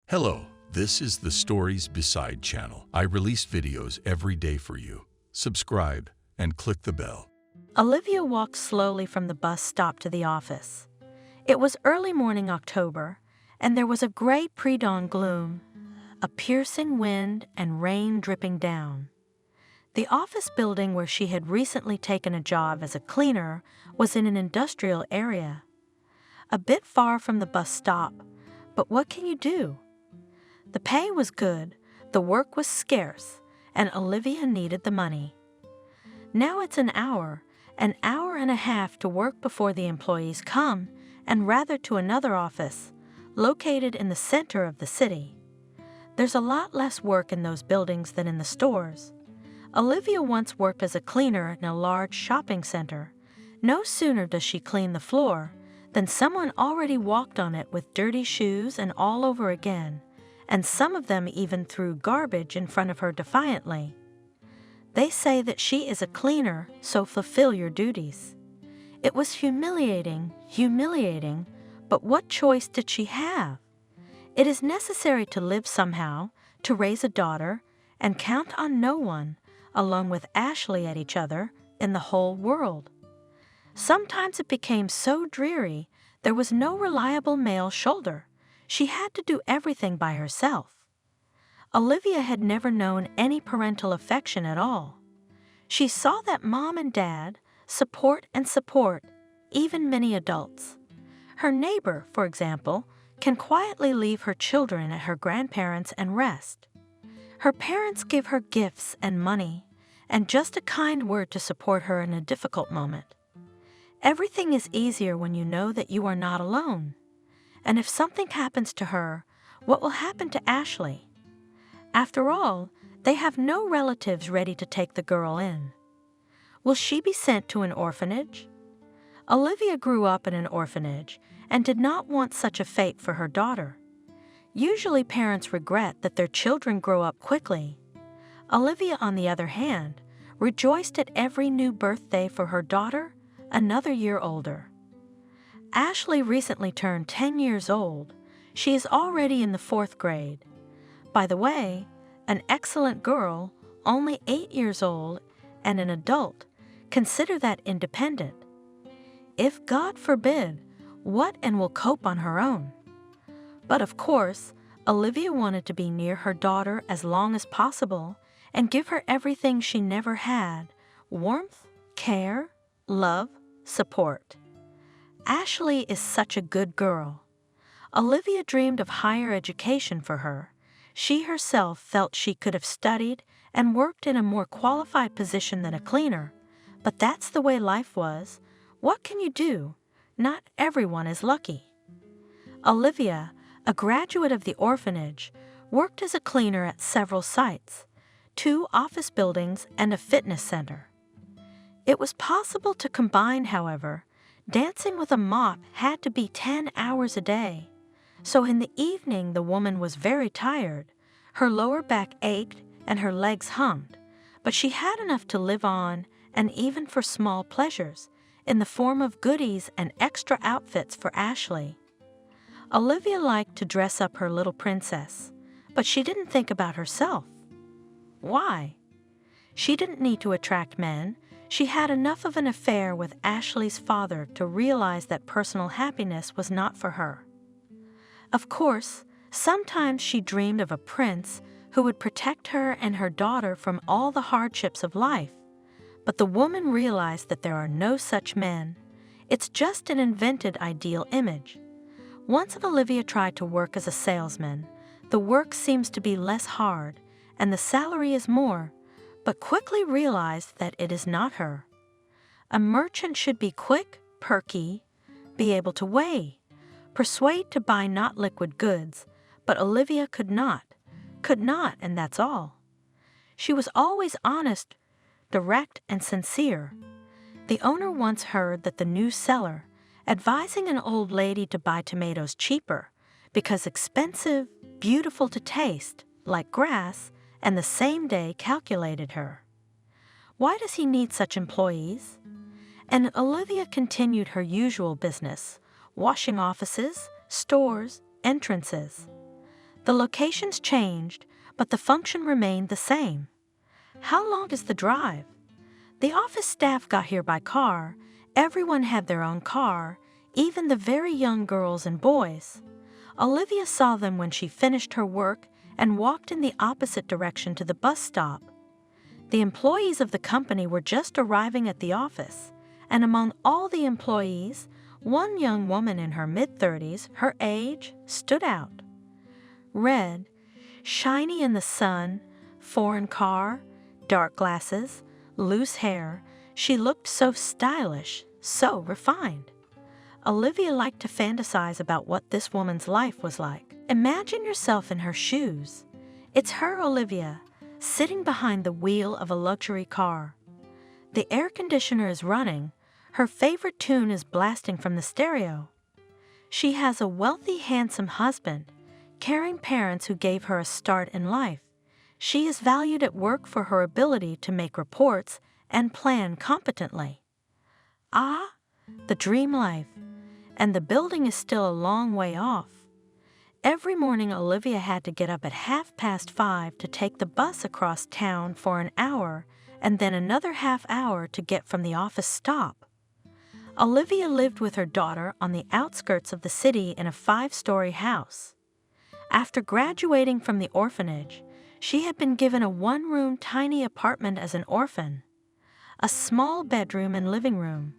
Hello, this is the Stories Beside channel. I release videos every day for you. Subscribe and click the bell. Olivia walked slowly from the bus stop to the office. It was early morning October, and there was a gray pre-dawn gloom, a piercing wind and rain dripping down. The office building where she had recently taken a job as a cleaner was in an industrial area. A bit far from the bus stop, but what can you do? The pay was good, the work was scarce, and Olivia needed the money. Now it's an hour and a half to work before the employees come, and rather to another office, located in the center of the city. There's a lot less work in those buildings than in the stores. Olivia once worked as a cleaner in a large shopping center. No sooner does she clean the floor than someone already walked on it with dirty shoes and all over again, and some of them even threw garbage in front of her defiantly. They say that she is a cleaner, so fulfill your duties. It was humiliating, but what choice did she have? It is necessary to live somehow, to raise a daughter, and count on no one, along with Ashley at each other, in the whole world. Sometimes it became so dreary, there was no reliable male shoulder. She had to do everything by herself. Olivia had never known any parental affection at all. She saw that mom and dad support, even many adults. Her neighbor, for example, can quietly leave her children at her grandparents' and rest. Her parents give her gifts and money, and just a kind word to support her in a difficult moment. Everything is easier when you know that you are not alone. And if something happens to her, what will happen to Ashley? After all, they have no relatives ready to take the girl in. Will she be sent to an orphanage? Olivia grew up in an orphanage and did not want such a fate for her daughter. Usually parents regret that their children grow up quickly. Olivia, on the other hand, rejoiced at every new birthday for her daughter, another year older. Ashley recently turned 10 years old. She is already in the 4th grade. By the way, an excellent girl, only 8 years old, and an adult. Consider that independent. If God forbid, what and will cope on her own? But of course, Olivia wanted to be near her daughter as long as possible and give her everything she never had: warmth, care, love, support. Ashley is such a good girl. Olivia dreamed of higher education for her. She herself felt she could have studied and worked in a more qualified position than a cleaner, but that's the way life was. What can you do? Not everyone is lucky. Olivia, a graduate of the orphanage, worked as a cleaner at several sites, 2 office buildings and a fitness center. It was possible to combine, however. Dancing with a mop had to be 10 hours a day. So in the evening the woman was very tired. Her lower back ached and her legs hummed, but she had enough to live on, and even for small pleasures, in the form of goodies and extra outfits for Ashley. Olivia liked to dress up her little princess, but she didn't think about herself. Why? She didn't need to attract men. She had enough of an affair with Ashley's father to realize that personal happiness was not for her. Of course, sometimes she dreamed of a prince who would protect her and her daughter from all the hardships of life. But the woman realized that there are no such men. It's just an invented ideal image. Once Olivia tried to work as a salesman. The work seems to be less hard, and the salary is more, but quickly realized that it is not her. A merchant should be quick, perky, be able to weigh, persuade to buy not liquid goods, but Olivia could not, and that's all. She was always honest, direct, and sincere. The owner once heard that the new seller, advising an old lady to buy tomatoes cheaper because expensive, beautiful to taste, like grass, and the same day calculated her. Why does he need such employees? And Olivia continued her usual business, washing offices, stores, entrances. The locations changed, but the function remained the same. How long is the drive? The office staff got here by car. Everyone had their own car, even the very young girls and boys. Olivia saw them when she finished her work and walked in the opposite direction to the bus stop. The employees of the company were just arriving at the office, and among all the employees, one young woman in her mid-30s, her age, stood out. Red, shiny in the sun, foreign car, dark glasses, loose hair, she looked so stylish, so refined. Olivia liked to fantasize about what this woman's life was like. Imagine yourself in her shoes. It's her, Olivia, sitting behind the wheel of a luxury car. The air conditioner is running. Her favorite tune is blasting from the stereo. She has a wealthy, handsome husband, caring parents who gave her a start in life. She is valued at work for her ability to make reports and plan competently. Ah, the dream life. And the building is still a long way off. Every morning Olivia had to get up at 5:30 to take the bus across town for an hour and then another half hour to get from the office stop. Olivia lived with her daughter on the outskirts of the city in a 5-story house. After graduating from the orphanage, she had been given a 1-room tiny apartment as an orphan, a small bedroom and living room,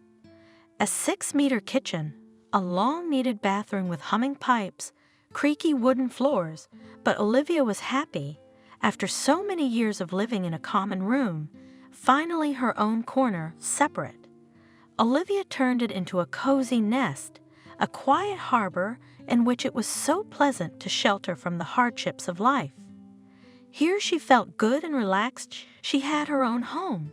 a 6-meter kitchen, a long-needed bathroom with humming pipes, creaky wooden floors, but Olivia was happy. After so many years of living in a common room, finally her own corner, separate. Olivia turned it into a cozy nest, a quiet harbor in which it was so pleasant to shelter from the hardships of life. Here she felt good and relaxed. She had her own home.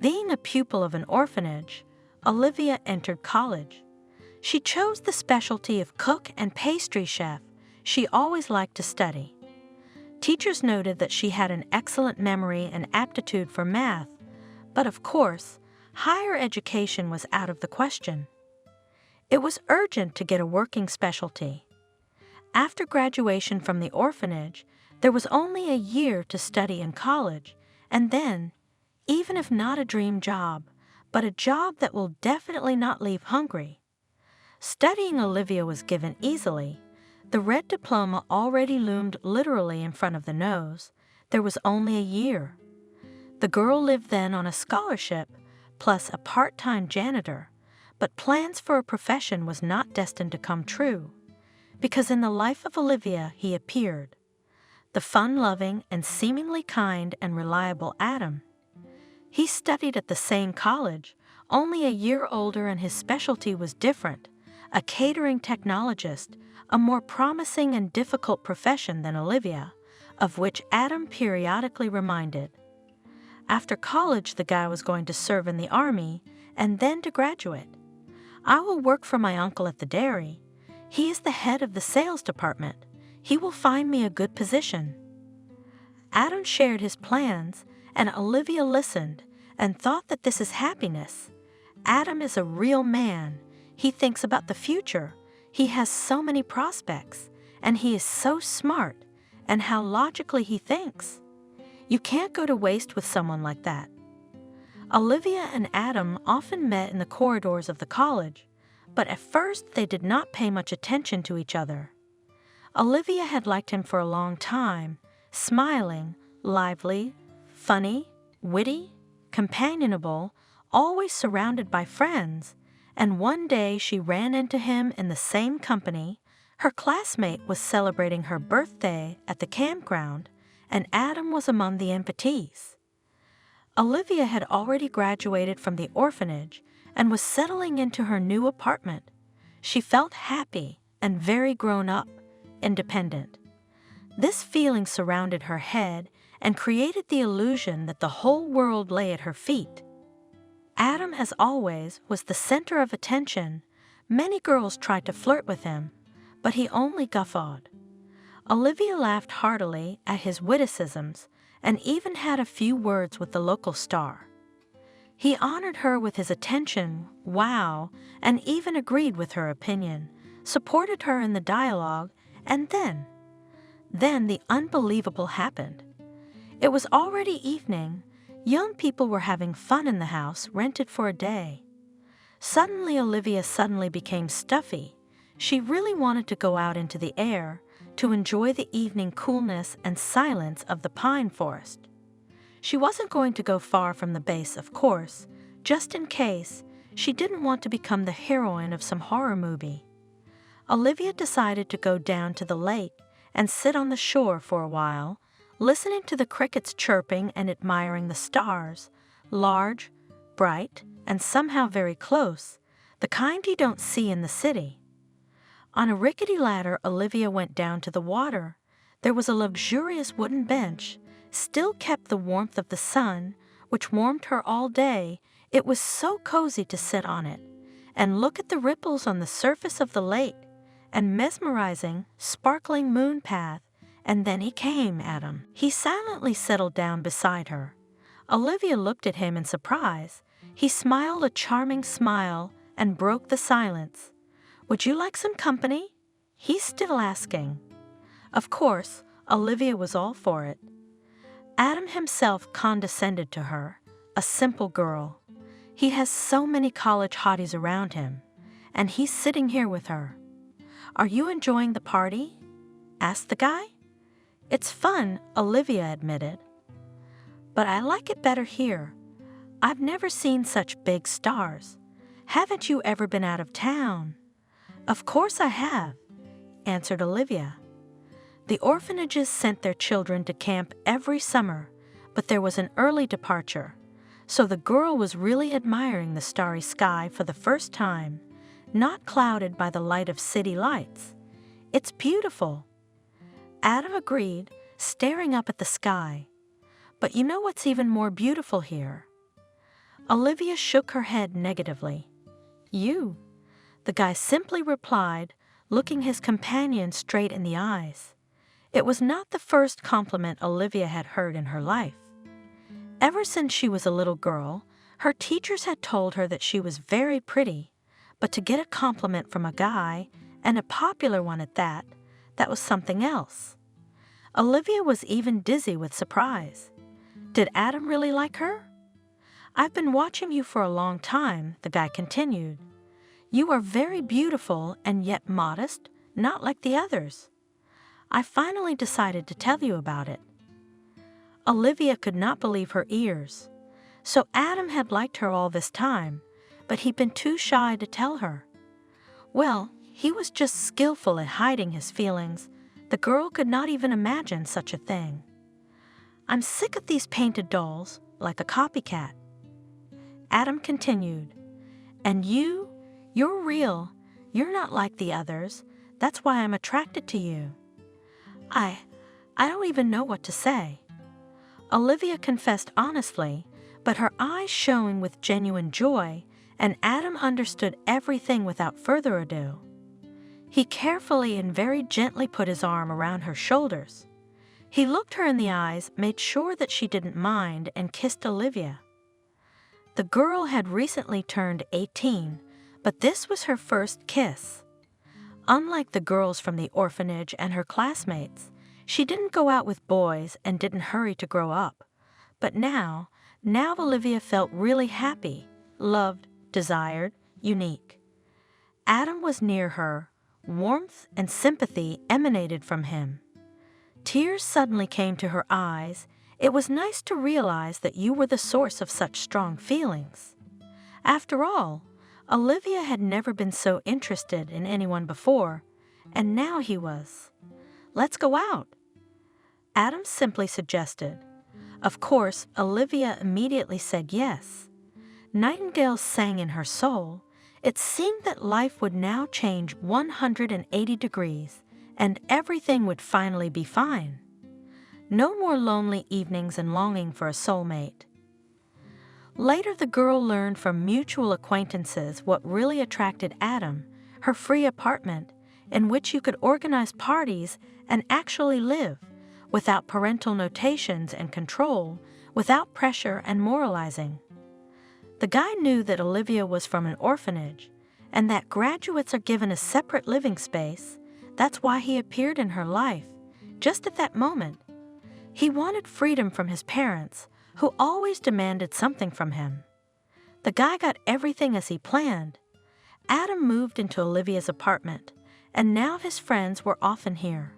Being a pupil of an orphanage, Olivia entered college. She chose the specialty of cook and pastry chef. She always liked to study. Teachers noted that she had an excellent memory and aptitude for math, but of course, higher education was out of the question. It was urgent to get a working specialty. After graduation from the orphanage, there was only a year to study in college, and then, even if not a dream job, but a job that will definitely not leave hungry. Studying Olivia was given easily. The red diploma already loomed literally in front of the nose. There was only a year. The girl lived then on a scholarship, plus a part-time janitor, but plans for a profession was not destined to come true, because in the life of Olivia he appeared, the fun-loving and seemingly kind and reliable Adam. He studied at the same college, only a year older, and his specialty was different, a catering technologist, a more promising and difficult profession than Olivia, of which Adam periodically reminded. After college, the guy was going to serve in the army and then to graduate. I will work for my uncle at the dairy. He is the head of the sales department. He will find me a good position. Adam shared his plans, and Olivia listened and thought that this is happiness. Adam is a real man. He thinks about the future. He has so many prospects, and he is so smart, and how logically he thinks. You can't go to waste with someone like that. Olivia and Adam often met in the corridors of the college, but at first they did not pay much attention to each other. Olivia had liked him for a long time, smiling, lively, funny, witty, companionable, always surrounded by friends, and one day she ran into him in the same company. Her classmate was celebrating her birthday at the campground, and Adam was among the invitees. Olivia had already graduated from the orphanage and was settling into her new apartment. She felt happy and very grown up, independent. This feeling surrounded her head and created the illusion that the whole world lay at her feet. Adam, as always, was the center of attention. Many girls tried to flirt with him, but he only guffawed. Olivia laughed heartily at his witticisms and even had a few words with the local star. He honored her with his attention, wow, and even agreed with her opinion, supported her in the dialogue, and then Then the unbelievable happened. It was already evening. Young people were having fun in the house rented for a day. Suddenly, Olivia became stuffy. She really wanted to go out into the air to enjoy the evening coolness and silence of the pine forest. She wasn't going to go far from the base, of course, just in case. She didn't want to become the heroine of some horror movie. Olivia decided to go down to the lake and sit on the shore for a while, listening to the crickets chirping and admiring the stars, large, bright, and somehow very close, the kind you don't see in the city. On a rickety ladder, Olivia went down to the water. There was a luxurious wooden bench, still kept the warmth of the sun, which warmed her all day. It was so cozy to sit on it and look at the ripples on the surface of the lake and mesmerizing, sparkling moon path. And then he came, Adam. He silently settled down beside her. Olivia looked at him in surprise. He smiled a charming smile and broke the silence. "Would you like some company?" He's still asking. Of course, Olivia was all for it. Adam himself condescended to her, a simple girl. He has so many college hotties around him, and he's sitting here with her. "Are you enjoying the party?" asked the guy. "It's fun," Olivia admitted. "But I like it better here. I've never seen such big stars. Haven't you ever been out of town?" "Of course I have," answered Olivia. The orphanages sent their children to camp every summer, but there was an early departure, so the girl was really admiring the starry sky for the first time, not clouded by the light of city lights. "It's beautiful." Adam agreed, staring up at the sky. "But you know what's even more beautiful here?" Olivia shook her head negatively. "You," the guy simply replied, looking his companion straight in the eyes. It was not the first compliment Olivia had heard in her life. Ever since she was a little girl, her teachers had told her that she was very pretty, but to get a compliment from a guy, and a popular one at that, that was something else. Olivia was even dizzy with surprise. Did Adam really like her? "I've been watching you for a long time," the guy continued. "You are very beautiful and yet modest, not like the others. I finally decided to tell you about it." Olivia could not believe her ears. So Adam had liked her all this time, but he'd been too shy to tell her. Well, he was just skillful at hiding his feelings. The girl could not even imagine such a thing. "I'm sick of these painted dolls, like a copycat." Adam continued. "And you're real. You're not like the others. That's why I'm attracted to you." I don't even know what to say." Olivia confessed honestly, but her eyes shone with genuine joy, and Adam understood everything without further ado. He carefully and very gently put his arm around her shoulders. He looked her in the eyes, made sure that she didn't mind, and kissed Olivia. The girl had recently turned 18, but this was her first kiss. Unlike the girls from the orphanage and her classmates, she didn't go out with boys and didn't hurry to grow up. But now Olivia felt really happy, loved, desired, unique. Adam was near her. Warmth and sympathy emanated from him. Tears suddenly came to her eyes. It was nice to realize that you were the source of such strong feelings. After all, Olivia had never been so interested in anyone before, and now he was. "Let's go out," Adam simply suggested. Of course, Olivia immediately said yes. Nightingales sang in her soul. It seemed that life would now change 180 degrees, and everything would finally be fine. No more lonely evenings and longing for a soulmate. Later, the girl learned from mutual acquaintances what really attracted Adam, her free apartment, in which you could organize parties and actually live, without parental notations and control, without pressure and moralizing. The guy knew that Olivia was from an orphanage, and that graduates are given a separate living space. That's why he appeared in her life, just at that moment. He wanted freedom from his parents, who always demanded something from him. The guy got everything as he planned. Adam moved into Olivia's apartment, and now his friends were often here.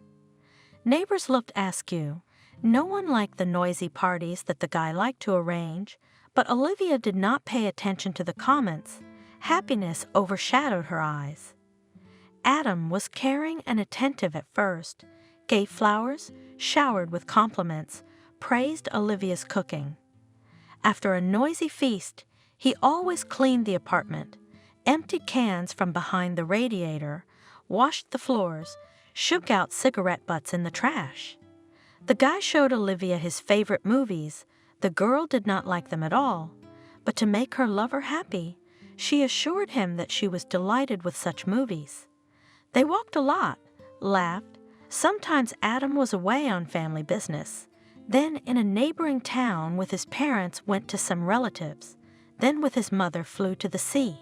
Neighbors looked askew. No one liked the noisy parties that the guy liked to arrange, but Olivia did not pay attention to the comments. Happiness overshadowed her eyes. Adam was caring and attentive at first, gave flowers, showered with compliments, praised Olivia's cooking. After a noisy feast, he always cleaned the apartment, emptied cans from behind the radiator, washed the floors, shook out cigarette butts in the trash. The guy showed Olivia his favorite movies. The girl did not like them at all, but to make her lover happy, she assured him that she was delighted with such movies. They walked a lot, laughed. Sometimes Adam was away on family business, then in a neighboring town with his parents went to some relatives, then with his mother flew to the sea.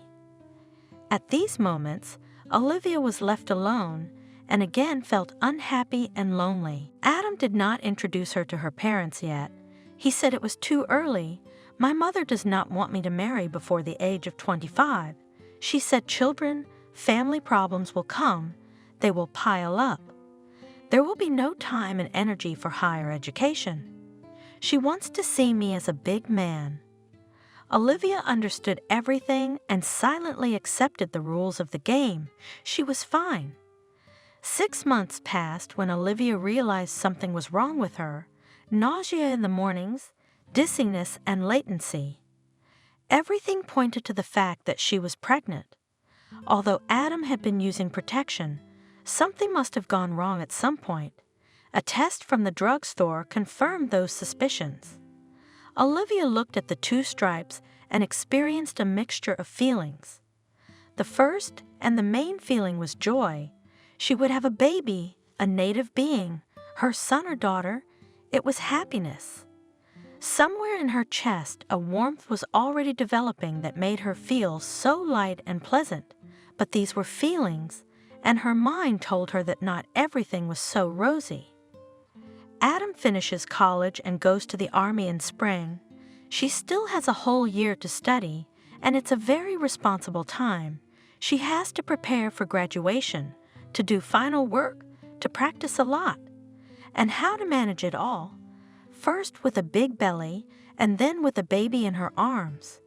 At these moments, Olivia was left alone and again felt unhappy and lonely. Adam did not introduce her to her parents yet. He said it was too early. My mother does not want me to marry before the age of 25. She said children, family problems will come. They will pile up. There will be no time and energy for higher education. She wants to see me as a big man. Olivia understood everything and silently accepted the rules of the game. She was fine. 6 months passed when Olivia realized something was wrong with her. Nausea in the mornings, dizziness, and latency. Everything pointed to the fact that she was pregnant. Although Adam had been using protection, something must have gone wrong at some point. A test from the drugstore confirmed those suspicions. Olivia looked at the 2 stripes and experienced a mixture of feelings. The first and the main feeling was joy. She would have a baby, a native being, her son or daughter. It was happiness. Somewhere in her chest, a warmth was already developing that made her feel so light and pleasant. But these were feelings, and her mind told her that not everything was so rosy. Adam finishes college and goes to the army in spring. She still has a whole year to study, and it's a very responsible time. She has to prepare for graduation, to do final work, to practice a lot. And how to manage it all, first with a big belly and then with a baby in her arms.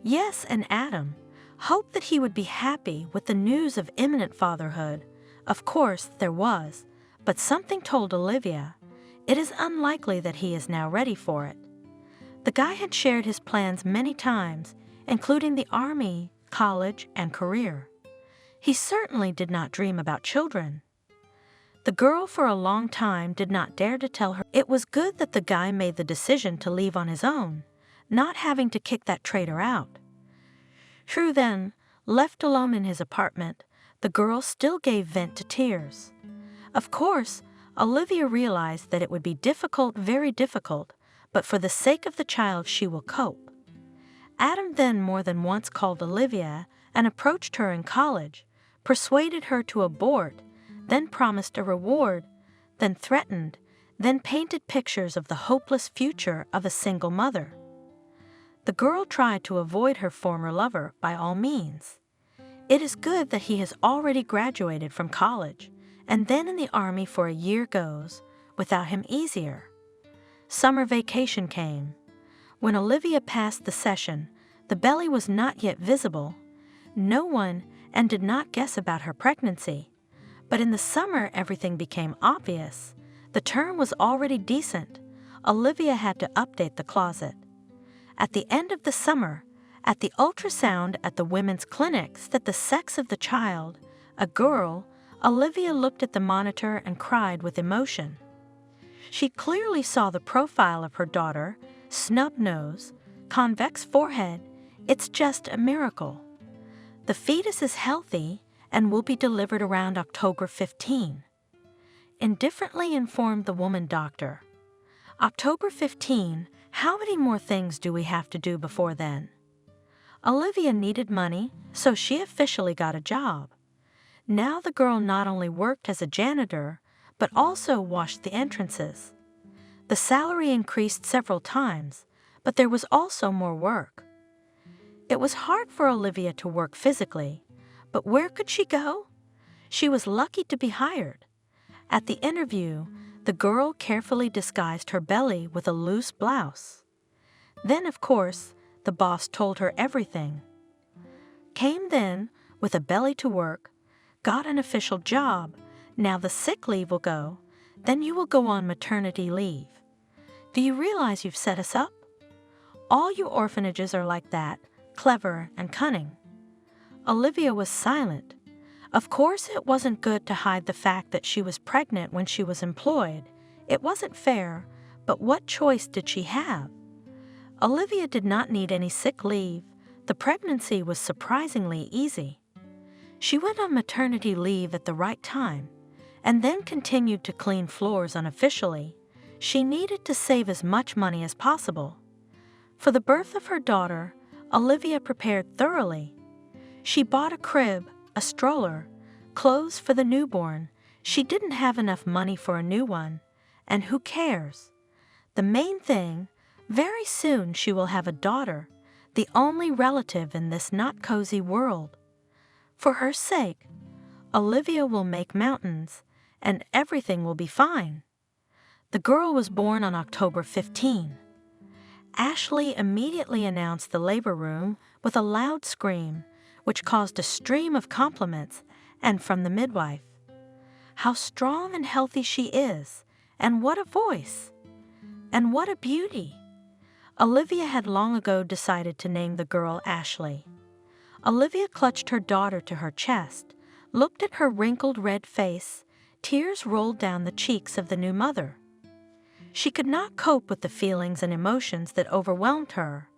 Yes, and Adam hoped that he would be happy with the news of imminent fatherhood. Of course, there was, but something told Olivia it is unlikely that he is now ready for it. The guy had shared his plans many times, including the army, college, and career. He certainly did not dream about children. The girl for a long time did not dare to tell her. It was good that the guy made the decision to leave on his own, not having to kick that traitor out. True then, left alone in his apartment, the girl still gave vent to tears. Of course, Olivia realized that it would be difficult, very difficult, but for the sake of the child she will cope. Adam then more than once called Olivia and approached her in college, persuaded her to abort, then promised a reward, then threatened, then painted pictures of the hopeless future of a single mother. The girl tried to avoid her former lover by all means. It is good that he has already graduated from college, and then in the army for a year goes, without him easier. Summer vacation came. When Olivia passed the session, the belly was not yet visible. No one and did not guess about her pregnancy. But in the summer everything became obvious. The term was already decent. Olivia had to update the closet. At the end of the summer, at the ultrasound at the women's clinics, that the sex of the child, a girl, Olivia looked at the monitor and cried with emotion. She clearly saw the profile of her daughter, snub nose, convex forehead. It's just a miracle. The fetus is healthy and will be delivered around October 15. Indifferently informed the woman doctor. October 15, how many more things do we have to do before then? Olivia needed money, so she officially got a job. Now the girl not only worked as a janitor, but also washed the entrances. The salary increased several times, but there was also more work. It was hard for Olivia to work physically, but where could she go? She was lucky to be hired. At the interview, the girl carefully disguised her belly with a loose blouse. Then, of course, the boss told her everything. Came then, with a belly to work, got an official job, now the sick leave will go, then you will go on maternity leave. Do you realize you've set us up? All you orphanages are like that, clever and cunning. Olivia was silent. Of course, it wasn't good to hide the fact that she was pregnant when she was employed. It wasn't fair, but what choice did she have? Olivia did not need any sick leave. The pregnancy was surprisingly easy. She went on maternity leave at the right time, and then continued to clean floors unofficially. She needed to save as much money as possible. For the birth of her daughter, Olivia prepared thoroughly. She bought a crib, a stroller, clothes for the newborn. She didn't have enough money for a new one, and who cares? The main thing, very soon she will have a daughter, the only relative in this not cozy world. For her sake, Olivia will make mountains, and everything will be fine. The girl was born on October 15. Ashley immediately announced the labor room with a loud scream, which caused a stream of compliments, and from the midwife. How strong and healthy she is, and what a voice! And what a beauty! Olivia had long ago decided to name the girl Ashley. Olivia clutched her daughter to her chest, looked at her wrinkled red face. Tears rolled down the cheeks of the new mother. She could not cope with the feelings and emotions that overwhelmed her.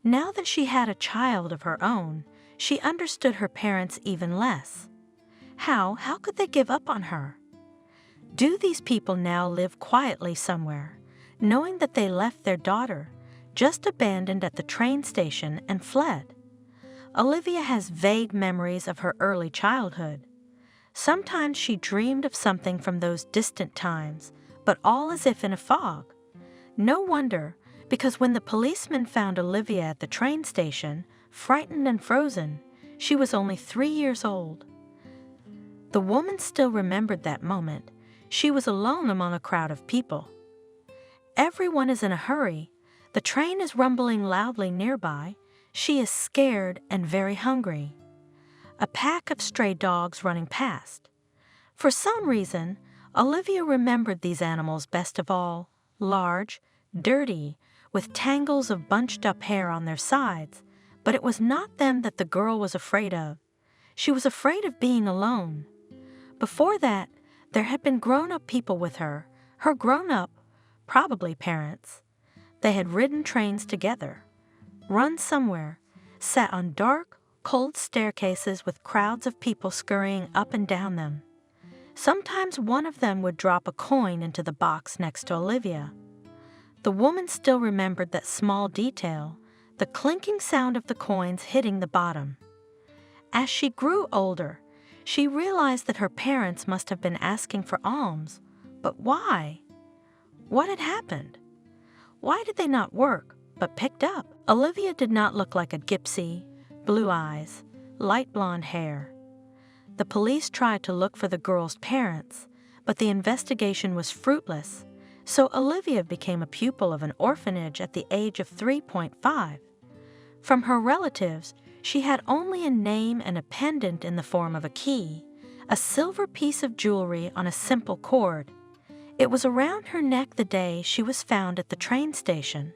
Now that she had a child of her own, she understood her parents even less. How could they give up on her? Do these people now live quietly somewhere, knowing that they left their daughter, just abandoned at the train station, and fled? Olivia has vague memories of her early childhood. Sometimes she dreamed of something from those distant times, but all as if in a fog. No wonder, because when the policeman found Olivia at the train station, frightened and frozen, she was only 3 years old. The woman still remembered that moment. She was alone among a crowd of people. Everyone is in a hurry. The train is rumbling loudly nearby. She is scared and very hungry. A pack of stray dogs running past. For some reason, Olivia remembered these animals best of all, large, dirty, with tangles of bunched-up hair on their sides, but it was not them that the girl was afraid of. She was afraid of being alone. Before that, there had been grown-up people with her grown-up, probably parents. They had ridden trains together, run somewhere, sat on dark, cold staircases with crowds of people scurrying up and down them. Sometimes one of them would drop a coin into the box next to Olivia. The woman still remembered that small detail, the clinking sound of the coins hitting the bottom. As she grew older, she realized that her parents must have been asking for alms. But why? What had happened? Why did they not work, but picked up? Olivia did not look like a gypsy, blue eyes, light blonde hair. The police tried to look for the girl's parents, but the investigation was fruitless, so Olivia became a pupil of an orphanage at the age of 3.5. From her relatives, she had only a name and a pendant in the form of a key, a silver piece of jewelry on a simple cord. It was around her neck the day she was found at the train station.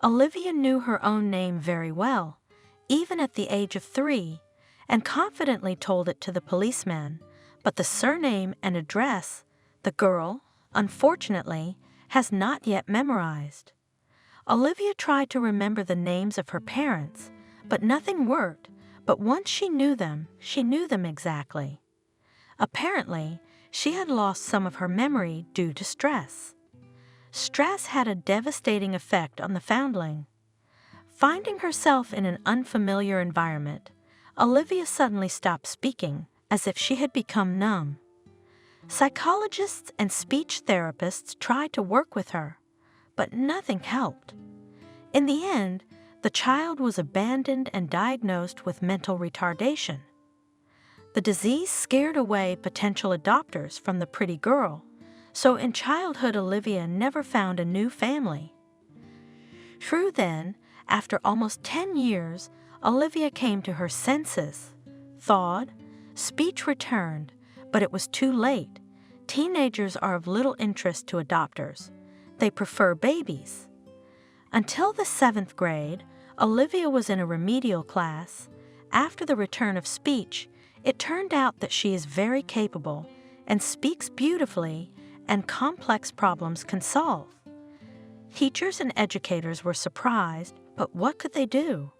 Olivia knew her own name very well, even at the age of 3, and confidently told it to the policeman, but the surname and address the girl, unfortunately, has not yet memorized. Olivia tried to remember the names of her parents, but nothing worked. But once she knew them exactly. Apparently, she had lost some of her memory due to stress. Stress had a devastating effect on the foundling. Finding herself in an unfamiliar environment, Olivia suddenly stopped speaking, as if she had become numb. Psychologists and speech therapists tried to work with her, but nothing helped. In the end, the child was abandoned and diagnosed with mental retardation. The disease scared away potential adopters from the pretty girl, so in childhood Olivia never found a new family. True then, after almost 10 years, Olivia came to her senses, thawed, speech returned, but it was too late. Teenagers are of little interest to adopters. They prefer babies. Until the 7th grade, Olivia was in a remedial class. After the return of speech, it turned out that she is very capable and speaks beautifully, and complex problems can solve. Teachers and educators were surprised, but what could they do?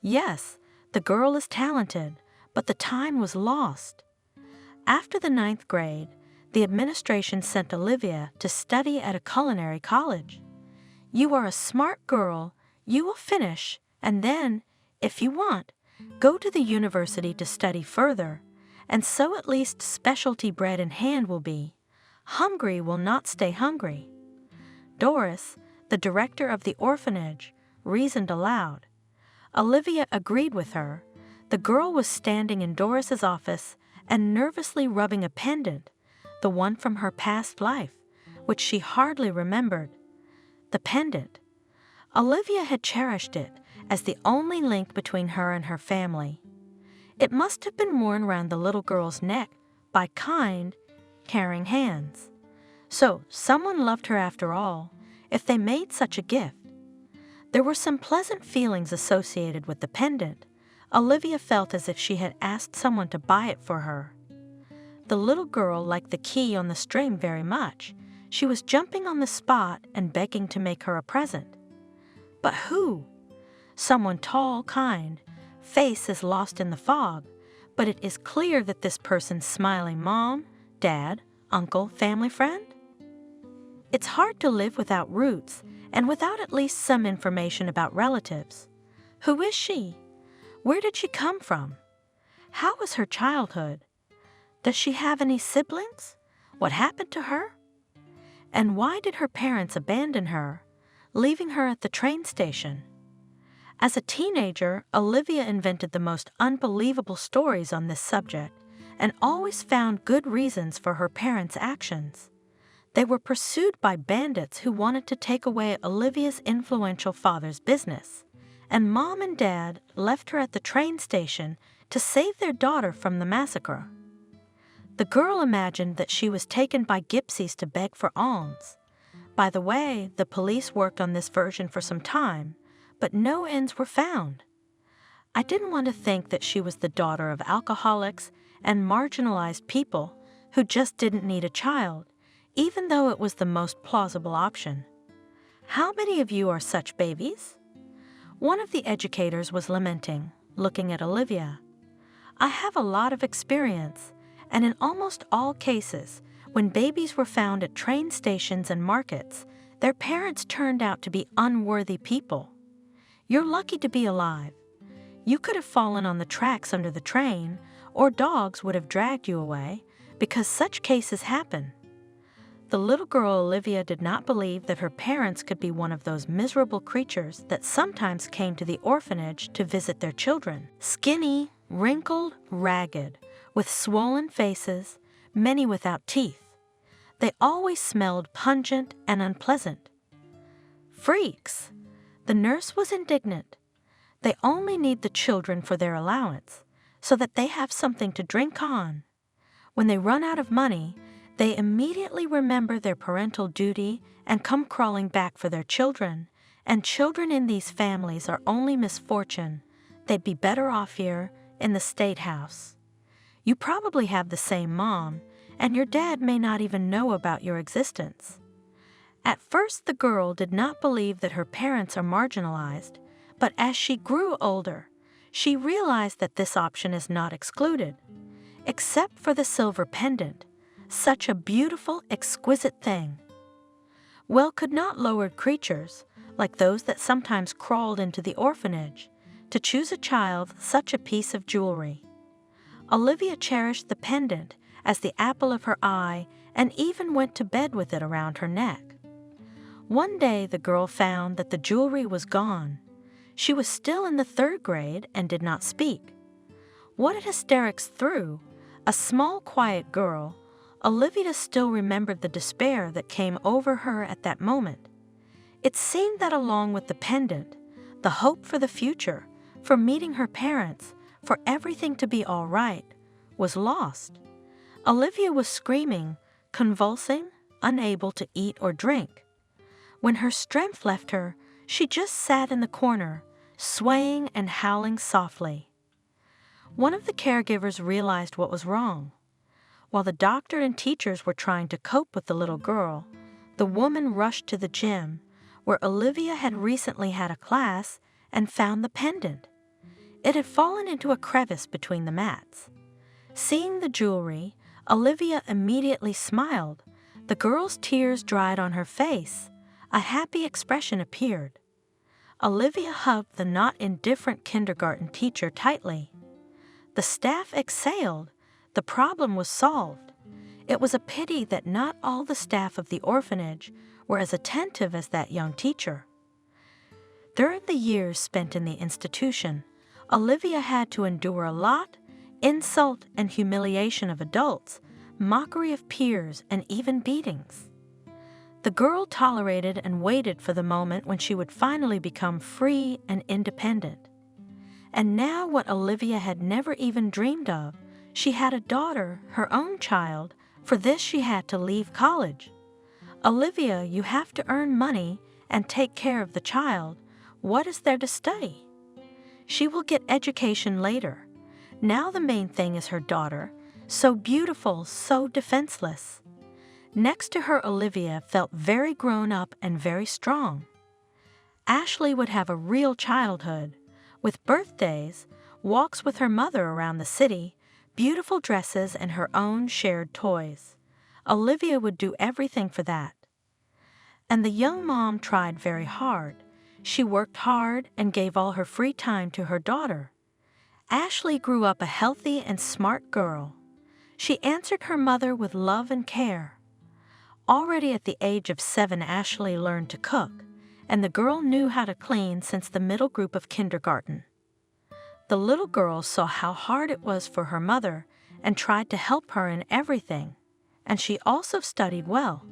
Yes, the girl is talented, but the time was lost. After the 9th grade, the administration sent Olivia to study at a culinary college. You are a smart girl, you will finish, and then, if you want, go to the university to study further, and so at least specialty bread in hand will be. Hungry will not stay hungry. Doris, the director of the orphanage, reasoned aloud. Olivia agreed with her. The girl was standing in Doris's office and nervously rubbing a pendant, the one from her past life, which she hardly remembered. The pendant. Olivia had cherished it as the only link between her and her family. It must have been worn around the little girl's neck by kind, caring hands. So someone loved her after all, if they made such a gift. There were some pleasant feelings associated with the pendant. Olivia felt as if she had asked someone to buy it for her. The little girl liked the key on the string very much. She was jumping on the spot and begging to make her a present. But who? Someone tall, kind. Face is lost in the fog, but it is clear that this person's smiling mom, dad, uncle, family friend? It's hard to live without roots and without at least some information about relatives. Who is she? Where did she come from? How was her childhood? Does she have any siblings? What happened to her? And why did her parents abandon her, leaving her at the train station? As a teenager, Olivia invented the most unbelievable stories on this subject and always found good reasons for her parents' actions. They were pursued by bandits who wanted to take away Olivia's influential father's business, and Mom and Dad left her at the train station to save their daughter from the massacre. The girl imagined that she was taken by gypsies to beg for alms. By the way, the police worked on this version for some time, but no ends were found. I didn't want to think that she was the daughter of alcoholics and marginalized people who just didn't need a child, even though it was the most plausible option. How many of you are such babies? One of the educators was lamenting, looking at Olivia. I have a lot of experience, and in almost all cases, when babies were found at train stations and markets, their parents turned out to be unworthy people. You're lucky to be alive. You could have fallen on the tracks under the train, or dogs would have dragged you away, because such cases happen. The little girl Olivia did not believe that her parents could be one of those miserable creatures that sometimes came to the orphanage to visit their children. Skinny, wrinkled, ragged, with swollen faces, many without teeth. They always smelled pungent and unpleasant. Freaks! The nurse was indignant. They only need the children for their allowance, so that they have something to drink on. When they run out of money, they immediately remember their parental duty and come crawling back for their children, and children in these families are only misfortune. They'd be better off here in the State House. You probably have the same mom, and your dad may not even know about your existence. At first, the girl did not believe that her parents are marginalized, but as she grew older, she realized that this option is not excluded. Except for the silver pendant, such a beautiful, exquisite thing. Well, could not lowered creatures, like those that sometimes crawled into the orphanage, to choose a child such a piece of jewelry? Olivia cherished the pendant as the apple of her eye, and even went to bed with it around her neck. One day the girl found that the jewelry was gone. She was still in the 3rd grade and did not speak. What had hysterics through, a small, quiet girl, Olivia still remembered the despair that came over her at that moment. It seemed that along with the pendant, the hope for the future, for meeting her parents, for everything to be all right, was lost. Olivia was screaming, convulsing, unable to eat or drink. When her strength left her, she just sat in the corner, swaying and howling softly. One of the caregivers realized what was wrong. While the doctor and teachers were trying to cope with the little girl, the woman rushed to the gym, where Olivia had recently had a class, and found the pendant. It had fallen into a crevice between the mats. Seeing the jewelry, Olivia immediately smiled. The girl's tears dried on her face. A happy expression appeared. Olivia hugged the not indifferent kindergarten teacher tightly. The staff exhaled. The problem was solved. It was a pity that not all the staff of the orphanage were as attentive as that young teacher. During the years spent in the institution, Olivia had to endure a lot: insult and humiliation of adults, mockery of peers, and even beatings. The girl tolerated and waited for the moment when she would finally become free and independent. And now what Olivia had never even dreamed of, she had a daughter, her own child. For this she had to leave college. Olivia, you have to earn money and take care of the child. What is there to study? She will get education later. Now the main thing is her daughter, so beautiful, so defenseless. Next to her, Olivia felt very grown up and very strong. Ashley would have a real childhood, with birthdays, walks with her mother around the city, beautiful dresses, and her own shared toys. Olivia would do everything for that. And the young mom tried very hard. She worked hard and gave all her free time to her daughter. Ashley grew up a healthy and smart girl. She answered her mother with love and care. Already at the age of 7, Ashley learned to cook, and the girl knew how to clean since the middle group of kindergarten. The little girl saw how hard it was for her mother and tried to help her in everything, and she also studied well.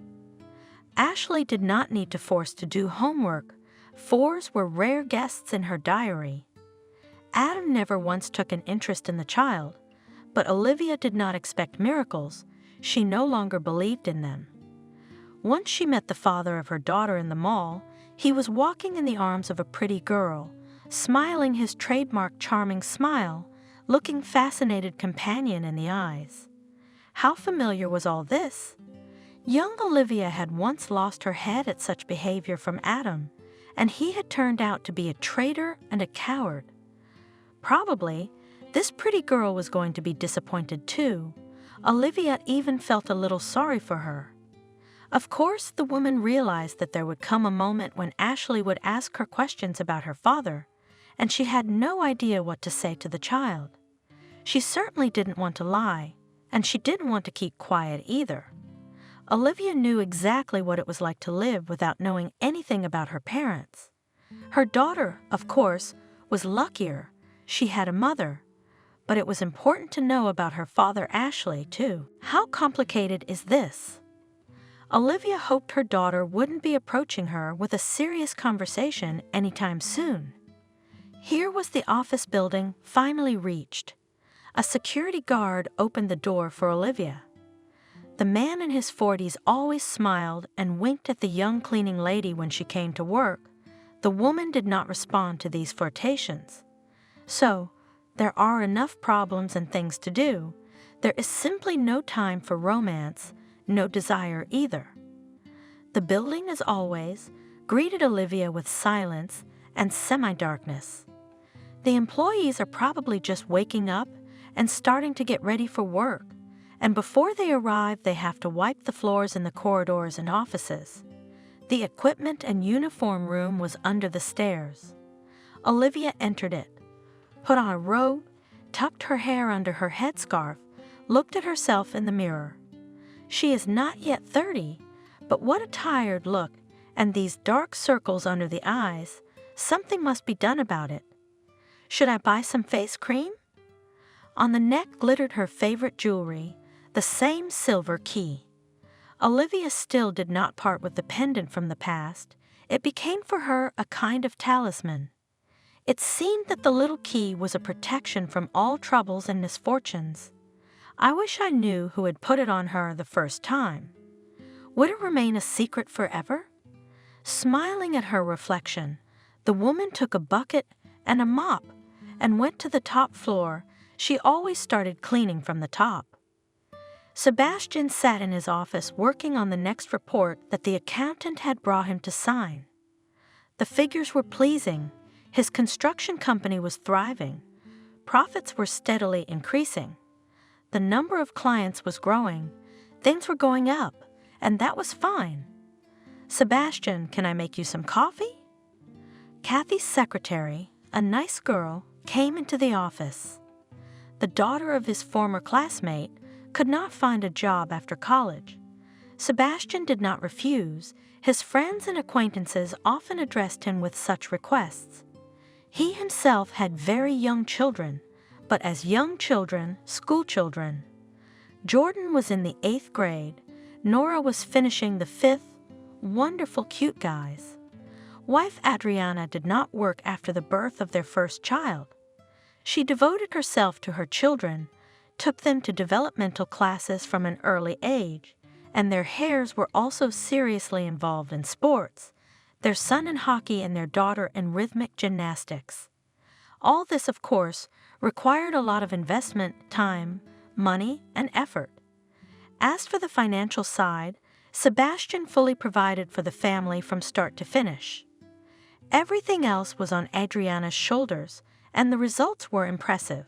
Ashley did not need to force to do homework. 4s were rare guests in her diary. Adam never once took an interest in the child, but Olivia did not expect miracles. She no longer believed in them. Once she met the father of her daughter in the mall. He was walking in the arms of a pretty girl, smiling his trademark charming smile, looking fascinated companion in the eyes. How familiar was all this? Young Olivia had once lost her head at such behavior from Adam, and he had turned out to be a traitor and a coward. Probably, this pretty girl was going to be disappointed too. Olivia even felt a little sorry for her. Of course, the woman realized that there would come a moment when Ashley would ask her questions about her father, and she had no idea what to say to the child. She certainly didn't want to lie, and she didn't want to keep quiet either. Olivia knew exactly what it was like to live without knowing anything about her parents. Her daughter, of course, was luckier. She had a mother. But it was important to know about her father, Ashley, too. How complicated is this? Olivia hoped her daughter wouldn't be approaching her with a serious conversation anytime soon. Here was the office building finally reached. A security guard opened the door for Olivia. The man in his 40s always smiled and winked at the young cleaning lady when she came to work. The woman did not respond to these flirtations. So, there are enough problems and things to do. There is simply no time for romance, no desire either. The building, as always, greeted Olivia with silence and semi-darkness. The employees are probably just waking up and starting to get ready for work, and before they arrive, they have to wipe the floors in the corridors and offices. The equipment and uniform room was under the stairs. Olivia entered it, put on a robe, tucked her hair under her headscarf, looked at herself in the mirror. She is not yet 30, but what a tired look, and these dark circles under the eyes. Something must be done about it. Should I buy some face cream? On the neck glittered her favorite jewelry, the same silver key. Olivia still did not part with the pendant from the past. It became for her a kind of talisman. It seemed that the little key was a protection from all troubles and misfortunes. I wish I knew who had put it on her the first time. Would it remain a secret forever? Smiling at her reflection, the woman took a bucket and a mop and went to the top floor. She always started cleaning from the top. Sebastian sat in his office working on the next report that the accountant had brought him to sign. The figures were pleasing. His construction company was thriving. Profits were steadily increasing. The number of clients was growing. Things were going up, and that was fine. Sebastian, can I make you some coffee? Kathy's secretary, a nice girl, came into the office. The daughter of his former classmate could not find a job after college. Sebastian did not refuse. His friends and acquaintances often addressed him with such requests. He himself had very young children, but as young children, schoolchildren. Jordan was in the 8th grade. Nora was finishing the 5th. Wonderful cute guys. Wife Adriana did not work after the birth of their first child. She devoted herself to her children, took them to developmental classes from an early age, and their heirs were also seriously involved in sports, their son in hockey and their daughter in rhythmic gymnastics. All this, of course, required a lot of investment, time, money, and effort. As for the financial side, Sebastian fully provided for the family from start to finish. Everything else was on Adriana's shoulders, and the results were impressive.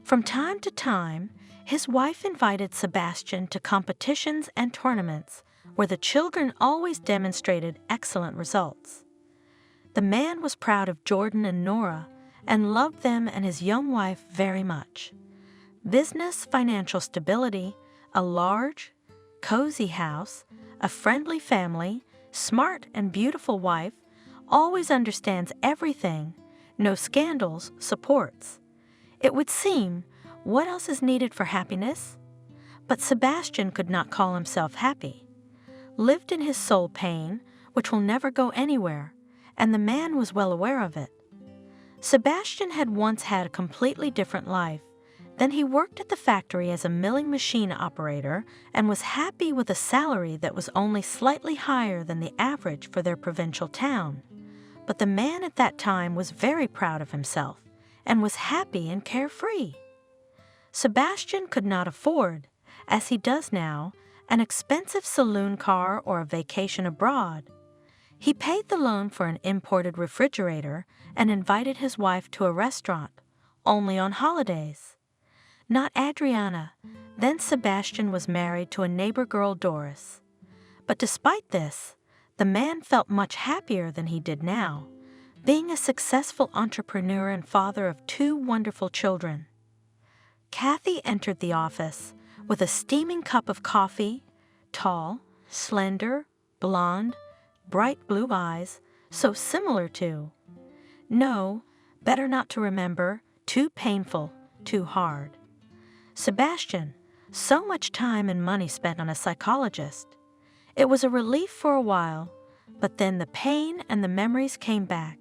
From time to time, his wife invited Sebastian to competitions and tournaments where the children always demonstrated excellent results. The man was proud of Jordan and Nora and loved them and his young wife very much. Business, financial stability, a large, cozy house, a friendly family, smart and beautiful wife, always understands everything, no scandals, supports. It would seem, what else is needed for happiness? But Sebastian could not call himself happy. Lived in his soul pain, which will never go anywhere, and the man was well aware of it. Sebastian had once had a completely different life. Then he worked at the factory as a milling machine operator and was happy with a salary that was only slightly higher than the average for their provincial town. But the man at that time was very proud of himself and was happy and carefree. Sebastian could not afford, as he does now, an expensive saloon car or a vacation abroad. He paid the loan for an imported refrigerator and invited his wife to a restaurant, only on holidays. Not Adriana. Then Sebastian was married to a neighbor girl, Doris. But despite this, the man felt much happier than he did now, being a successful entrepreneur and father of 2 wonderful children. Kathy entered the office with a steaming cup of coffee, tall, slender, blonde, bright blue eyes, so similar to. No, better not to remember, too painful, too hard. Sebastian, so much time and money spent on a psychologist. It was a relief for a while, but then the pain and the memories came back.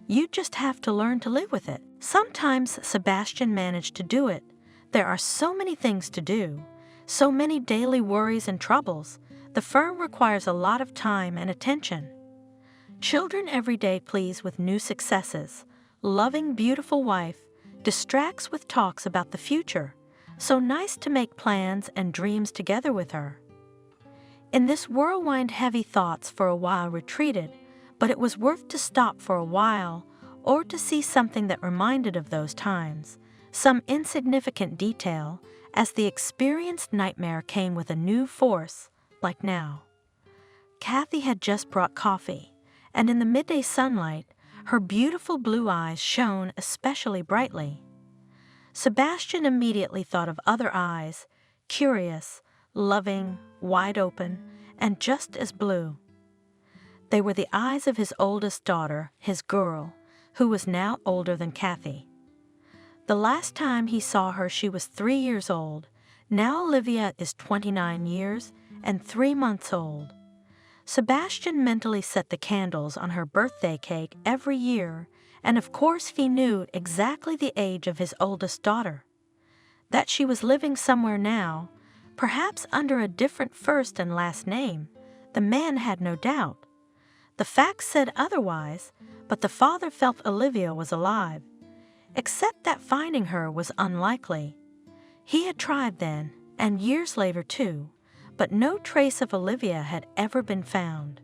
You just have to learn to live with it. Sometimes Sebastian managed to do it. There are so many things to do, so many daily worries and troubles. The firm requires a lot of time and attention. Children every day please with new successes. Loving, beautiful wife distracts with talks about the future. So nice to make plans and dreams together with her. In this whirlwind, heavy thoughts for a while retreated, but it was worth to stop for a while or to see something that reminded of those times, some insignificant detail, as the experienced nightmare came with a new force, like now. Kathy had just brought coffee, and in the midday sunlight, her beautiful blue eyes shone especially brightly. Sebastian immediately thought of other eyes, curious, loving, wide open, and just as blue. They were the eyes of his oldest daughter, his girl, who was now older than Kathy. The last time he saw her, she was 3 years old. Now Olivia is 29 years and 3 months old. Sebastian mentally set the candles on her birthday cake every year, and of course he knew exactly the age of his oldest daughter. That she was living somewhere now, perhaps under a different first and last name, the man had no doubt. The facts said otherwise, but the father felt Olivia was alive, except that finding her was unlikely. He had tried then, and years later too, but no trace of Olivia had ever been found.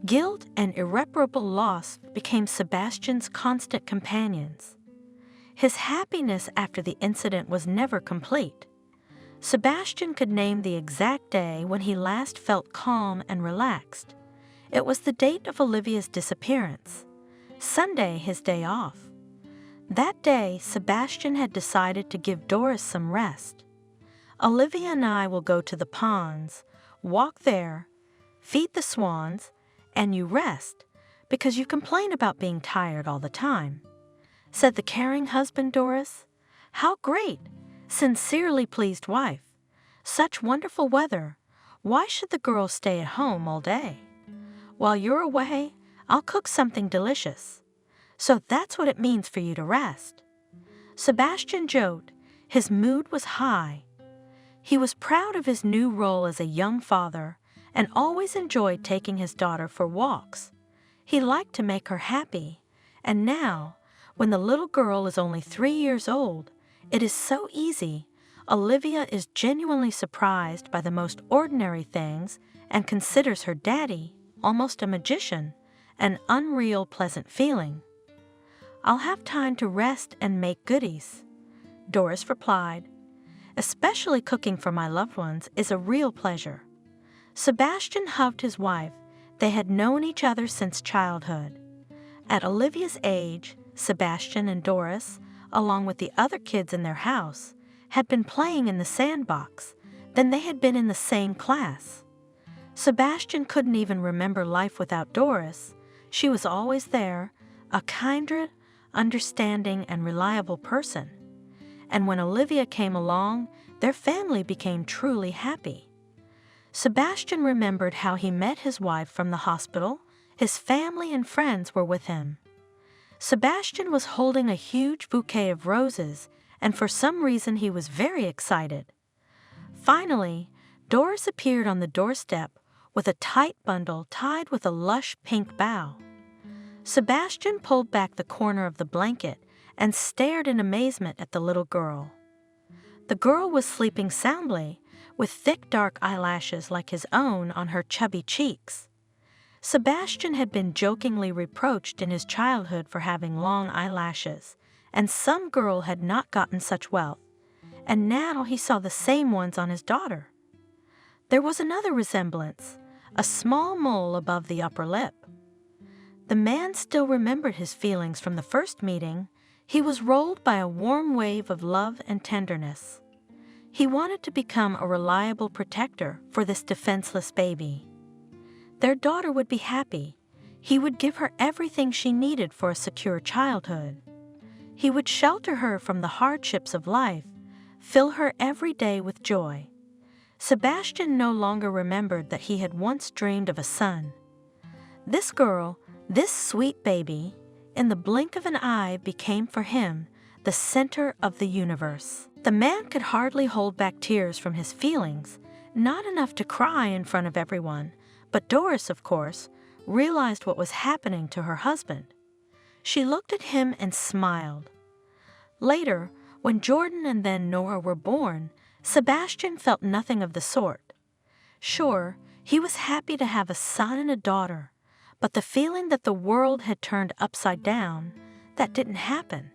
Guilt and irreparable loss became Sebastian's constant companions. His happiness after the incident was never complete. Sebastian could name the exact day when he last felt calm and relaxed. It was the date of Olivia's disappearance, Sunday, his day off. That day, Sebastian had decided to give Doris some rest. Olivia and I will go to the ponds, walk there, feed the swans, and you rest, because you complain about being tired all the time, said the caring husband Doris. How great! Sincerely pleased wife. Such wonderful weather. Why should the girls stay at home all day? While you're away, I'll cook something delicious. So that's what it means for you to rest. Sebastian joked. His mood was high. He was proud of his new role as a young father and always enjoyed taking his daughter for walks. He liked to make her happy, and now, when the little girl is only 3 years old, it is so easy. Olivia is genuinely surprised by the most ordinary things and considers her daddy, almost a magician, an unreal pleasant feeling. I'll have time to rest and make goodies, Doris replied. Especially cooking for my loved ones is a real pleasure. Sebastian hugged his wife. They had known each other since childhood. At Olivia's age, Sebastian and Doris, along with the other kids in their house, had been playing in the sandbox. Then they had been in the same class. Sebastian couldn't even remember life without Doris. She was always there, a kindred, understanding, and reliable person. And when Olivia came along, their family became truly happy. Sebastian remembered how he met his wife from the hospital. His family and friends were with him. Sebastian was holding a huge bouquet of roses, and for some reason he was very excited. Finally, Doris appeared on the doorstep with a tight bundle tied with a lush pink bow. Sebastian pulled back the corner of the blanket and stared in amazement at the little girl. The girl was sleeping soundly, with thick dark eyelashes like his own on her chubby cheeks. Sebastian had been jokingly reproached in his childhood for having long eyelashes, and some girl had not gotten such wealth, and now he saw the same ones on his daughter. There was another resemblance, a small mole above the upper lip. The man still remembered his feelings from the first meeting. He was rolled by a warm wave of love and tenderness. He wanted to become a reliable protector for this defenseless baby. Their daughter would be happy. He would give her everything she needed for a secure childhood. He would shelter her from the hardships of life, fill her every day with joy. Sebastian no longer remembered that he had once dreamed of a son. This girl, this sweet baby, in the blink of an eye became for him the center of the universe. The man could hardly hold back tears from his feelings, not enough to cry in front of everyone, but Doris, of course, realized what was happening to her husband. She looked at him and smiled. Later, when Jordan and then Nora were born, Sebastian felt nothing of the sort. Sure, he was happy to have a son and a daughter, but the feeling that the world had turned upside down, that didn't happen.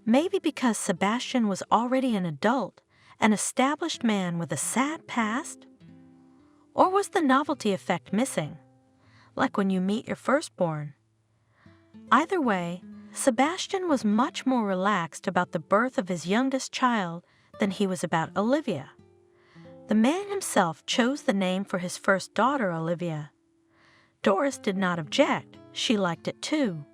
Maybe because Sebastian was already an adult, an established man with a sad past? Or was the novelty effect missing, like when you meet your firstborn? Either way, Sebastian was much more relaxed about the birth of his youngest child than he was about Olivia. The man himself chose the name for his first daughter, Olivia. Doris did not object. She liked it too.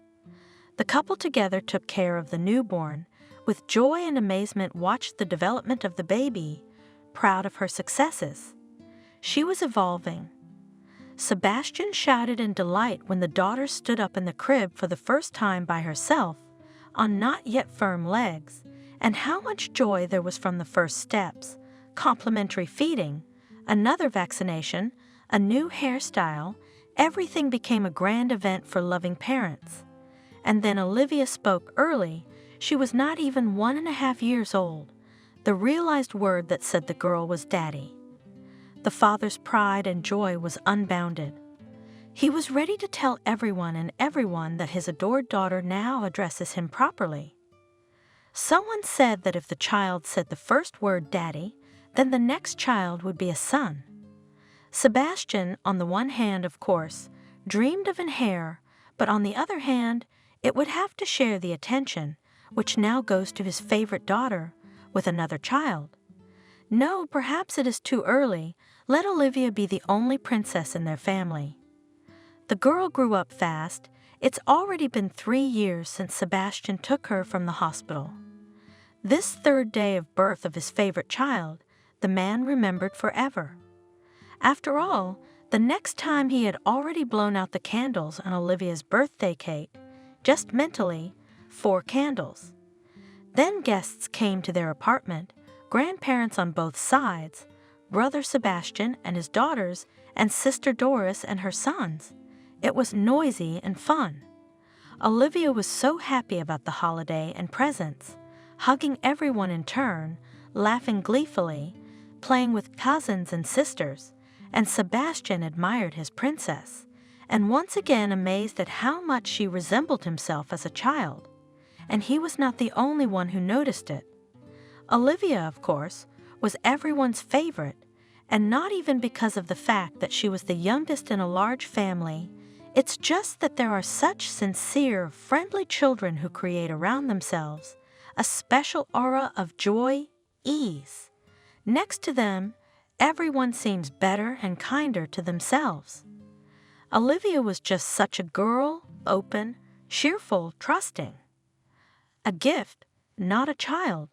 The couple together took care of the newborn. With joy and amazement watched the development of the baby, proud of her successes. She was evolving. Sebastian shouted in delight when the daughter stood up in the crib for the first time by herself, on not yet firm legs, and how much joy there was from the first steps, complimentary feeding, another vaccination, a new hairstyle. Everything became a grand event for loving parents. And then Olivia spoke early. She was not even 1.5 years old. The realized word that said the girl was daddy. The father's pride and joy was unbounded. He was ready to tell everyone and everyone that his adored daughter now addresses him properly. Someone said that if the child said the first word daddy, then the next child would be a son. Sebastian, on the one hand, of course, dreamed of an heir, but on the other hand, it would have to share the attention, which now goes to his favorite daughter, with another child. No, perhaps it is too early. Let Olivia be the only princess in their family. The girl grew up fast. It's already been 3 years since Sebastian took her from the hospital. This third day of birth of his favorite child, the man remembered forever. After all, the next time he had already blown out the candles on Olivia's birthday cake, just mentally, 4 candles. Then guests came to their apartment, grandparents on both sides, brother Sebastian and his daughters, and sister Doris and her sons. It was noisy and fun. Olivia was so happy about the holiday and presents, hugging everyone in turn, laughing gleefully, playing with cousins and sisters, and Sebastian admired his princess, and once again amazed at how much she resembled himself as a child. And he was not the only one who noticed it. Olivia, of course, was everyone's favorite, and not even because of the fact that she was the youngest in a large family. It's just that there are such sincere, friendly children who create around themselves a special aura of joy, ease. Next to them, everyone seems better and kinder to themselves. Olivia was just such a girl, open, cheerful, trusting. A gift, not a child.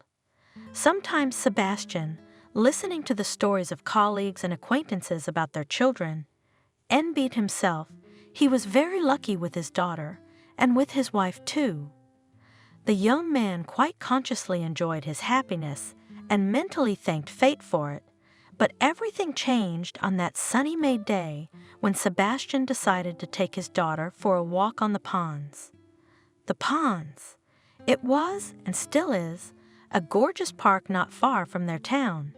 Sometimes Sebastian, listening to the stories of colleagues and acquaintances about their children, envied himself. He was very lucky with his daughter, and with his wife too. The young man quite consciously enjoyed his happiness and mentally thanked fate for it, but everything changed on that sunny May day when Sebastian decided to take his daughter for a walk on the ponds. The ponds. It was, and still is, a gorgeous park not far from their town.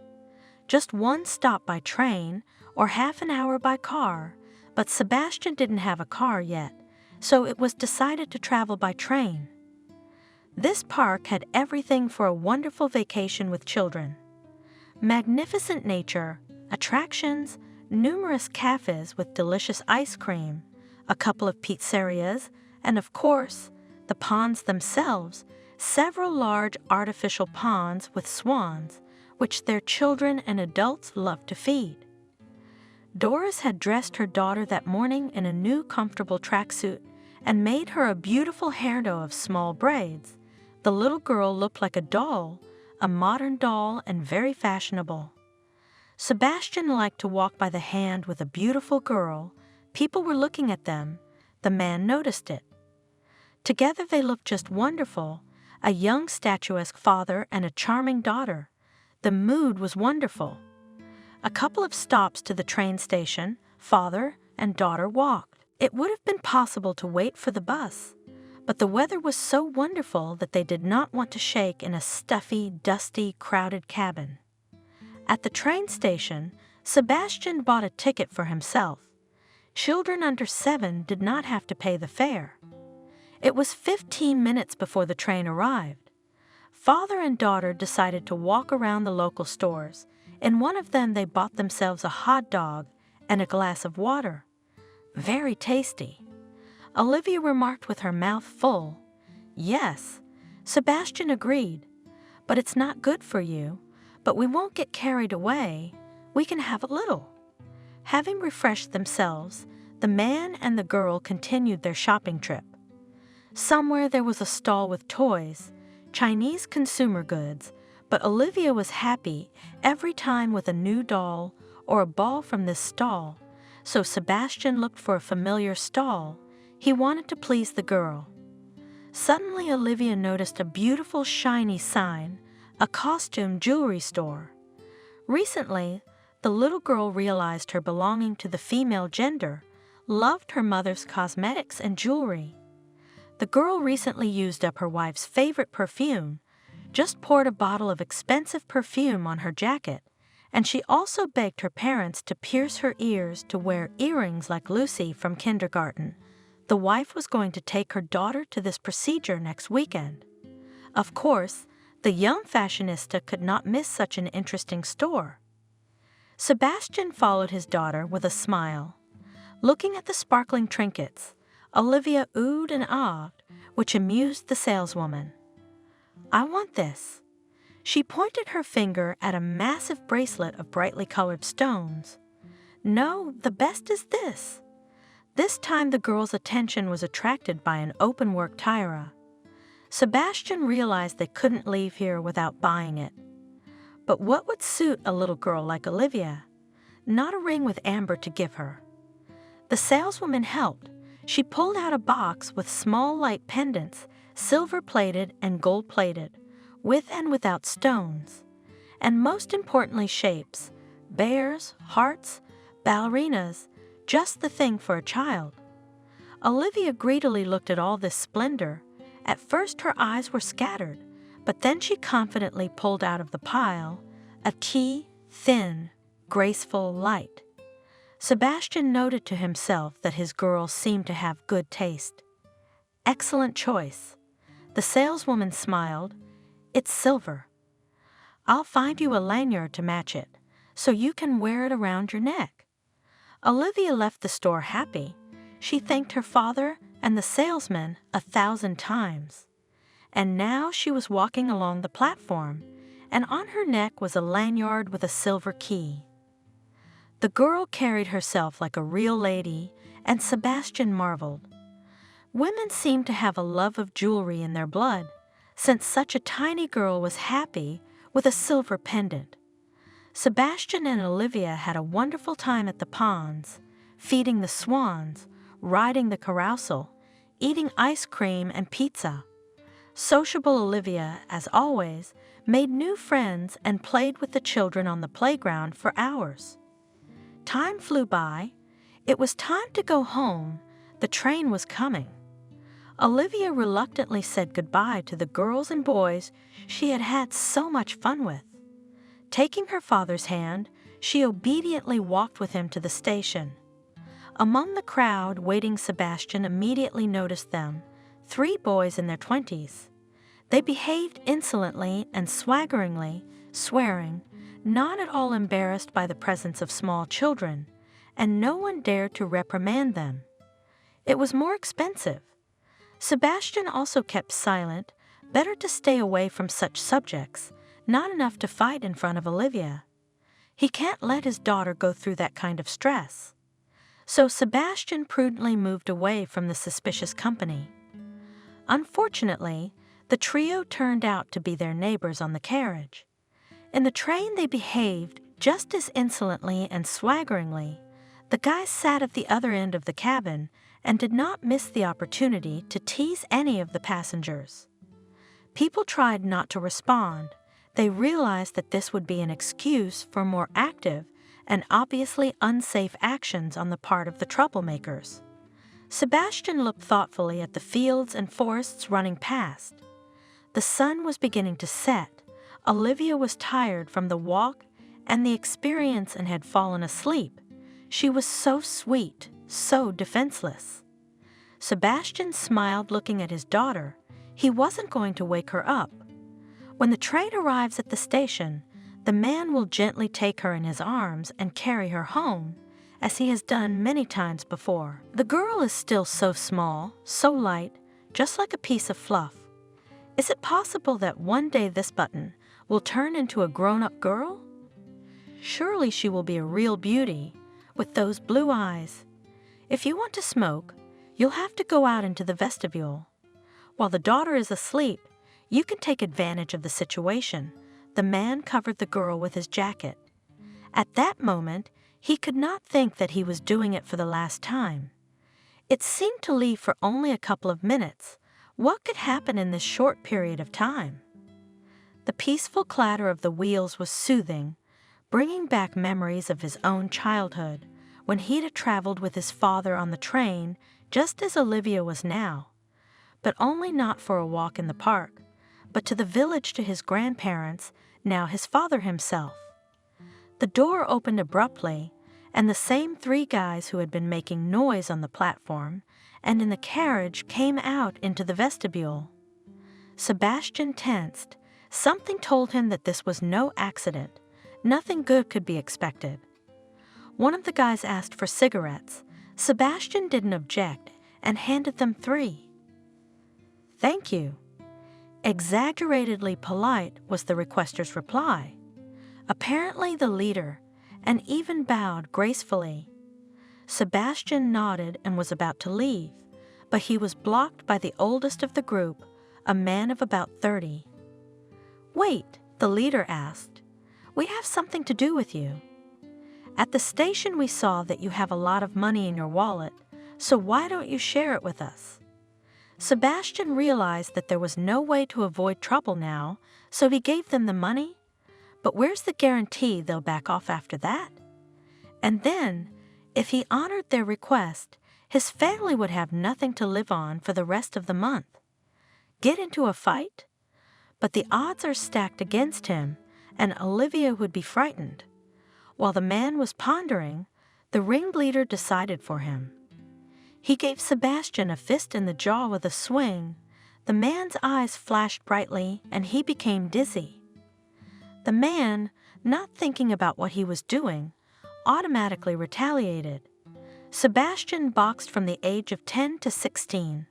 Just one stop by train or half an hour by car, but Sebastian didn't have a car yet, so it was decided to travel by train. This park had everything for a wonderful vacation with children. Magnificent nature, attractions, numerous cafes with delicious ice cream, a couple of pizzerias, and of course, the ponds themselves, several large artificial ponds with swans, which their children and adults loved to feed. Doris had dressed her daughter that morning in a new comfortable tracksuit and made her a beautiful hairdo of small braids. The little girl looked like a doll, a modern doll and very fashionable. Sebastian liked to walk by the hand with a beautiful girl. People were looking at them. The man noticed it. Together they looked just wonderful, a young statuesque father and a charming daughter. The mood was wonderful. A couple of stops to the train station, father and daughter walked. It would have been possible to wait for the bus, but the weather was so wonderful that they did not want to shake in a stuffy, dusty, crowded cabin. At the train station, Sebastian bought a ticket for himself. Children under 7 did not have to pay the fare. It was 15 minutes before the train arrived. Father and daughter decided to walk around the local stores. In one of them they bought themselves a hot dog and a glass of water. Very tasty. Olivia remarked with her mouth full, Yes, Sebastian agreed. But it's not good for you. But we won't get carried away. We can have a little. Having refreshed themselves, the man and the girl continued their shopping trip. Somewhere there was a stall with toys, Chinese consumer goods, but Olivia was happy every time with a new doll or a ball from this stall, so Sebastian looked for a familiar stall. He wanted to please the girl. Suddenly Olivia noticed a beautiful shiny sign, a costume jewelry store. Recently, the little girl realized her belonging to the female gender, loved her mother's cosmetics and jewelry. The girl recently used up her wife's favorite perfume, just poured a bottle of expensive perfume on her jacket, and she also begged her parents to pierce her ears to wear earrings like Lucy from kindergarten. The wife was going to take her daughter to this procedure next weekend. Of course, the young fashionista could not miss such an interesting store. Sebastian followed his daughter with a smile. Looking at the sparkling trinkets, Olivia oohed and ahed, which amused the saleswoman. "I want this." She pointed her finger at a massive bracelet of brightly colored stones. "No, the best is this." This time the girl's attention was attracted by an open-work tiara. Sebastian realized they couldn't leave here without buying it. But what would suit a little girl like Olivia? Not a ring with amber to give her. The saleswoman helped. She pulled out a box with small light pendants, silver-plated and gold-plated, with and without stones, and most importantly shapes, bears, hearts, ballerinas, just the thing for a child. Olivia greedily looked at all this splendor. At first her eyes were scattered, but then she confidently pulled out of the pile a key, thin, graceful, light. Sebastian noted to himself that his girl seemed to have good taste. "Excellent choice." The saleswoman smiled. "It's silver. I'll find you a lanyard to match it, so you can wear it around your neck." Olivia left the store happy. She thanked her father and the salesman 1,000 times. And now she was walking along the platform, and on her neck was a lanyard with a silver key. The girl carried herself like a real lady, and Sebastian marveled. Women seemed to have a love of jewelry in their blood, since such a tiny girl was happy with a silver pendant. Sebastian and Olivia had a wonderful time at the ponds, feeding the swans, riding the carousel, eating ice cream and pizza. Sociable Olivia, as always, made new friends and played with the children on the playground for hours. Time flew by. It was time to go home. The train was coming. Olivia reluctantly said goodbye to the girls and boys she had had so much fun with. Taking her father's hand, she obediently walked with him to the station. Among the crowd waiting, Sebastian immediately noticed them, 3 boys in their 20s. They behaved insolently and swaggeringly, swearing, not at all embarrassed by the presence of small children, and no one dared to reprimand them. It was more expensive. Sebastian also kept silent, better to stay away from such subjects, not enough to fight in front of Olivia. He can't let his daughter go through that kind of stress. So Sebastian prudently moved away from the suspicious company. Unfortunately, the trio turned out to be their neighbors on the carriage. In the train they behaved just as insolently and swaggeringly. The guys sat at the other end of the cabin and did not miss the opportunity to tease any of the passengers. People tried not to respond. They realized that this would be an excuse for more active and obviously unsafe actions on the part of the troublemakers. Sebastian looked thoughtfully at the fields and forests running past. The sun was beginning to set. Olivia was tired from the walk and the experience and had fallen asleep. She was so sweet, so defenseless. Sebastian smiled, looking at his daughter. He wasn't going to wake her up. When the train arrives at the station, the man will gently take her in his arms and carry her home, as he has done many times before. The girl is still so small, so light, just like a piece of fluff. Is it possible that one day this button will turn into a grown-up girl? Surely she will be a real beauty, with those blue eyes. If you want to smoke, you'll have to go out into the vestibule. While the daughter is asleep, you can take advantage of the situation. The man covered the girl with his jacket. At that moment, he could not think that he was doing it for the last time. It seemed to leave for only a couple of minutes. What could happen in this short period of time? The peaceful clatter of the wheels was soothing, bringing back memories of his own childhood, when he'd traveled with his father on the train, just as Olivia was now. But only not for a walk in the park, but to the village to his grandparents, now his father himself. The door opened abruptly, and the same three guys who had been making noise on the platform and in the carriage came out into the vestibule. Sebastian tensed. Something told him that this was no accident. Nothing good could be expected. One of the guys asked for cigarettes. Sebastian didn't object and handed them 3. "Thank you." Exaggeratedly polite was the requester's reply. Apparently the leader, and even bowed gracefully. Sebastian nodded and was about to leave, but he was blocked by the oldest of the group, a man of about 30. "Wait," the leader asked. "We have something to do with you. At the station we saw that you have a lot of money in your wallet, so why don't you share it with us?" Sebastian realized that there was no way to avoid trouble now, so he gave them the money. But where's the guarantee they'll back off after that? And then, if he honored their request, his family would have nothing to live on for the rest of the month. Get into a fight? But the odds are stacked against him, and Olivia would be frightened. While the man was pondering, the ringleader decided for him. He gave Sebastian a fist in the jaw with a swing. The man's eyes flashed brightly, and he became dizzy. The man, not thinking about what he was doing, automatically retaliated. Sebastian boxed from the age of 10 to 16.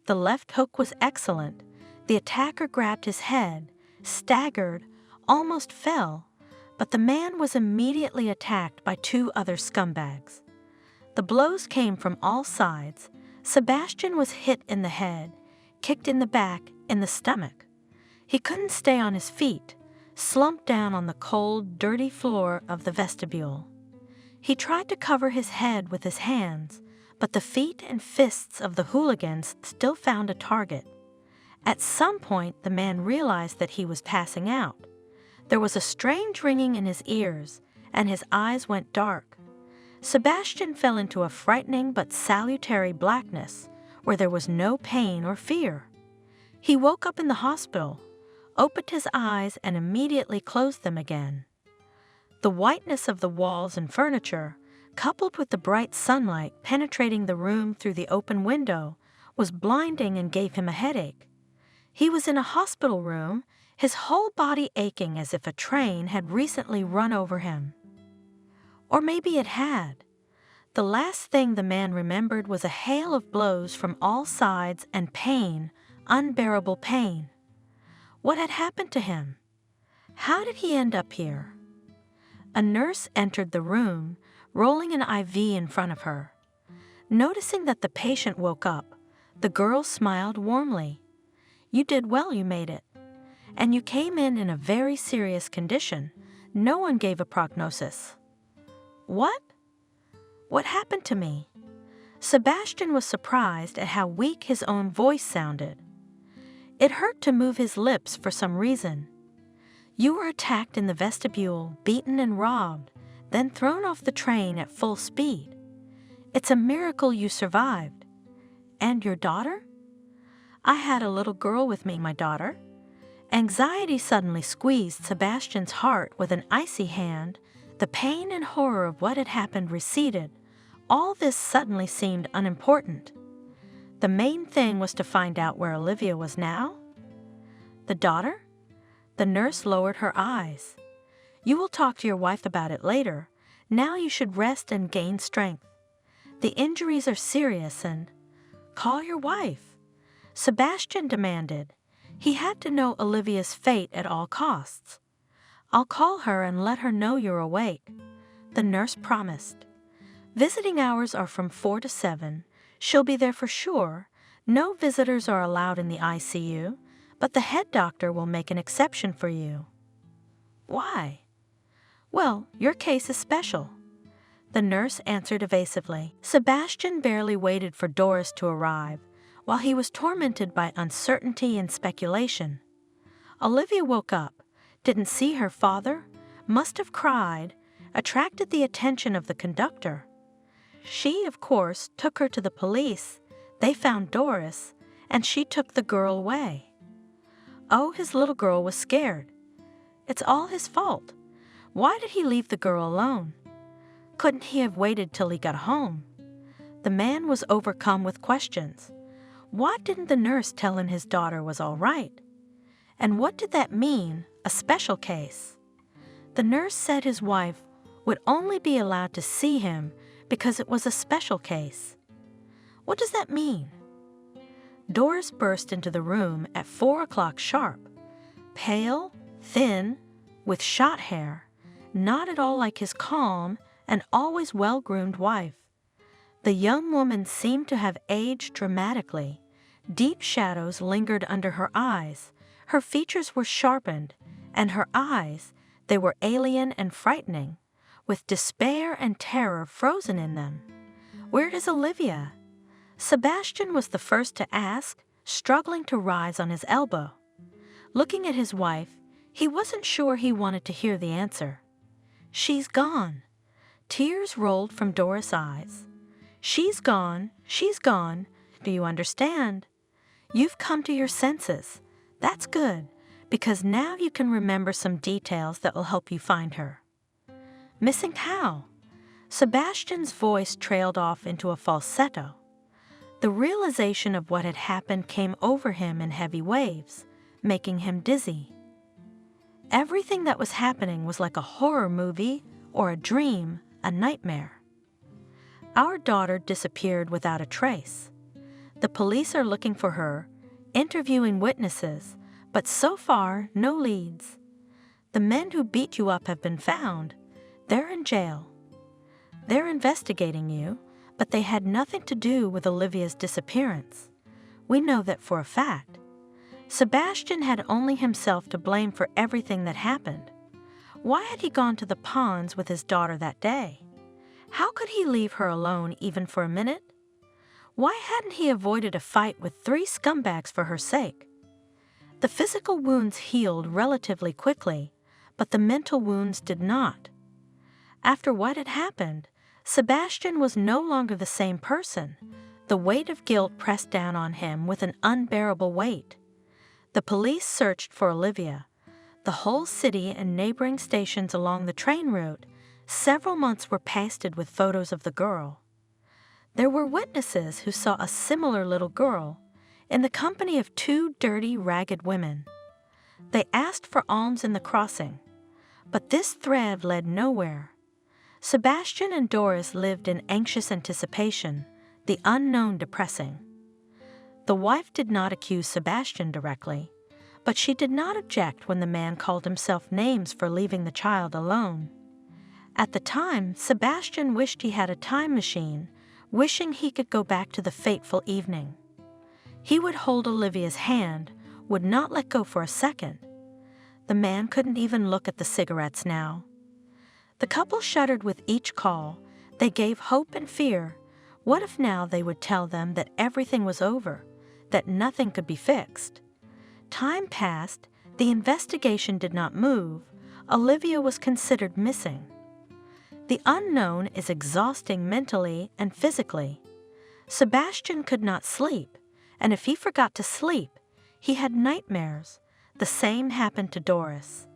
The left hook was excellent. The attacker grabbed his head, staggered, almost fell, but the man was immediately attacked by 2 other scumbags. The blows came from all sides. Sebastian was hit in the head, kicked in the back, in the stomach. He couldn't stay on his feet, slumped down on the cold, dirty floor of the vestibule. He tried to cover his head with his hands, but the feet and fists of the hooligans still found a target. At some point, the man realized that he was passing out. There was a strange ringing in his ears, and his eyes went dark. Sebastian fell into a frightening but salutary blackness, where there was no pain or fear. He woke up in the hospital, opened his eyes, and immediately closed them again. The whiteness of the walls and furniture, coupled with the bright sunlight penetrating the room through the open window, was blinding and gave him a headache. He was in a hospital room, his whole body aching as if a train had recently run over him. Or maybe it had. The last thing the man remembered was a hail of blows from all sides and pain, unbearable pain. What had happened to him? How did he end up here? A nurse entered the room, rolling an IV in front of her. Noticing that the patient woke up, the girl smiled warmly. "You did well, you made it. And you came in a very serious condition. No one gave a prognosis." "What? What happened to me?" Sebastian was surprised at how weak his own voice sounded. It hurt to move his lips for some reason. "You were attacked in the vestibule, beaten and robbed, then thrown off the train at full speed. It's a miracle you survived. And your daughter?" "I had a little girl with me, my daughter." Anxiety suddenly squeezed Sebastian's heart with an icy hand. The pain and horror of what had happened receded. All this suddenly seemed unimportant. The main thing was to find out where Olivia was now. "The daughter?" The nurse lowered her eyes. "You will talk to your wife about it later. Now you should rest and gain strength. The injuries are serious and—" "Call your wife," Sebastian demanded. He had to know Olivia's fate at all costs. "I'll call her and let her know you're awake," the nurse promised. "Visiting hours are from 4 to 7. She'll be there for sure. No visitors are allowed in the ICU, but the head doctor will make an exception for you." "Why?" "Well, your case is special," the nurse answered evasively. Sebastian barely waited for Doris to arrive, while he was tormented by uncertainty and speculation. Olivia woke up, didn't see her father, must have cried, attracted the attention of the conductor. She, of course, took her to the police. They found Doris, and she took the girl away. Oh, his little girl was scared. It's all his fault. Why did he leave the girl alone? Couldn't he have waited till he got home? The man was overcome with questions. Why didn't the nurse tell him his daughter was all right? And what did that mean, a special case? The nurse said his wife would only be allowed to see him because it was a special case. What does that mean? Doris burst into the room at 4 o'clock sharp, pale, thin, with shot hair, not at all like his calm and always well-groomed wife. The young woman seemed to have aged dramatically. Deep shadows lingered under her eyes. Her features were sharpened, and her eyes, they were alien and frightening, with despair and terror frozen in them. "Where is Olivia?" Sebastian was the first to ask, struggling to rise on his elbow. Looking at his wife, he wasn't sure he wanted to hear the answer. "She's gone." Tears rolled from Doris' eyes. "She's gone, she's gone. Do you understand? You've come to your senses. That's good, because now you can remember some details that will help you find her." "Missing how?" Sebastian's voice trailed off into a falsetto. The realization of what had happened came over him in heavy waves, making him dizzy. Everything that was happening was like a horror movie or a dream, a nightmare. "Our daughter disappeared without a trace. The police are looking for her, interviewing witnesses, but so far, no leads. The men who beat you up have been found. They're in jail. They're investigating you, but they had nothing to do with Olivia's disappearance. We know that for a fact. Sebastian had only himself to blame for everything that happened. Why had he gone to the ponds with his daughter that day? How could he leave her alone even for a minute? Why hadn't he avoided a fight with 3 scumbags for her sake? The physical wounds healed relatively quickly, but the mental wounds did not. After what had happened, Sebastian was no longer the same person. The weight of guilt pressed down on him with an unbearable weight. The police searched for Olivia. The whole city and neighboring stations along the train route, several months were pasted with photos of the girl. There were witnesses who saw a similar little girl in the company of 2 dirty, ragged women. They asked for alms in the crossing, but this thread led nowhere. Sebastian and Doris lived in anxious anticipation, the unknown depressing. The wife did not accuse Sebastian directly, but she did not object when the man called himself names for leaving the child alone. At the time, Sebastian wished he had a time machine, wishing he could go back to the fateful evening. He would hold Olivia's hand, would not let go for a second. The man couldn't even look at the cigarettes now. The couple shuddered with each call. They gave hope and fear. What if now they would tell them that everything was over, that nothing could be fixed? Time passed, the investigation did not move. Olivia was considered missing. The unknown is exhausting mentally and physically. Sebastian could not sleep, and if he forgot to sleep, he had nightmares. The same happened to Doris.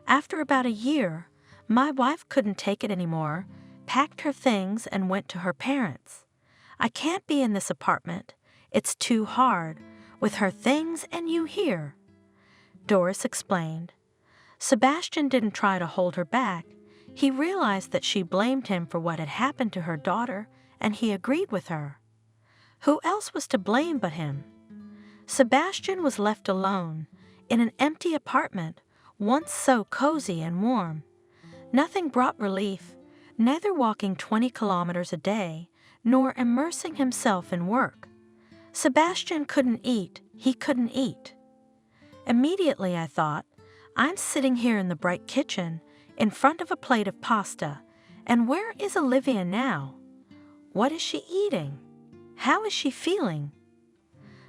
After about a year, my wife couldn't take it anymore, packed her things and went to her parents. "I can't be in this apartment. It's too hard, with her things and you here," Doris explained. Sebastian didn't try to hold her back. He realized that she blamed him for what had happened to her daughter, and he agreed with her. Who else was to blame but him? Sebastian was left alone in an empty apartment, once so cozy and warm. Nothing brought relief, neither walking 20 kilometers a day, nor immersing himself in work. Sebastian couldn't eat, he couldn't eat. Immediately I thought, I'm sitting here in the bright kitchen, in front of a plate of pasta, and where is Olivia now? What is she eating? How is she feeling?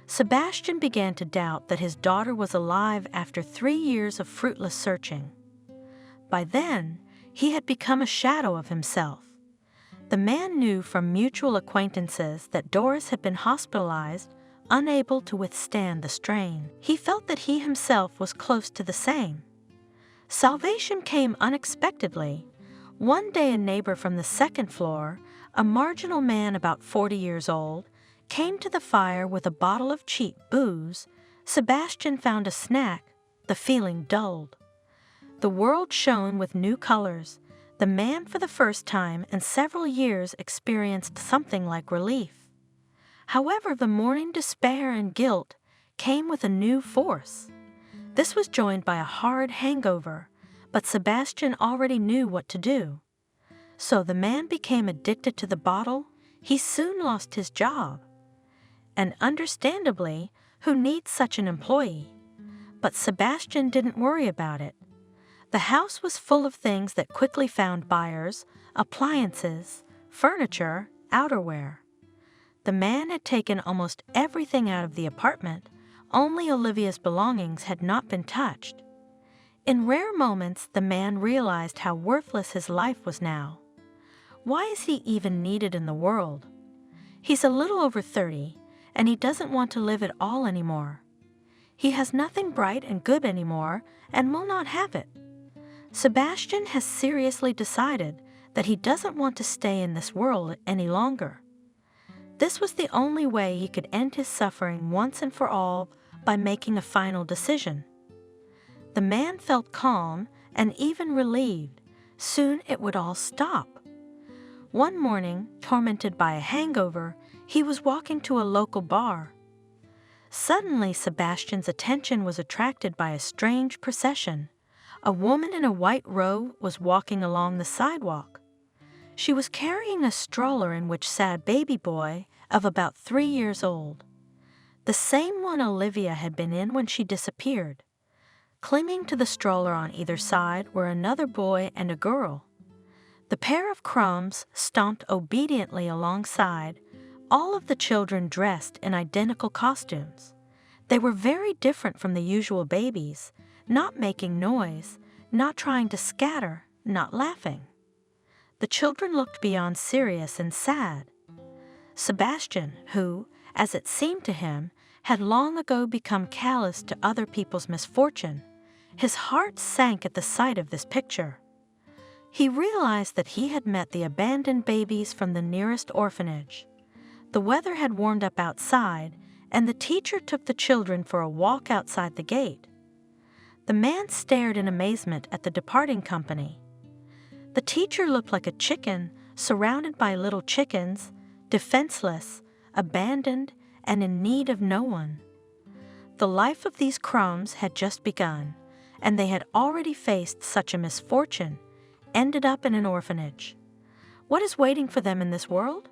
Sebastian began to doubt that his daughter was alive after 3 years of fruitless searching. By then, he had become a shadow of himself. The man knew from mutual acquaintances that Doris had been hospitalized, unable to withstand the strain. He felt that he himself was close to the same. Salvation came unexpectedly. One day a neighbor from the second floor, a marginal man about 40 years old, came to the fire with a bottle of cheap booze. Sebastian found a snack. The feeling dulled. The world shone with new colors. The man for the first time in several years experienced something like relief. However, the morning despair and guilt came with a new force. This was joined by a hard hangover, but Sebastian already knew what to do. So the man became addicted to the bottle. He soon lost his job. And understandably, who needs such an employee? But Sebastian didn't worry about it. The house was full of things that quickly found buyers: appliances, furniture, outerwear. The man had taken almost everything out of the apartment. Only Olivia's belongings had not been touched. In rare moments, the man realized how worthless his life was now. Why is he even needed in the world? He's a little over 30, and he doesn't want to live at all anymore. He has nothing bright and good anymore, and will not have it. Sebastian has seriously decided that he doesn't want to stay in this world any longer. This was the only way he could end his suffering once and for all, by making a final decision. The man felt calm and even relieved. Soon it would all stop. One morning, tormented by a hangover, he was walking to a local bar. Suddenly, Sebastian's attention was attracted by a strange procession. A woman in a white robe was walking along the sidewalk. She was carrying a stroller in which sat a baby boy of about 3 years old. The same one Olivia had been in when she disappeared. Clinging to the stroller on either side were another boy and a girl. The pair of crumbs stomped obediently alongside, all of the children dressed in identical costumes. They were very different from the usual babies, not making noise, not trying to scatter, not laughing. The children looked beyond serious and sad. Sebastian, who, as it seemed to him, had long ago become callous to other people's misfortune, his heart sank at the sight of this picture. He realized that he had met the abandoned babies from the nearest orphanage. The weather had warmed up outside, and the teacher took the children for a walk outside the gate. The man stared in amazement at the departing company. The teacher looked like a chicken surrounded by little chickens, defenseless, abandoned, and in need of no one. The life of these crumbs had just begun, and they had already faced such a misfortune, ended up in an orphanage. What is waiting for them in this world?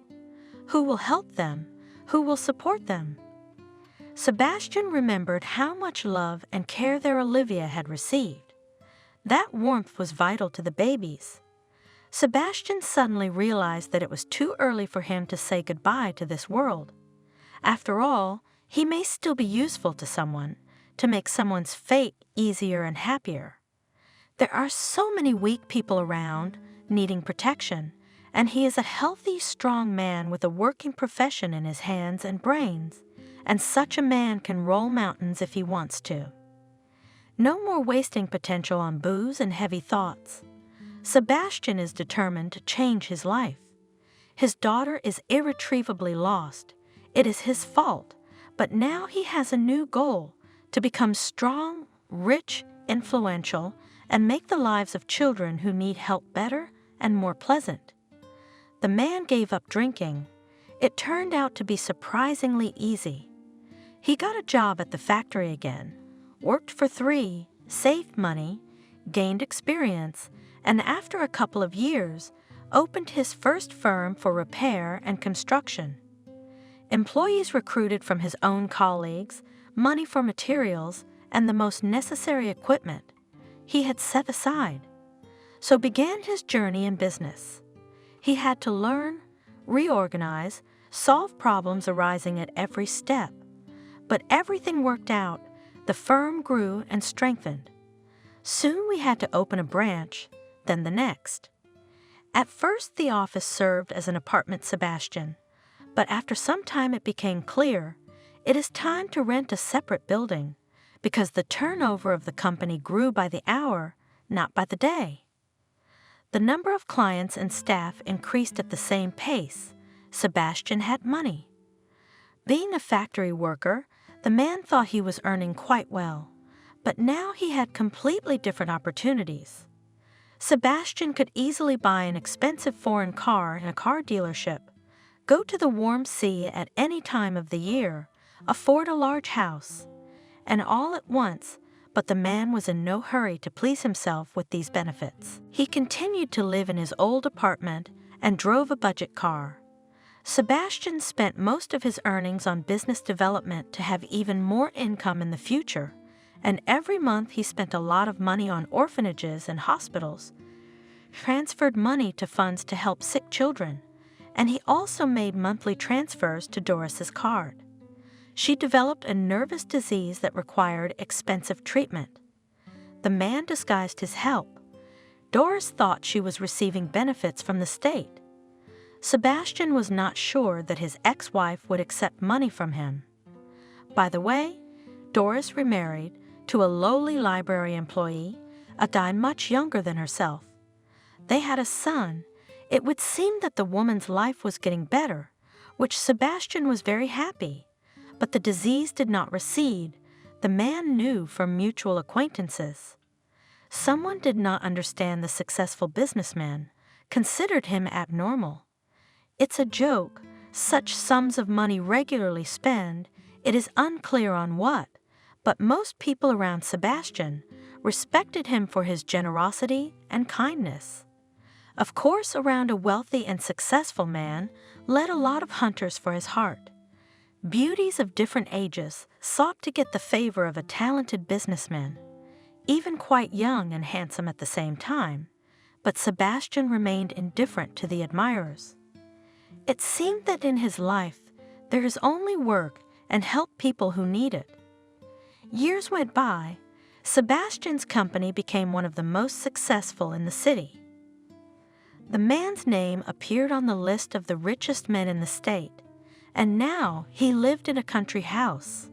Who will help them? Who will support them? Sebastian remembered how much love and care their Olivia had received. That warmth was vital to the babies. Sebastian suddenly realized that it was too early for him to say goodbye to this world. After all, he may still be useful to someone, to make someone's fate easier and happier. There are so many weak people around, needing protection, and he is a healthy, strong man with a working profession in his hands and brains, and such a man can roll mountains if he wants to. No more wasting potential on booze and heavy thoughts. Sebastian is determined to change his life. His daughter is irretrievably lost. It is his fault, but now he has a new goal: to become strong, rich, influential, and make the lives of children who need help better and more pleasant. The man gave up drinking. It turned out to be surprisingly easy. He got a job at the factory again, worked for 3, saved money, gained experience, and after a couple of years, opened his first firm for repair and construction. Employees recruited from his own colleagues, money for materials, and the most necessary equipment he had set aside. So began his journey in business. He had to learn, reorganize, solve problems arising at every step. But everything worked out. The firm grew and strengthened. Soon we had to open a branch, then the next. At first the office served as an apartment Sebastian, but after some time it became clear it is time to rent a separate building because the turnover of the company grew by the hour, not by the day. The number of clients and staff increased at the same pace. Sebastian had money. Being a factory worker, the man thought he was earning quite well, but now he had completely different opportunities. Sebastian could easily buy an expensive foreign car in a car dealership, go to the warm sea at any time of the year, afford a large house, and all at once, but the man was in no hurry to please himself with these benefits. He continued to live in his old apartment and drove a budget car. Sebastian spent most of his earnings on business development to have even more income in the future, and every month he spent a lot of money on orphanages and hospitals, transferred money to funds to help sick children, and he also made monthly transfers to Doris's card. She developed a nervous disease that required expensive treatment. The man disguised his help. Doris thought she was receiving benefits from the state. Sebastian was not sure that his ex-wife would accept money from him. By the way, Doris remarried to a lowly library employee, a guy much younger than herself. They had a son. It would seem that the woman's life was getting better, which Sebastian was very happy. But the disease did not recede, the man knew from mutual acquaintances. Someone did not understand the successful businessman, considered him abnormal. It's a joke, such sums of money regularly spent, it is unclear on what, but most people around Sebastian respected him for his generosity and kindness. Of course, around a wealthy and successful man led a lot of hunters for his heart. Beauties of different ages sought to get the favor of a talented businessman, even quite young and handsome at the same time, but Sebastian remained indifferent to the admirers. It seemed that in his life there is only work and help people who need it. Years went by. Sebastian's company became one of the most successful in the city. The man's name appeared on the list of the richest men in the state, and now he lived in a country house.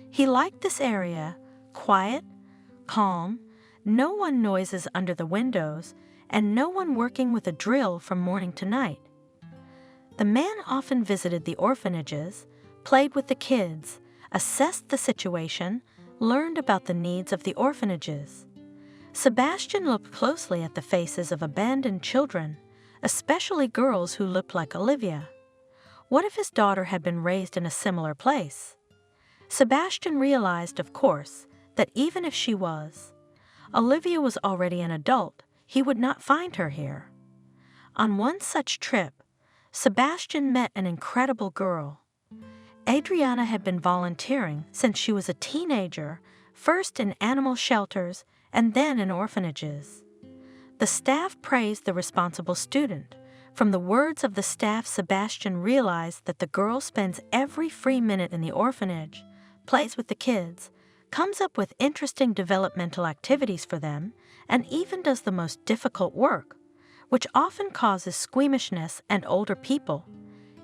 He liked this area, quiet, calm, no one noises under the windows, and no one working with a drill from morning to night. The man often visited the orphanages, played with the kids, assessed the situation, learned about the needs of the orphanages. Sebastian looked closely at the faces of abandoned children, especially girls who looked like Olivia. What if his daughter had been raised in a similar place? Sebastian realized, of course, that even if she was, Olivia was already an adult, he would not find her here. On one such trip, Sebastian met an incredible girl. Adriana had been volunteering since she was a teenager, first in animal shelters and then in orphanages. The staff praised the responsible student. From the words of the staff, Sebastian realized that the girl spends every free minute in the orphanage, plays with the kids, comes up with interesting developmental activities for them, and even does the most difficult work, which often causes squeamishness and older people,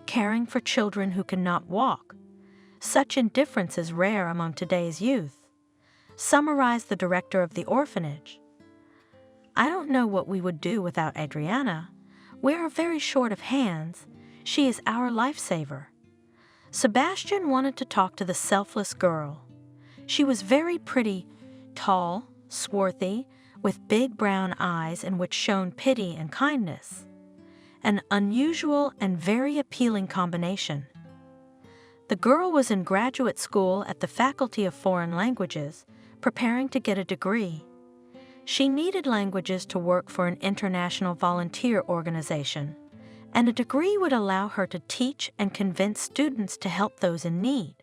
caring for children who cannot walk. Such indifference is rare among today's youth. Summarized the director of the orphanage. I don't know what we would do without Adriana. We are very short of hands. She is our lifesaver. Sebastian wanted to talk to the selfless girl. She was very pretty, tall, swarthy, with big brown eyes in which shone pity and kindness. An unusual and very appealing combination. The girl was in graduate school at the Faculty of Foreign Languages, preparing to get a degree. She needed languages to work for an international volunteer organization, and a degree would allow her to teach and convince students to help those in need.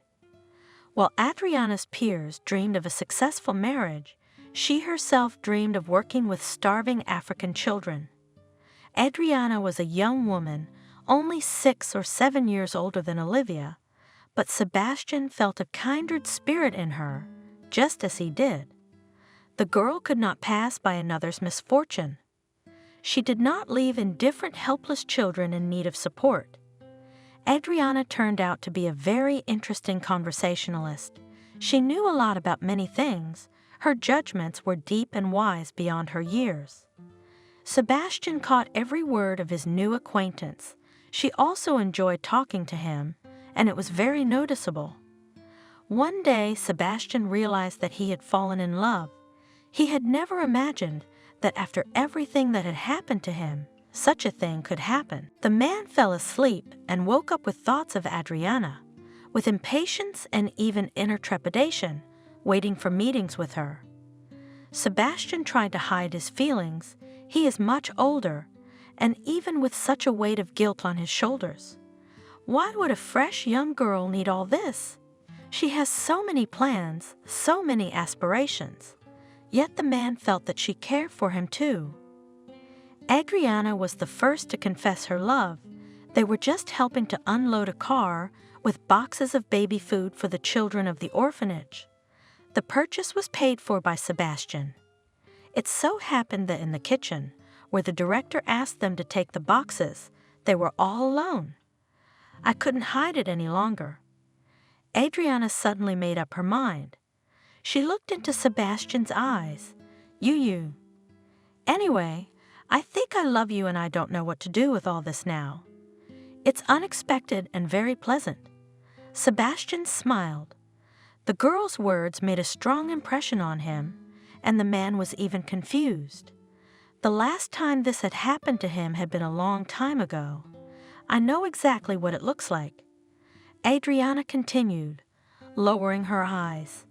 While Adriana's peers dreamed of a successful marriage, she herself dreamed of working with starving African children. Adriana was a young woman, only 6 or 7 years older than Olivia, but Sebastian felt a kindred spirit in her, just as he did. The girl could not pass by another's misfortune. She did not leave indifferent, helpless children in need of support. Adriana turned out to be a very interesting conversationalist. She knew a lot about many things. Her judgments were deep and wise beyond her years. Sebastian caught every word of his new acquaintance. She also enjoyed talking to him, and it was very noticeable. One day, Sebastian realized that he had fallen in love. He had never imagined that after everything that had happened to him, such a thing could happen. The man fell asleep and woke up with thoughts of Adriana, with impatience and even inner trepidation, waiting for meetings with her. Sebastian tried to hide his feelings. He is much older, and even with such a weight of guilt on his shoulders. Why would a fresh young girl need all this? She has so many plans, so many aspirations. Yet the man felt that she cared for him too. Adriana was the first to confess her love. They were just helping to unload a car with boxes of baby food for the children of the orphanage. The purchase was paid for by Sebastian. It so happened that in the kitchen, where the director asked them to take the boxes, they were all alone. I couldn't hide it any longer. Adriana suddenly made up her mind. She looked into Sebastian's eyes. You. Anyway, I think I love you and I don't know what to do with all this now. It's unexpected and very pleasant. Sebastian smiled. The girl's words made a strong impression on him, and the man was even confused. The last time this had happened to him had been a long time ago. I know exactly what it looks like. Adriana continued, lowering her eyes.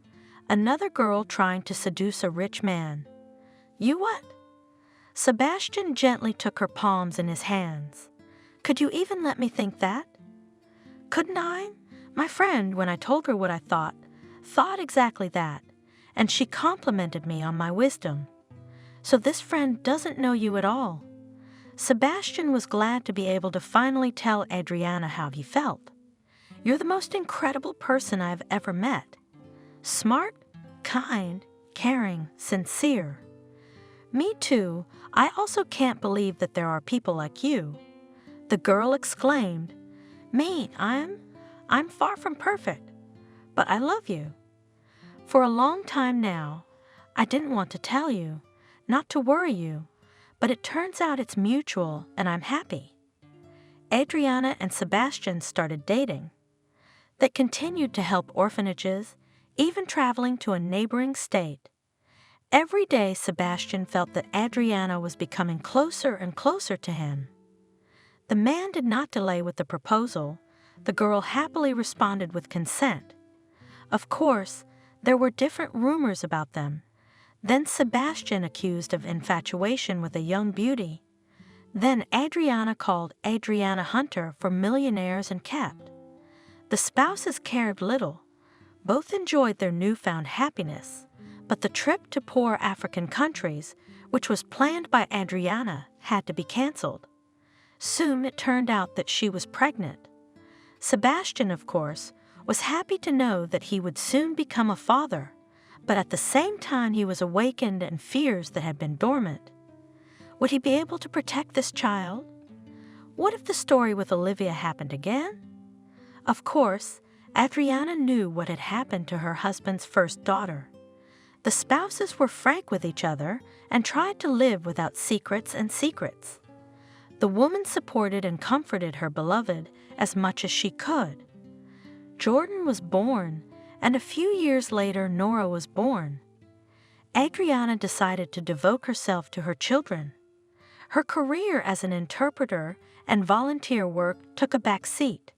Another girl trying to seduce a rich man. You what? Sebastian gently took her palms in his hands. Could you even let me think that? Couldn't I? My friend, when I told her what I thought exactly that, and she complimented me on my wisdom. So this friend doesn't know you at all. Sebastian was glad to be able to finally tell Adriana how he felt. You're the most incredible person I've ever met. Smart, kind, caring, sincere. Me too. I also can't believe that there are people like you. The girl exclaimed. Me, I'm far from perfect, but I love you. For a long time now, I didn't want to tell you, not to worry you, but it turns out it's mutual and I'm happy. Adriana and Sebastian started dating. They continued to help orphanages, even traveling to a neighboring state. Every day, Sebastian felt that Adriana was becoming closer and closer to him. The man did not delay with the proposal. The girl happily responded with consent. Of course, there were different rumors about them. Then Sebastian accused of infatuation with a young beauty. Then Adriana called Adriana Hunter for millionaires and kept. The spouses cared little. Both enjoyed their newfound happiness, but the trip to poor African countries, which was planned by Adriana, had to be canceled. Soon it turned out that she was pregnant. Sebastian, of course, was happy to know that he would soon become a father, but at the same time he was awakened in fears that had been dormant. Would he be able to protect this child? What if the story with Olivia happened again? Of course, Adriana knew what had happened to her husband's first daughter. The spouses were frank with each other and tried to live without secrets and secrets. The woman supported and comforted her beloved as much as she could. Jordan was born, and a few years later Nora was born. Adriana decided to devote herself to her children. Her career as an interpreter and volunteer work took a back seat.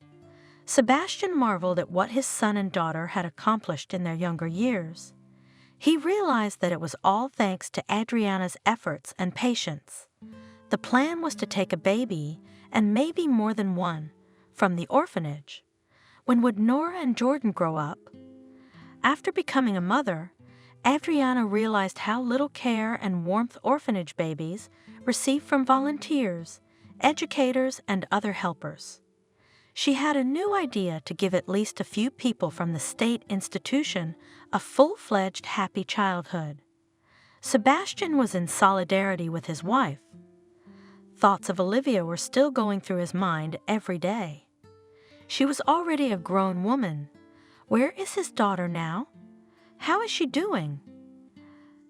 Sebastian marveled at what his son and daughter had accomplished in their younger years. He realized that it was all thanks to Adriana's efforts and patience. The plan was to take a baby, and maybe more than one, from the orphanage. When would Nora and Jordan grow up? After becoming a mother, Adriana realized how little care and warmth orphanage babies receive from volunteers, educators, and other helpers. She had a new idea to give at least a few people from the state institution a full-fledged happy childhood. Sebastian was in solidarity with his wife. Thoughts of Olivia were still going through his mind every day. She was already a grown woman. Where is his daughter now? How is she doing?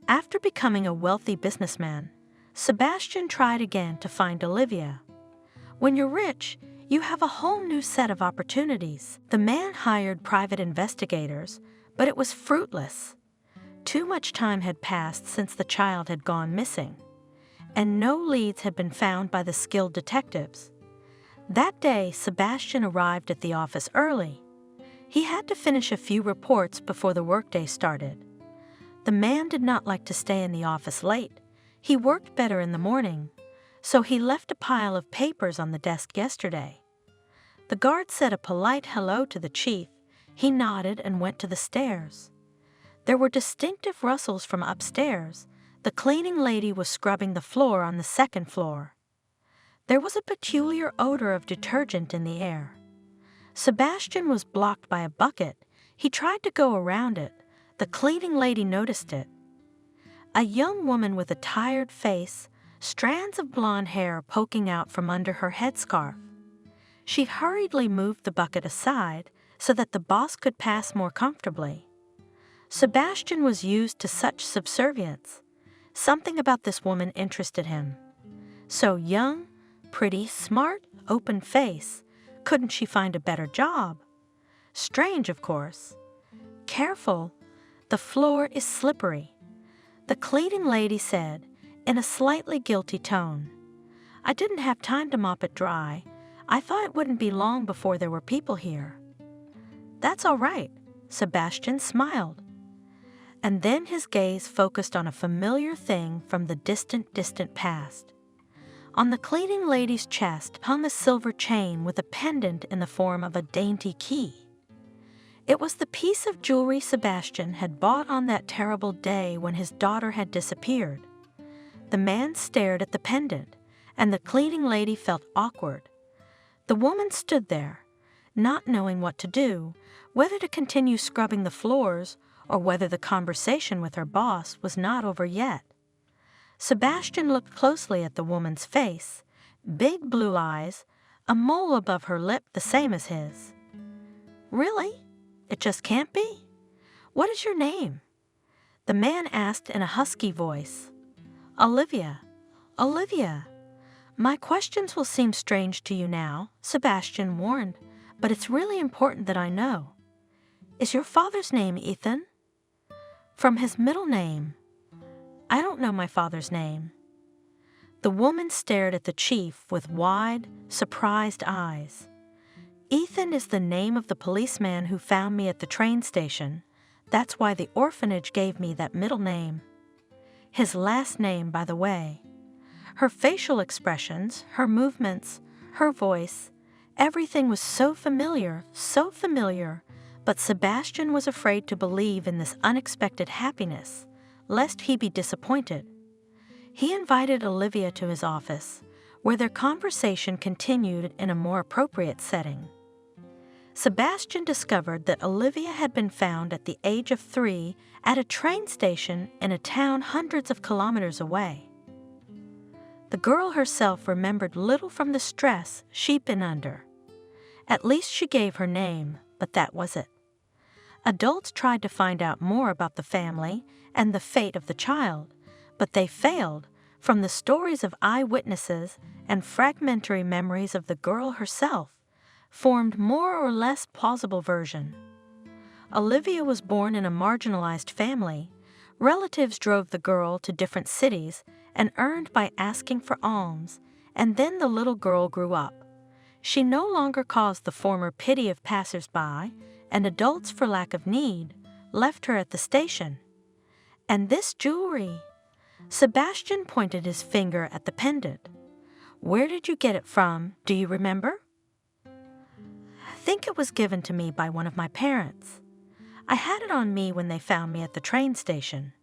After becoming a wealthy businessman, Sebastian tried again to find Olivia. When you're rich, you have a whole new set of opportunities. The man hired private investigators, but it was fruitless. Too much time had passed since the child had gone missing, and no leads had been found by the skilled detectives. That day, Sebastian arrived at the office early. He had to finish a few reports before the workday started. The man did not like to stay in the office late. He worked better in the morning, so he left a pile of papers on the desk yesterday. The guard said a polite hello to the chief. He nodded and went to the stairs. There were distinctive rustles from upstairs. The cleaning lady was scrubbing the floor on the second floor. There was a peculiar odor of detergent in the air. Sebastian was blocked by a bucket. He tried to go around it. The cleaning lady noticed it. A young woman with a tired face, strands of blonde hair poking out from under her headscarf. She hurriedly moved the bucket aside so that the boss could pass more comfortably. Sebastian was used to such subservience. Something about this woman interested him. So young, pretty, smart, open face. Couldn't she find a better job? Strange, of course. Careful, the floor is slippery, the cleaning lady said in a slightly guilty tone. I didn't have time to mop it dry. I thought it wouldn't be long before there were people here. That's all right, Sebastian smiled. And then his gaze focused on a familiar thing from the distant past. On the cleaning lady's chest hung a silver chain with a pendant in the form of a dainty key. It was the piece of jewelry Sebastian had bought on that terrible day when his daughter had disappeared. The man stared at the pendant, and the cleaning lady felt awkward. The woman stood there, not knowing what to do, whether to continue scrubbing the floors or whether the conversation with her boss was not over yet. Sebastian looked closely at the woman's face, big blue eyes, a mole above her lip the same as his. Really? It just can't be? What is your name? The man asked in a husky voice. Olivia. Olivia. My questions will seem strange to you now, Sebastian warned, but it's really important that I know. Is your father's name Ethan? From his middle name. I don't know my father's name. The woman stared at the chief with wide, surprised eyes. Ethan is the name of the policeman who found me at the train station. That's why the orphanage gave me that middle name. His last name, by the way. Her facial expressions, her movements, her voice, everything was so familiar, but Sebastian was afraid to believe in this unexpected happiness, lest he be disappointed. He invited Olivia to his office, where their conversation continued in a more appropriate setting. Sebastian discovered that Olivia had been found at the age of 3 at a train station in a town hundreds of kilometers away. The girl herself remembered little from the stress she'd been under. At least she gave her name, but that was it. Adults tried to find out more about the family and the fate of the child, but they failed. From the stories of eyewitnesses and fragmentary memories of the girl herself, formed more or less plausible version. Olivia was born in a marginalized family. Relatives drove the girl to different cities and earned by asking for alms, and then the little girl grew up. She no longer caused the former pity of passers-by, and adults for lack of need left her at the station. And this jewelry? Sebastian pointed his finger at the pendant. Where did you get it from? Do you remember? I think it was given to me by one of my parents. I had it on me when they found me at the train station.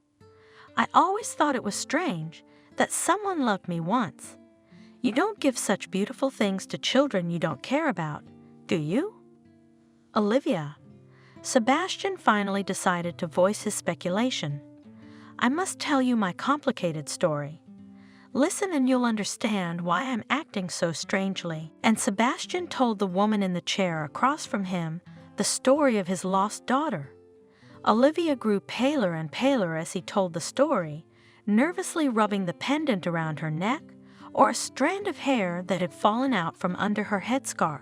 I always thought it was strange that someone loved me once. You don't give such beautiful things to children you don't care about, do you? Olivia. Sebastian finally decided to voice his speculation. I must tell you my complicated story. Listen and you'll understand why I'm acting so strangely. And Sebastian told the woman in the chair across from him the story of his lost daughter. Olivia grew paler and paler as he told the story, nervously rubbing the pendant around her neck or a strand of hair that had fallen out from under her headscarf.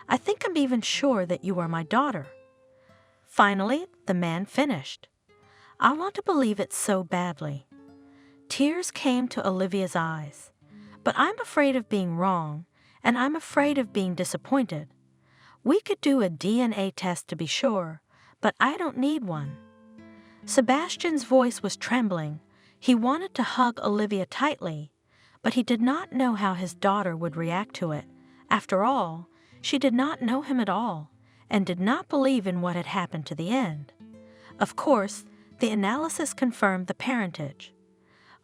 I think I'm even sure that you are my daughter. Finally, the man finished. I want to believe it so badly. Tears came to Olivia's eyes. But I'm afraid of being wrong, and I'm afraid of being disappointed. We could do a DNA test to be sure, but I don't need one. Sebastian's voice was trembling. He wanted to hug Olivia tightly, but he did not know how his daughter would react to it. After all, she did not know him at all, and did not believe in what had happened to the end. Of course, the analysis confirmed the parentage.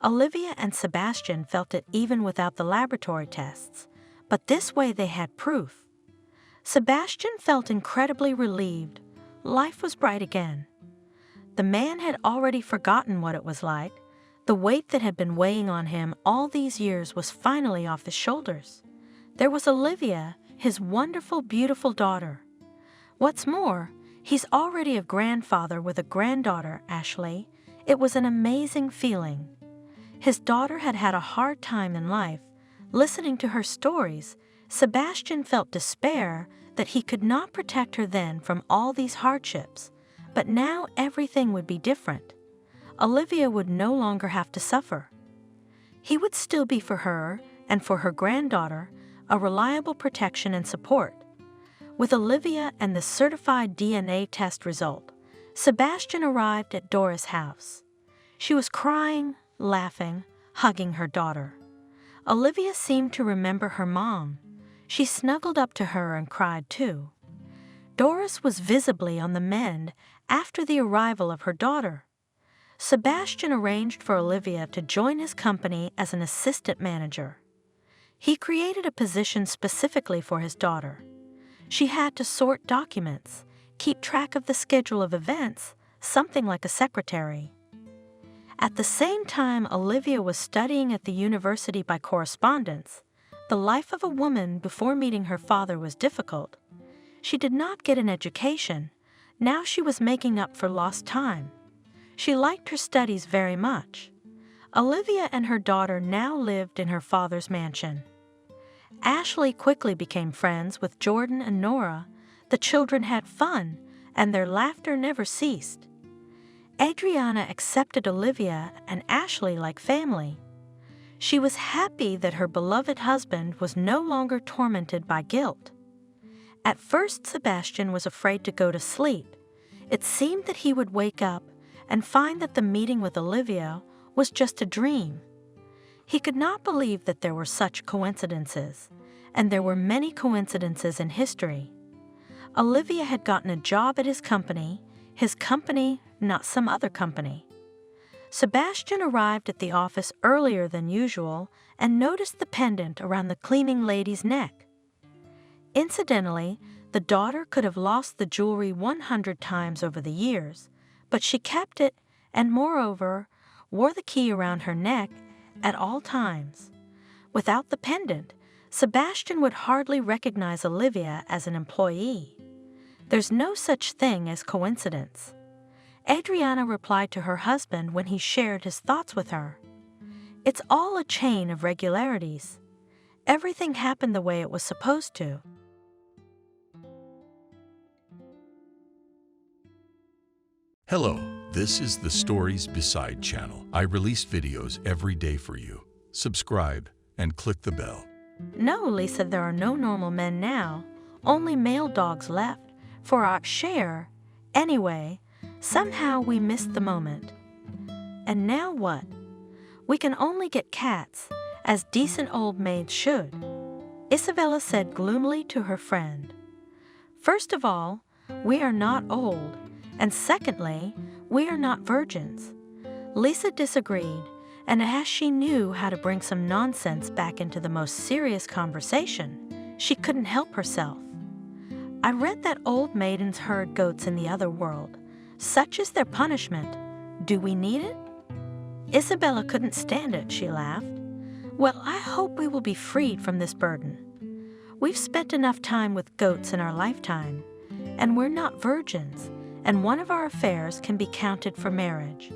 Olivia and Sebastian felt it even without the laboratory tests, but this way they had proof. Sebastian felt incredibly relieved. Life was bright again. The man had already forgotten what it was like. The weight that had been weighing on him all these years was finally off his shoulders. There was Olivia, his wonderful, beautiful daughter. What's more, he's already a grandfather with a granddaughter, Ashley. It was an amazing feeling. His daughter had had a hard time in life. Listening to her stories, Sebastian felt despair that he could not protect her then from all these hardships. But now everything would be different. Olivia would no longer have to suffer. He would still be for her, and for her granddaughter, a reliable protection and support. With Olivia and the certified DNA test result, Sebastian arrived at Dora's house. She was crying, laughing, hugging her daughter. Olivia seemed to remember her mom. She snuggled up to her and cried too. Doris was visibly on the mend after the arrival of her daughter. Sebastian arranged for Olivia to join his company as an assistant manager. He created a position specifically for his daughter. She had to sort documents, keep track of the schedule of events, something like a secretary. At the same time Olivia was studying at the university by correspondence. The life of a woman before meeting her father was difficult. She did not get an education. Now she was making up for lost time. She liked her studies very much. Olivia and her daughter now lived in her father's mansion. Ashley quickly became friends with Jordan and Nora. The children had fun, and their laughter never ceased. Adriana accepted Olivia and Ashley like family. She was happy that her beloved husband was no longer tormented by guilt. At first, Sebastian was afraid to go to sleep. It seemed that he would wake up and find that the meeting with Olivia was just a dream. He could not believe that there were such coincidences, and there were many coincidences in history. Olivia had gotten a job at his company, not some other company. Sebastian arrived at the office earlier than usual and noticed the pendant around the cleaning lady's neck. Incidentally, the daughter could have lost the jewelry 100 times over the years, but she kept it and, moreover, wore the key around her neck at all times. Without the pendant, Sebastian would hardly recognize Olivia as an employee. There's no such thing as coincidence. Adriana replied to her husband when he shared his thoughts with her. It's all a chain of regularities. Everything happened the way it was supposed to. Hello, this is the Stories Beside channel. I release videos every day for you. Subscribe and click the bell. "No, Lisa, there are no normal men now, only male dogs left, for our share. Anyway, somehow we missed the moment. And now what? We can only get cats, as decent old maids should," Isabella said gloomily to her friend. "First of all, we are not old, and secondly, we are not virgins." Lisa disagreed, and as she knew how to bring some nonsense back into the most serious conversation, she couldn't help herself. "I read that old maidens herd goats in the other world. Such is their punishment. Do we need it?" Isabella couldn't stand it, she laughed. "Well, I hope we will be freed from this burden. We've spent enough time with goats in our lifetime, and we're not virgins, and one of our affairs can be counted for marriage."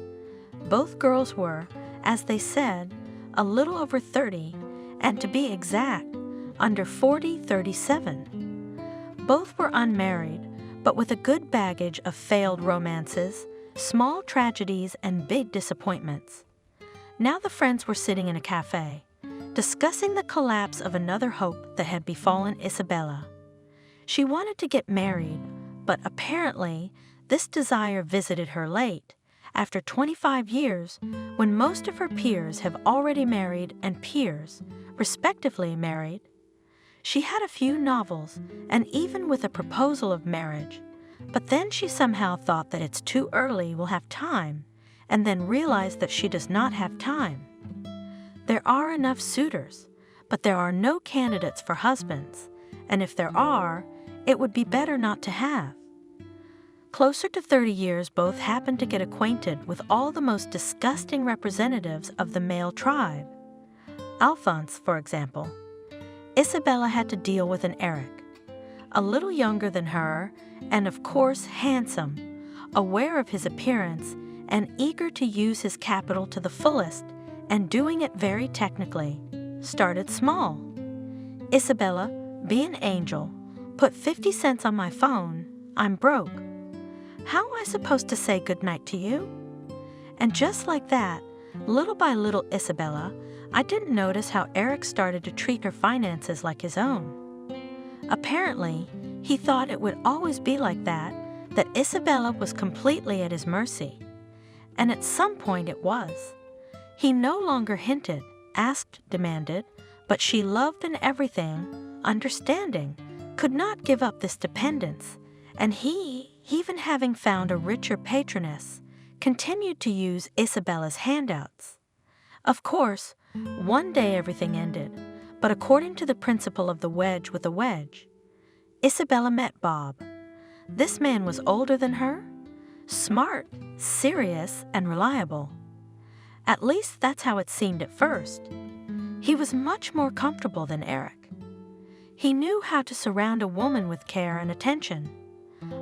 Both girls were, as they said, a little over 30, and to be exact, under 37. Both were unmarried, but with a good baggage of failed romances, small tragedies, and big disappointments. Now the friends were sitting in a cafe, discussing the collapse of another hope that had befallen Isabella. She wanted to get married, but apparently this desire visited her late, after 25 years, when most of her peers have already married and peers, respectively, married. She had a few novels, and even with a proposal of marriage, but then she somehow thought that it's too early, will have time, and then realized that she does not have time. There are enough suitors, but there are no candidates for husbands, and if there are, it would be better not to have. Closer to 30 years, both happened to get acquainted with all the most disgusting representatives of the male tribe. Alphonse, for example. Isabella had to deal with an Eric, a little younger than her, and of course handsome, aware of his appearance, and eager to use his capital to the fullest, and doing it very technically. Started small. "Isabella, be an angel. Put 50 cents on my phone. I'm broke. How am I supposed to say goodnight to you?" And just like that, little by little, Isabella, I didn't notice how Eric started to treat her finances like his own. Apparently, he thought it would always be like that Isabella was completely at his mercy. And at some point it was. He no longer hinted, asked, demanded, but she loved in everything, understanding, could not give up this dependence, and he, even having found a richer patroness, continued to use Isabella's handouts. Of course, one day everything ended, but according to the principle of the wedge with a wedge, Isabella met Bob. This man was older than her, smart, serious, and reliable. At least that's how it seemed at first. He was much more comfortable than Eric. He knew how to surround a woman with care and attention.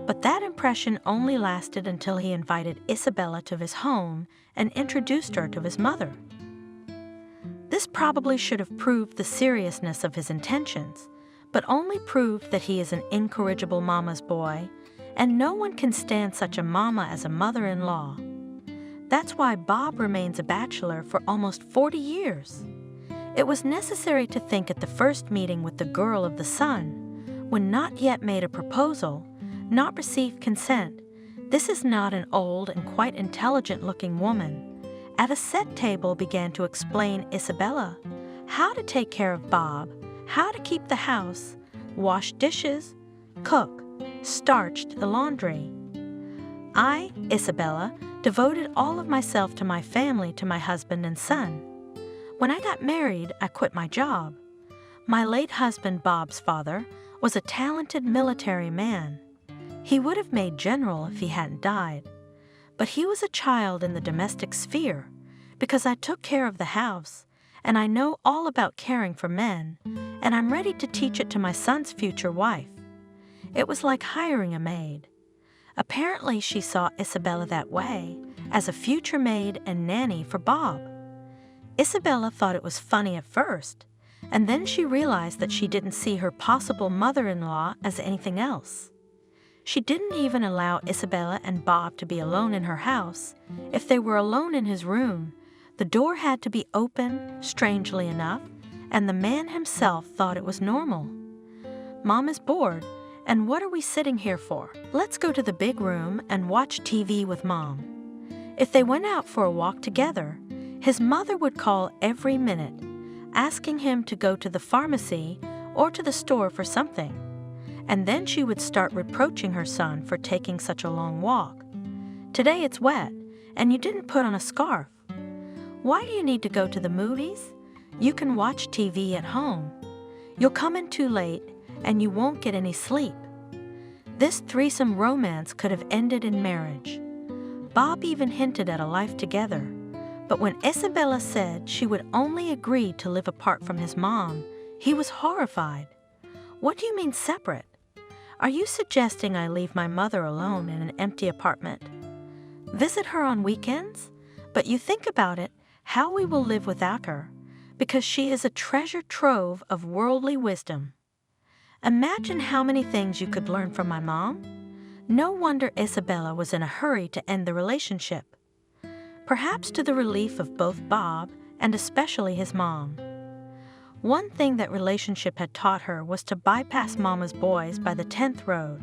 But that impression only lasted until he invited Isabella to his home and introduced her to his mother. This probably should have proved the seriousness of his intentions, but only proved that he is an incorrigible mama's boy, and no one can stand such a mama as a mother-in-law. That's why Bob remains a bachelor for almost 40 years. It was necessary to think at the first meeting with the girl of the sun, when not yet made a proposal, not received consent, this is not an old and quite intelligent-looking woman, at a set table began to explain Isabella how to take care of Bob, how to keep the house, wash dishes, cook, starched the laundry. I, Isabella, devoted all of myself to my family, to my husband and son. When I got married, I quit my job. My late husband, Bob's father, was a talented military man. He would have made general if he hadn't died. But he was a child in the domestic sphere, because I took care of the house, and I know all about caring for men, and I'm ready to teach it to my son's future wife. It was like hiring a maid. Apparently she saw Isabella that way, as a future maid and nanny for Bob. Isabella thought it was funny at first, and then she realized that she didn't see her possible mother-in-law as anything else. She didn't even allow Isabella and Bob to be alone in her house. If they were alone in his room, the door had to be open, strangely enough, and the man himself thought it was normal. Mom is bored, and what are we sitting here for? Let's go to the big room and watch TV with Mom. If they went out for a walk together, his mother would call every minute, asking him to go to the pharmacy or to the store for something. And then she would start reproaching her son for taking such a long walk. Today it's wet, and you didn't put on a scarf. Why do you need to go to the movies? You can watch TV at home. You'll come in too late, and you won't get any sleep. This threesome romance could have ended in marriage. Bob even hinted at a life together, but when Isabella said she would only agree to live apart from his mom, he was horrified. What do you mean separate? Are you suggesting I leave my mother alone in an empty apartment? Visit her on weekends? But you think about it, how we will live without her, because she is a treasure trove of worldly wisdom. Imagine how many things you could learn from my mom. No wonder Isabella was in a hurry to end the relationship. Perhaps to the relief of both Bob and especially his mom. One thing that relationship had taught her was to bypass Mama's boys by the 10th road.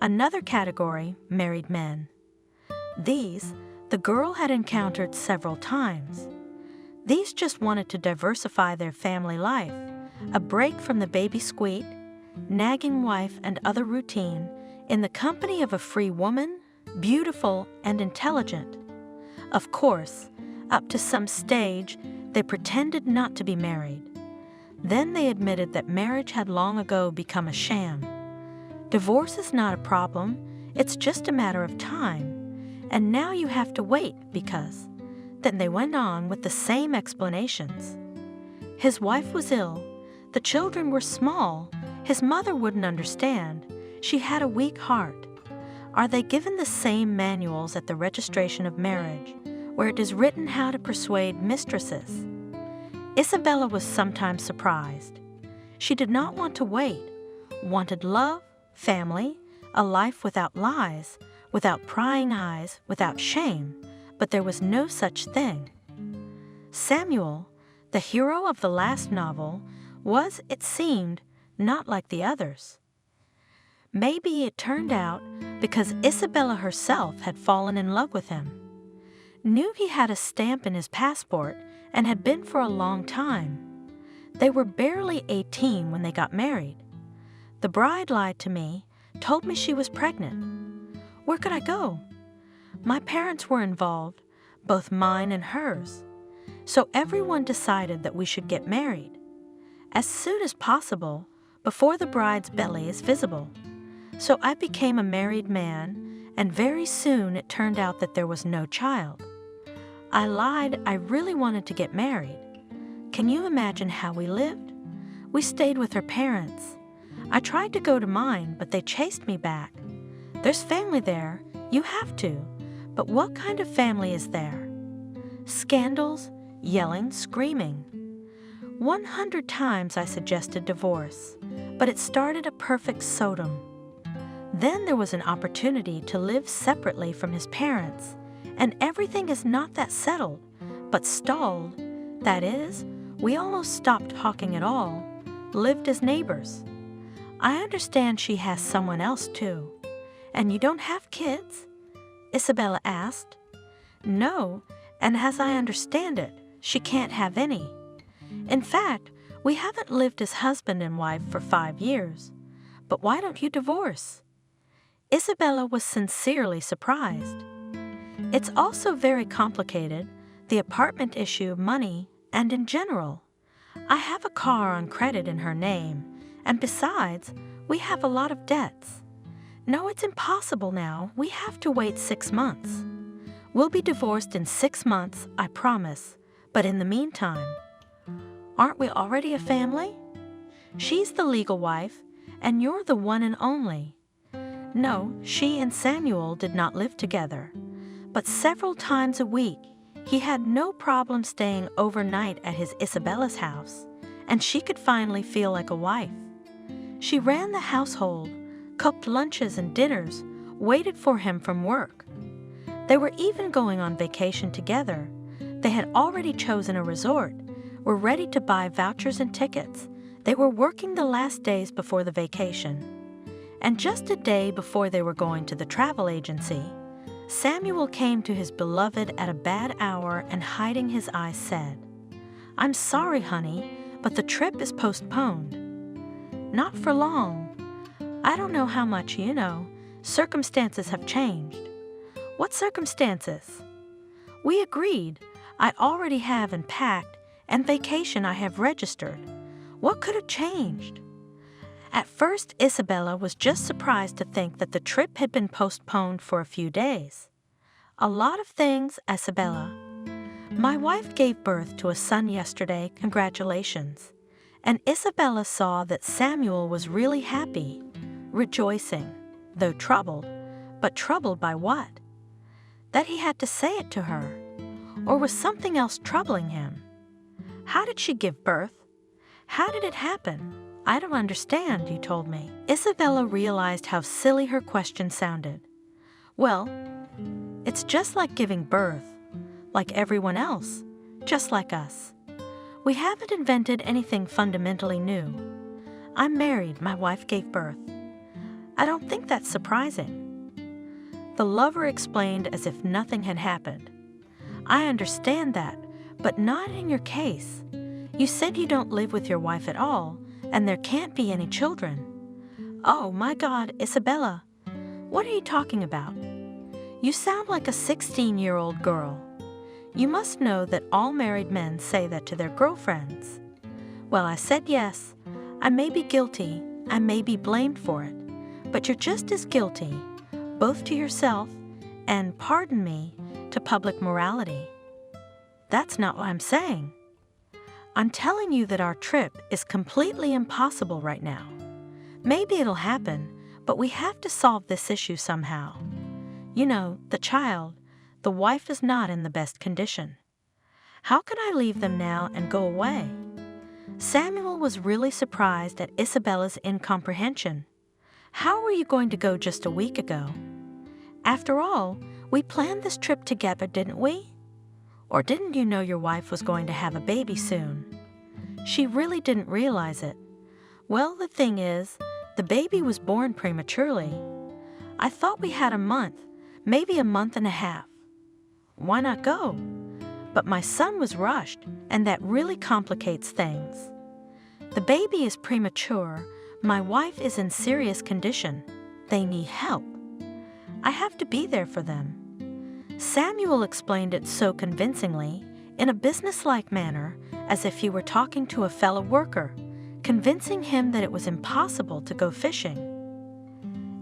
Another category, married men. These, the girl had encountered several times. These just wanted to diversify their family life, a break from the baby squeak, nagging wife and other routine, in the company of a free woman, beautiful and intelligent. Of course, up to some stage, they pretended not to be married. Then they admitted that marriage had long ago become a sham. Divorce is not a problem, it's just a matter of time. And now you have to wait because... Then they went on with the same explanations. His wife was ill, the children were small, his mother wouldn't understand, she had a weak heart. Are they given the same manuals at the registration of marriage, where it is written how to persuade mistresses? Isabella was sometimes surprised. She did not want to wait, wanted love, family, a life without lies, without prying eyes, without shame, but there was no such thing. Samuel, the hero of the last novel, was, it seemed, not like the others. Maybe it turned out because Isabella herself had fallen in love with him, knew he had a stamp in his passport and had been for a long time. They were barely 18 when they got married. The bride lied to me, told me she was pregnant. Where could I go? My parents were involved, both mine and hers. So everyone decided that we should get married as soon as possible, before the bride's belly is visible. So I became a married man, and very soon it turned out that there was no child. I lied I really wanted to get married. Can you imagine how we lived? We stayed with her parents. I tried to go to mine, but they chased me back. There's family there, you have to, but what kind of family is there? Scandals, yelling, screaming. 100 times I suggested divorce, but it started a perfect Sodom. Then there was an opportunity to live separately from his parents, and everything is not that settled, but stalled. That is, we almost stopped talking at all, lived as neighbors. I understand she has someone else too. And you don't have kids? Isabella asked. No, and as I understand it, she can't have any. In fact, we haven't lived as husband and wife for 5 years. But why don't you divorce? Isabella was sincerely surprised. It's also very complicated, the apartment issue, money, and in general. I have a car on credit in her name, and besides, we have a lot of debts. No, it's impossible now. We have to wait 6 months. We'll be divorced in 6 months, I promise. But in the meantime, aren't we already a family? She's the legal wife, and you're the one and only. No, she and Samuel did not live together. But several times a week, he had no problem staying overnight at his Isabella's house, and she could finally feel like a wife. She ran the household, cooked lunches and dinners, waited for him from work. They were even going on vacation together. They had already chosen a resort, were ready to buy vouchers and tickets. They were working the last days before the vacation. And just a day before they were going to the travel agency, Samuel came to his beloved at a bad hour and hiding his eyes said, "I'm sorry, honey, but the trip is postponed." "Not for long. I don't know how much you know. Circumstances have changed." "What circumstances?" "We agreed. I already have and packed, and vacation I have registered. What could have changed?" At first, Isabella was just surprised to think that the trip had been postponed for a few days. "A lot of things, Isabella. My wife gave birth to a son yesterday, congratulations." And Isabella saw that Samuel was really happy, rejoicing, though troubled. But troubled by what? That he had to say it to her. Or was something else troubling him? How did she give birth? How did it happen? "I don't understand," you told me. Isabella realized how silly her question sounded. "Well, it's just like giving birth, like everyone else, just like us. We haven't invented anything fundamentally new. I'm married, my wife gave birth. I don't think that's surprising." The lover explained as if nothing had happened. "I understand that, but not in your case. You said you don't live with your wife at all, and there can't be any children." "Oh, my God, Isabella, what are you talking about? You sound like a 16-year-old girl. You must know that all married men say that to their girlfriends." "Well, I said yes. I may be guilty, I may be blamed for it, but you're just as guilty, both to yourself and, pardon me, to public morality." "That's not what I'm saying. I'm telling you that our trip is completely impossible right now. Maybe it'll happen, but we have to solve this issue somehow. You know, the child, the wife is not in the best condition. How can I leave them now and go away?" Samuel was really surprised at Isabella's incomprehension. "How were you going to go just a week ago? After all, we planned this trip together, didn't we? Or didn't you know your wife was going to have a baby soon?" She really didn't realize it. "Well, the thing is, the baby was born prematurely. I thought we had a month, maybe a month and a half. Why not go? But my son was rushed, and that really complicates things. The baby is premature. My wife is in serious condition. They need help. I have to be there for them." Samuel explained it so convincingly, in a businesslike manner, as if he were talking to a fellow worker, convincing him that it was impossible to go fishing.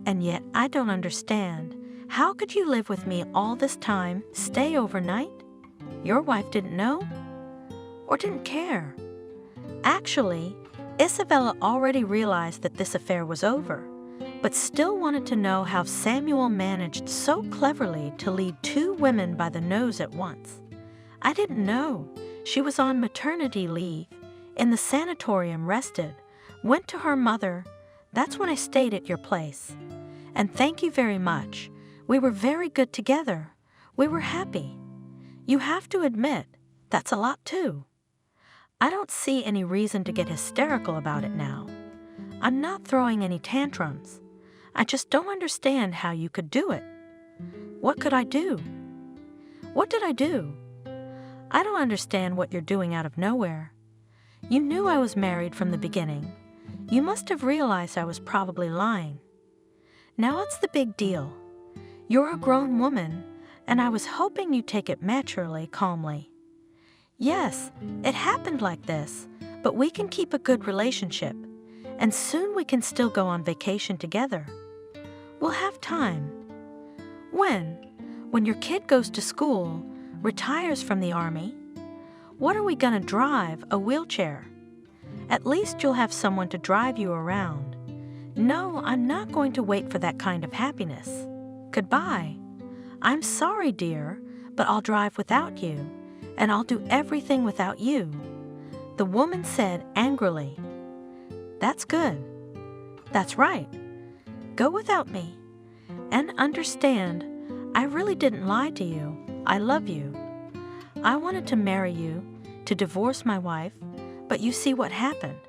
"And yet I don't understand. How could you live with me all this time, stay overnight? Your wife didn't know? Or didn't care?" Actually, Isabella already realized that this affair was over, but still wanted to know how Samuel managed so cleverly to lead two women by the nose at once. "I didn't know. She was on maternity leave, in the sanatorium rested, went to her mother. That's when I stayed at your place. And thank you very much. We were very good together. We were happy. You have to admit, that's a lot too. I don't see any reason to get hysterical about it now. I'm not throwing any tantrums. I just don't understand how you could do it. What could I do? What did I do? I don't understand what you're doing out of nowhere. You knew I was married from the beginning. You must have realized I was probably lying. Now what's the big deal? You're a grown woman, and I was hoping you'd take it maturely, calmly. Yes, it happened like this, but we can keep a good relationship, and soon we can still go on vacation together. We'll have time. When? When your kid goes to school, retires from the army? What are we going to drive, a wheelchair? At least you'll have someone to drive you around. No, I'm not going to wait for that kind of happiness. Goodbye. I'm sorry, dear, but I'll drive without you, and I'll do everything without you. The woman said angrily. That's good. That's right. Go without me. And understand, I really didn't lie to you. I love you. I wanted to marry you. to divorce my wife, but you see what happened.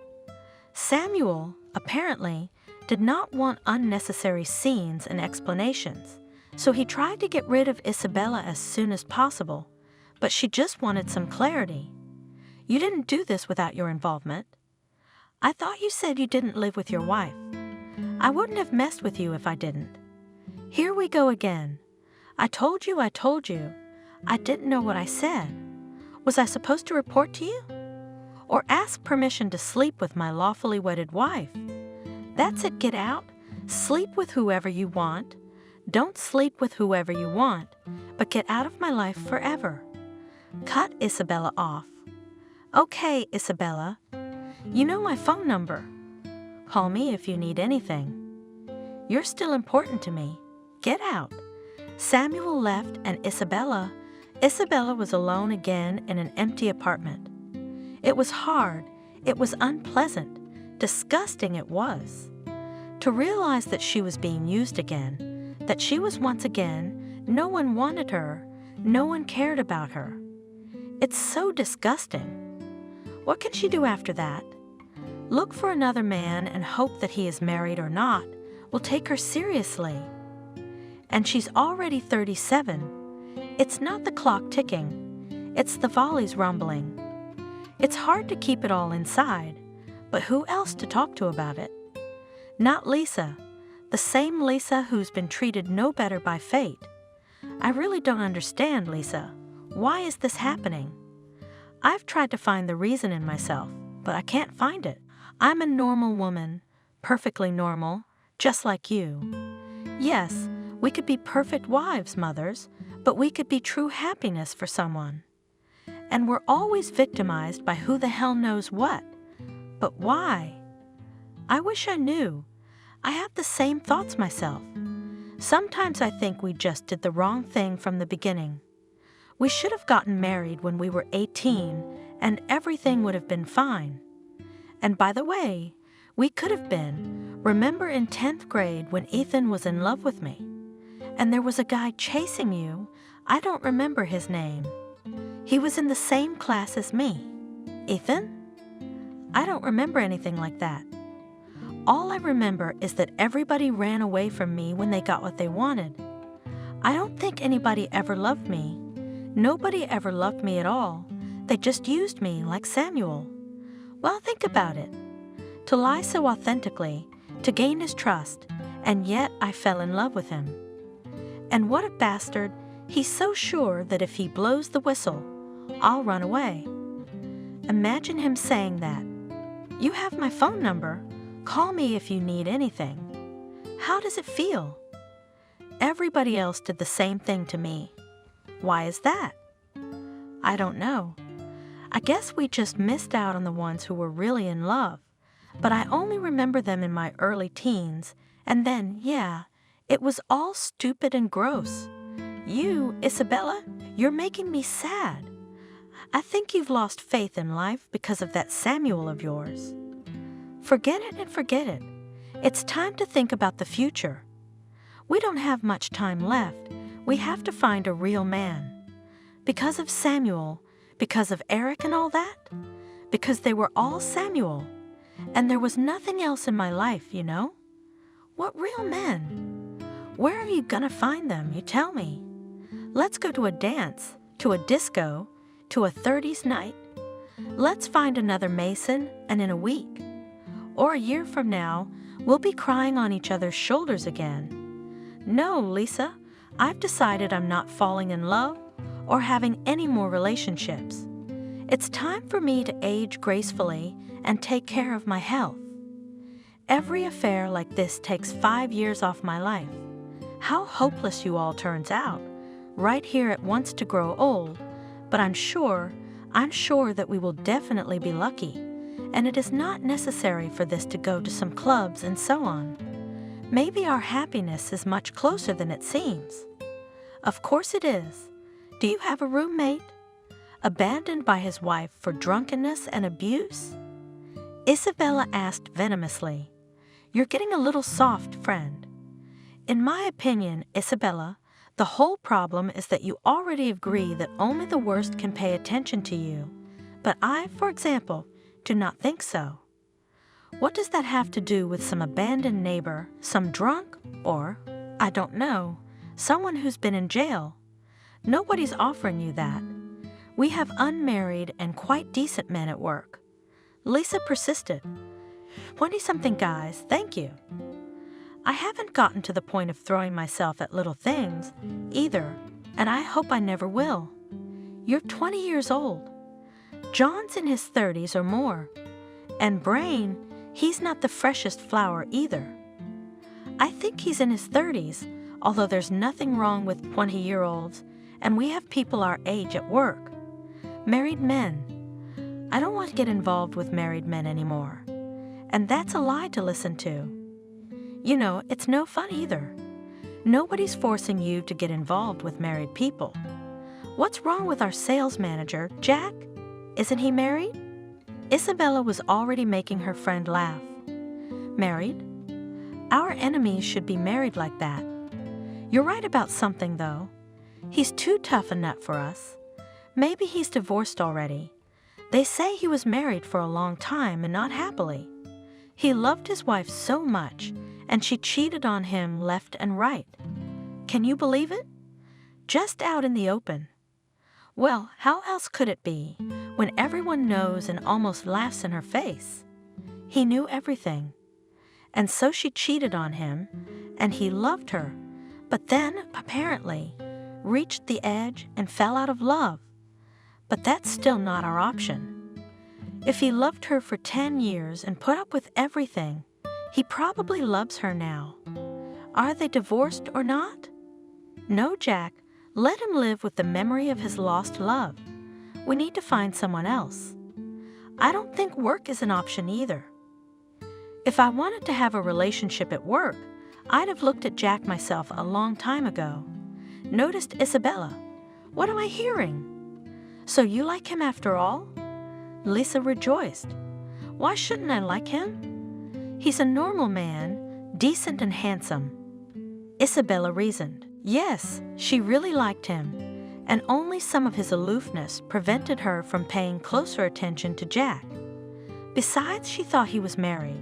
Samuel, apparently, did not want unnecessary scenes and explanations, so he tried to get rid of Isabella as soon as possible, but she just wanted some clarity. You didn't do this without your involvement. I thought you said you didn't live with your wife. I wouldn't have messed with you if I didn't. Here we go again. I told you. I didn't know what I said. Was I supposed to report to you? Or ask permission to sleep with my lawfully wedded wife? That's it, get out. Sleep with whoever you want. Don't sleep with whoever you want, but get out of my life forever. Cut Isabella off. Okay, Isabella. You know my phone number. Call me if you need anything. You're still important to me. Get out. Samuel left, and Isabella was alone again in an empty apartment. It was hard. It was unpleasant. Disgusting it was. To realize that she was being used again, that she was once again, no one wanted her, no one cared about her. It's so disgusting. What can she do after that? Look for another man and hope that he is married or not will take her seriously. And she's already 37. It's not the clock ticking. It's the volleys rumbling. It's hard to keep it all inside, but who else to talk to about it? Not Lisa, the same Lisa who's been treated no better by fate. I really don't understand, Lisa. Why is this happening? I've tried to find the reason in myself, but I can't find it. I'm a normal woman, perfectly normal, just like you. Yes, we could be perfect wives, mothers, but we could be true happiness for someone. And we're always victimized by who the hell knows what. But why? I wish I knew. I have the same thoughts myself. Sometimes I think we just did the wrong thing from the beginning. We should have gotten married when we were 18, and everything would have been fine. And by the way, we could have been. Remember in 10th grade when Ethan was in love with me? And there was a guy chasing you. I don't remember his name. He was in the same class as me. Ethan? I don't remember anything like that. All I remember is that everybody ran away from me when they got what they wanted. I don't think anybody ever loved me. Nobody ever loved me at all. They just used me like Samuel. Well, think about it. To lie so authentically, to gain his trust, and yet I fell in love with him. And what a bastard, he's so sure that if he blows the whistle, I'll run away. Imagine him saying that. You have my phone number. Call me if you need anything. How does it feel? Everybody else did the same thing to me. Why is that? I don't know. I guess we just missed out on the ones who were really in love. But I only remember them in my early teens, and then, yeah, it was all stupid and gross. You, Isabella, you're making me sad. I think you've lost faith in life because of that Samuel of yours. Forget it and forget it. It's time to think about the future. We don't have much time left. We have to find a real man. Because of Samuel, because of Eric and all that? Because they were all Samuel. And there was nothing else in my life, you know? What real men? Where are you gonna find them, you tell me? Let's go to a dance, to a disco, to a 30s night. Let's find another Mason, and in a week, or a year from now, we'll be crying on each other's shoulders again. No, Lisa, I've decided I'm not falling in love or having any more relationships. It's time for me to age gracefully and take care of my health. Every affair like this takes 5 years off my life. How hopeless you all turns out, right here at Wants to Grow Old, but I'm sure that we will definitely be lucky, and it is not necessary for this to go to some clubs and so on. Maybe our happiness is much closer than it seems. Of course it is. Do you have a roommate? Abandoned by his wife for drunkenness and abuse? Isabella asked venomously. You're getting a little soft, friend. In my opinion, Isabella, the whole problem is that you already agree that only the worst can pay attention to you. But I, for example, do not think so. What does that have to do with some abandoned neighbor, some drunk, or, I don't know, someone who's been in jail? Nobody's offering you that. We have unmarried and quite decent men at work. Lisa persisted. 20-something guys, thank you. I haven't gotten to the point of throwing myself at little things, either, and I hope I never will. You're 20 years old. John's in his 30s or more. And Brain, he's not the freshest flower either. I think he's in his 30s, although there's nothing wrong with 20-year-olds, and we have people our age at work. Married men. I don't want to get involved with married men anymore. And that's a lie to listen to. You know, it's no fun either. Nobody's forcing you to get involved with married people. What's wrong with our sales manager, Jack? Isn't he married? Isabella was already making her friend laugh. Married? Our enemies should be married like that. You're right about something, though. He's too tough a nut for us. Maybe he's divorced already. They say he was married for a long time and not happily. He loved his wife so much, and she cheated on him left and right. Can you believe it? Just out in the open. Well, how else could it be when everyone knows and almost laughs in her face? He knew everything. And so she cheated on him, and he loved her, but then, apparently, reached the edge and fell out of love. But that's still not our option. If he loved her for 10 years and put up with everything, he probably loves her now. Are they divorced or not? No, Jack. Let him live with the memory of his lost love. We need to find someone else. I don't think work is an option either. If I wanted to have a relationship at work, I'd have looked at Jack myself a long time ago. Noticed Isabella. What am I hearing? So you like him after all? Lisa rejoiced. Why shouldn't I like him? He's a normal man, decent and handsome. Isabella reasoned. Yes, she really liked him, and only some of his aloofness prevented her from paying closer attention to Jack. Besides, she thought he was married.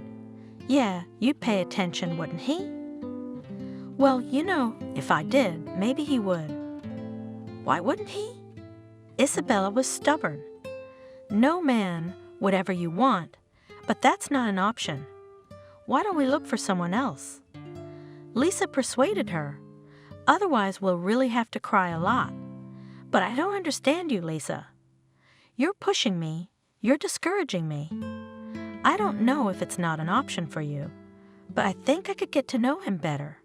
Yeah, you'd pay attention, wouldn't he? Well, you know, if I did, maybe he would. Why wouldn't he? Isabella was stubborn. No man, whatever you want, but that's not an option. Why don't we look for someone else? Lisa persuaded her. Otherwise, we'll really have to cry a lot. But I don't understand you, Lisa. You're pushing me. You're discouraging me. I don't know if it's not an option for you, but I think I could get to know him better.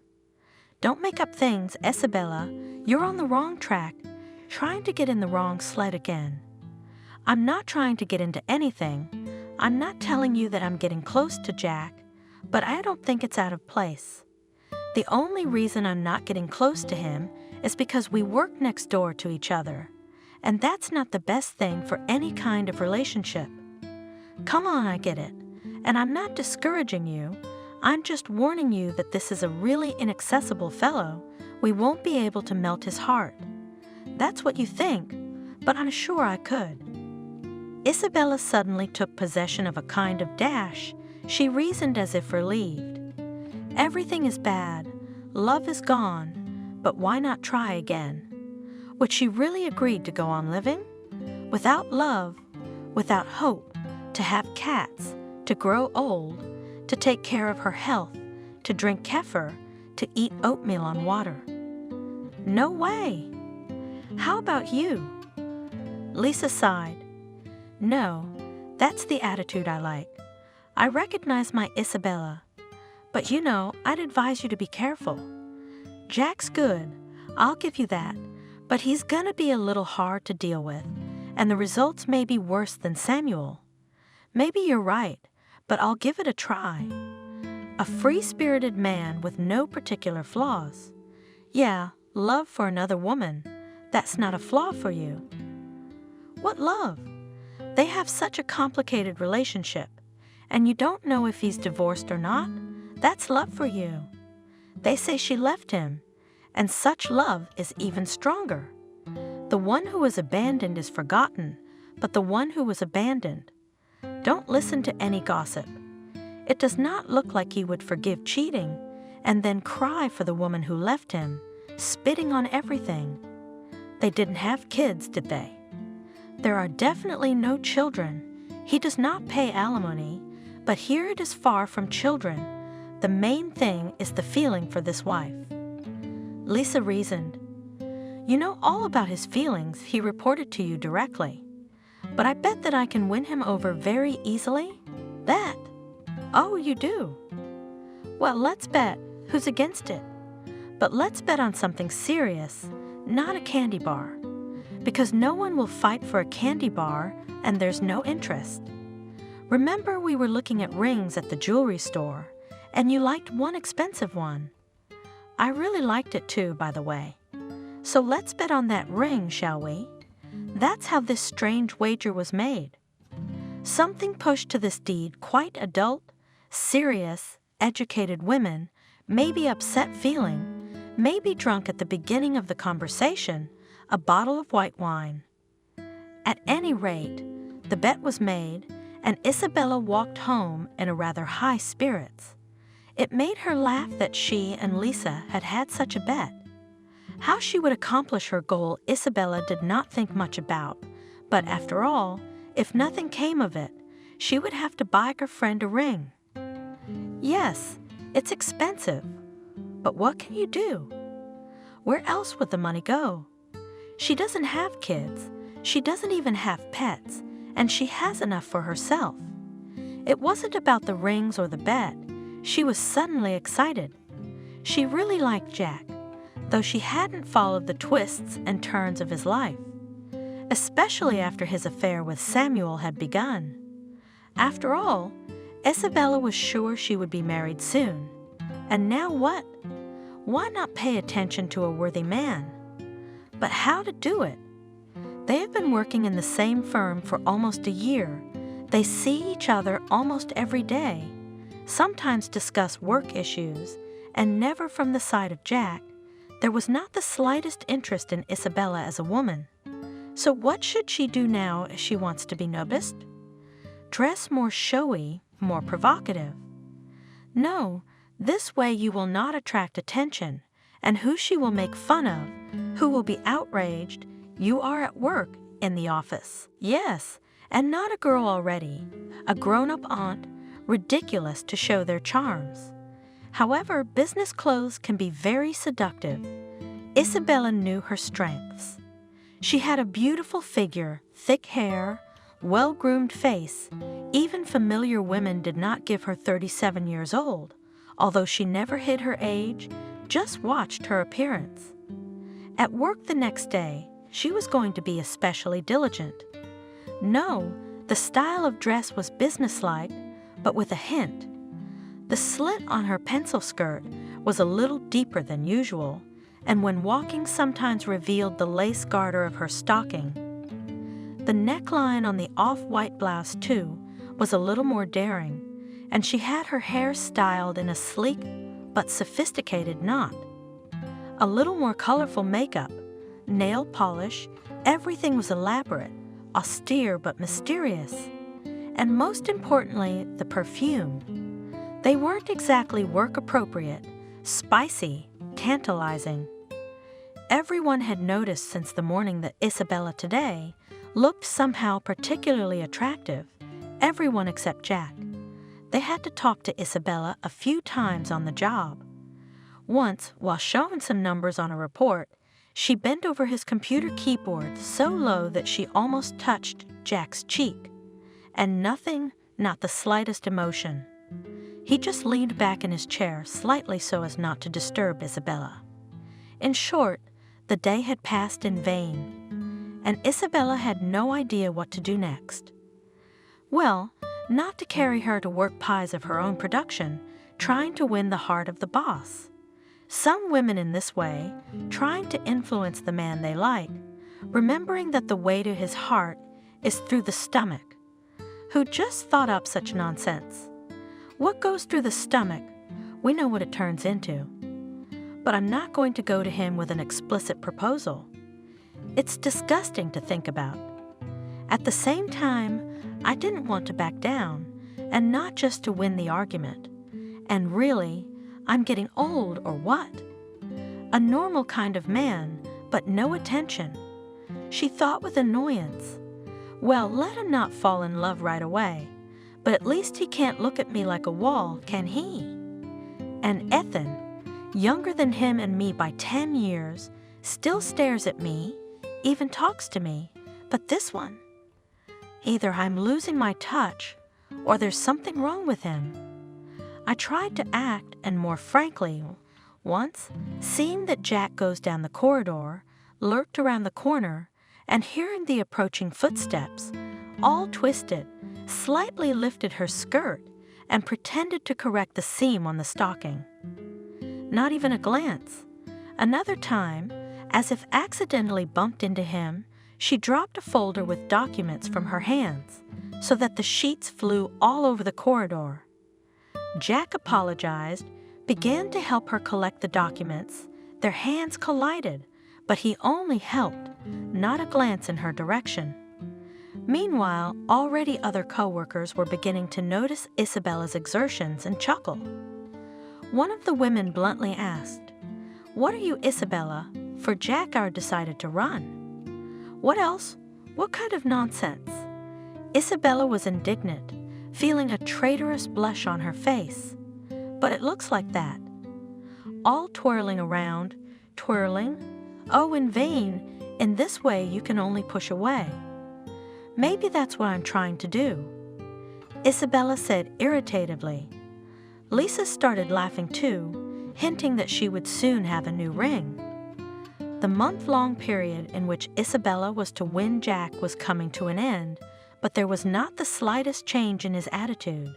Don't make up things, Isabella. You're on the wrong track, trying to get in the wrong sled again. I'm not trying to get into anything. I'm not telling you that I'm getting close to Jack, but I don't think it's out of place. The only reason I'm not getting close to him is because we work next door to each other, and that's not the best thing for any kind of relationship. Come on, I get it, and I'm not discouraging you. I'm just warning you that this is a really inaccessible fellow. We won't be able to melt his heart. That's what you think, but I'm sure I could. Isabella suddenly took possession of a kind of dash. She reasoned as if relieved. Everything is bad, love is gone, but why not try again? Would she really agree to go on living? Without love, without hope, to have cats, to grow old, to take care of her health, to drink kefir, to eat oatmeal on water. No way! How about you? Lisa sighed. No, that's the attitude I like. I recognize my Isabella. But you know, I'd advise you to be careful. Jack's good, I'll give you that, but he's gonna be a little hard to deal with, and the results may be worse than Samuel. Maybe you're right, but I'll give it a try. A free-spirited man with no particular flaws. Yeah, love for another woman. That's not a flaw for you. What love? They have such a complicated relationship, and you don't know if he's divorced or not. That's love for you. They say she left him, and such love is even stronger. The one who was abandoned is forgotten, but the one who was abandoned. Don't listen to any gossip. It does not look like he would forgive cheating and then cry for the woman who left him, spitting on everything. They didn't have kids, did they? There are definitely no children. He does not pay alimony, but here it is far from children. The main thing is the feeling for this wife. Lisa reasoned. You know all about his feelings. He reported to you directly. But I bet that I can win him over very easily. That? Oh, you do? Well, let's bet. Who's against it? But let's bet on something serious, not a candy bar. Because no one will fight for a candy bar and there's no interest. Remember we were looking at rings at the jewelry store, and you liked one expensive one. I really liked it too, by the way. So let's bet on that ring, shall we? That's how this strange wager was made. Something pushed to this deed quite adult, serious, educated women, maybe upset feeling, maybe drunk at the beginning of the conversation, a bottle of white wine. At any rate, the bet was made, and Isabella walked home in a rather high spirits. It made her laugh that she and Lisa had had such a bet. How she would accomplish her goal Isabella did not think much about, but after all, if nothing came of it, she would have to buy her friend a ring. Yes, it's expensive, but what can you do? Where else would the money go? She doesn't have kids, she doesn't even have pets, and she has enough for herself. It wasn't about the rings or the bet. She was suddenly excited. She really liked Jack, though she hadn't followed the twists and turns of his life, especially after his affair with Samuel had begun. After all, Isabella was sure she would be married soon. And now what? Why not pay attention to a worthy man? But how to do it? They have been working in the same firm for almost a year. They see each other almost every day, sometimes discuss work issues, and never from the side of Jack. There was not the slightest interest in Isabella as a woman. So what should she do now if she wants to be noticed? Dress more showy, more provocative. No, this way you will not attract attention, and who she will make fun of, who will be outraged. You are at work in the office. Yes, and not a girl already, a grown-up aunt, ridiculous to show their charms. However, business clothes can be very seductive. Isabella knew her strengths. She had a beautiful figure, thick hair, well-groomed face. Even familiar women did not give her 37 years old, although she never hid her age, just watched her appearance. At work the next day, she was going to be especially diligent. No, the style of dress was businesslike, but with a hint. The slit on her pencil skirt was a little deeper than usual, and when walking sometimes revealed the lace garter of her stocking. The neckline on the off-white blouse, too, was a little more daring, and she had her hair styled in a sleek but sophisticated knot. A little more colorful makeup, nail polish, everything was elaborate, austere but mysterious. And most importantly, the perfume. They weren't exactly work-appropriate, spicy, tantalizing. Everyone had noticed since the morning that Isabella today looked somehow particularly attractive, everyone except Jack. They had to talk to Isabella a few times on the job. Once, while showing some numbers on a report, she bent over his computer keyboard so low that she almost touched Jack's cheek. And nothing, not the slightest emotion. He just leaned back in his chair slightly so as not to disturb Isabella. In short, the day had passed in vain, and Isabella had no idea what to do next. Well, not to carry her to work pies of her own production, trying to win the heart of the boss. Some women in this way, trying to influence the man they like, remembering that the way to his heart is through the stomach. Who just thought up such nonsense? What goes through the stomach, we know what it turns into. But I'm not going to go to him with an explicit proposal. It's disgusting to think about. At the same time, I didn't want to back down, and not just to win the argument. And really, I'm getting old or what? A normal kind of man, but no attention. She thought with annoyance. Well, let him not fall in love right away, but at least he can't look at me like a wall, can he? And Ethan, younger than him and me by 10 years, still stares at me, even talks to me, but this one. Either I'm losing my touch, or there's something wrong with him. I tried to act, and more frankly, once, seeing that Jack goes down the corridor, lurked around the corner, and hearing the approaching footsteps, all twisted, slightly lifted her skirt and pretended to correct the seam on the stocking. Not even a glance. Another time, as if accidentally bumped into him, she dropped a folder with documents from her hands, so that the sheets flew all over the corridor. Jack apologized, began to help her collect the documents. Their hands collided, but he only helped, not a glance in her direction. Meanwhile, already other co-workers were beginning to notice Isabella's exertions and chuckle. One of the women bluntly asked, "What are you, Isabella?" For Jack decided to run. What else? What kind of nonsense? Isabella was indignant, feeling a traitorous blush on her face. But it looks like that. All twirling around, twirling. Oh, in vain. In this way you can only push away. Maybe that's what I'm trying to do, Isabella said irritatively. Lisa started laughing too, hinting that she would soon have a new ring. The month-long period in which Isabella was to win Jack was coming to an end, but there was not the slightest change in his attitude.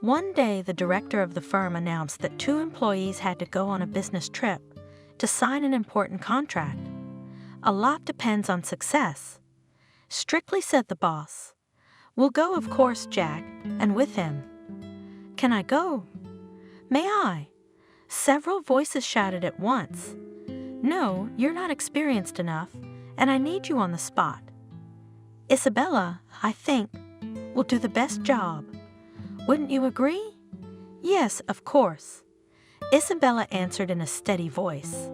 One day, the director of the firm announced that 2 employees had to go on a business trip to sign an important contract. A lot depends on success. Strictly said the boss. "We'll go, of course, Jack, and with him." "Can I go?" "May I?" Several voices shouted at once. "No, you're not experienced enough, and I need you on the spot." "Isabella, I think, will do the best job. Wouldn't you agree?" "Yes, of course," Isabella answered in a steady voice.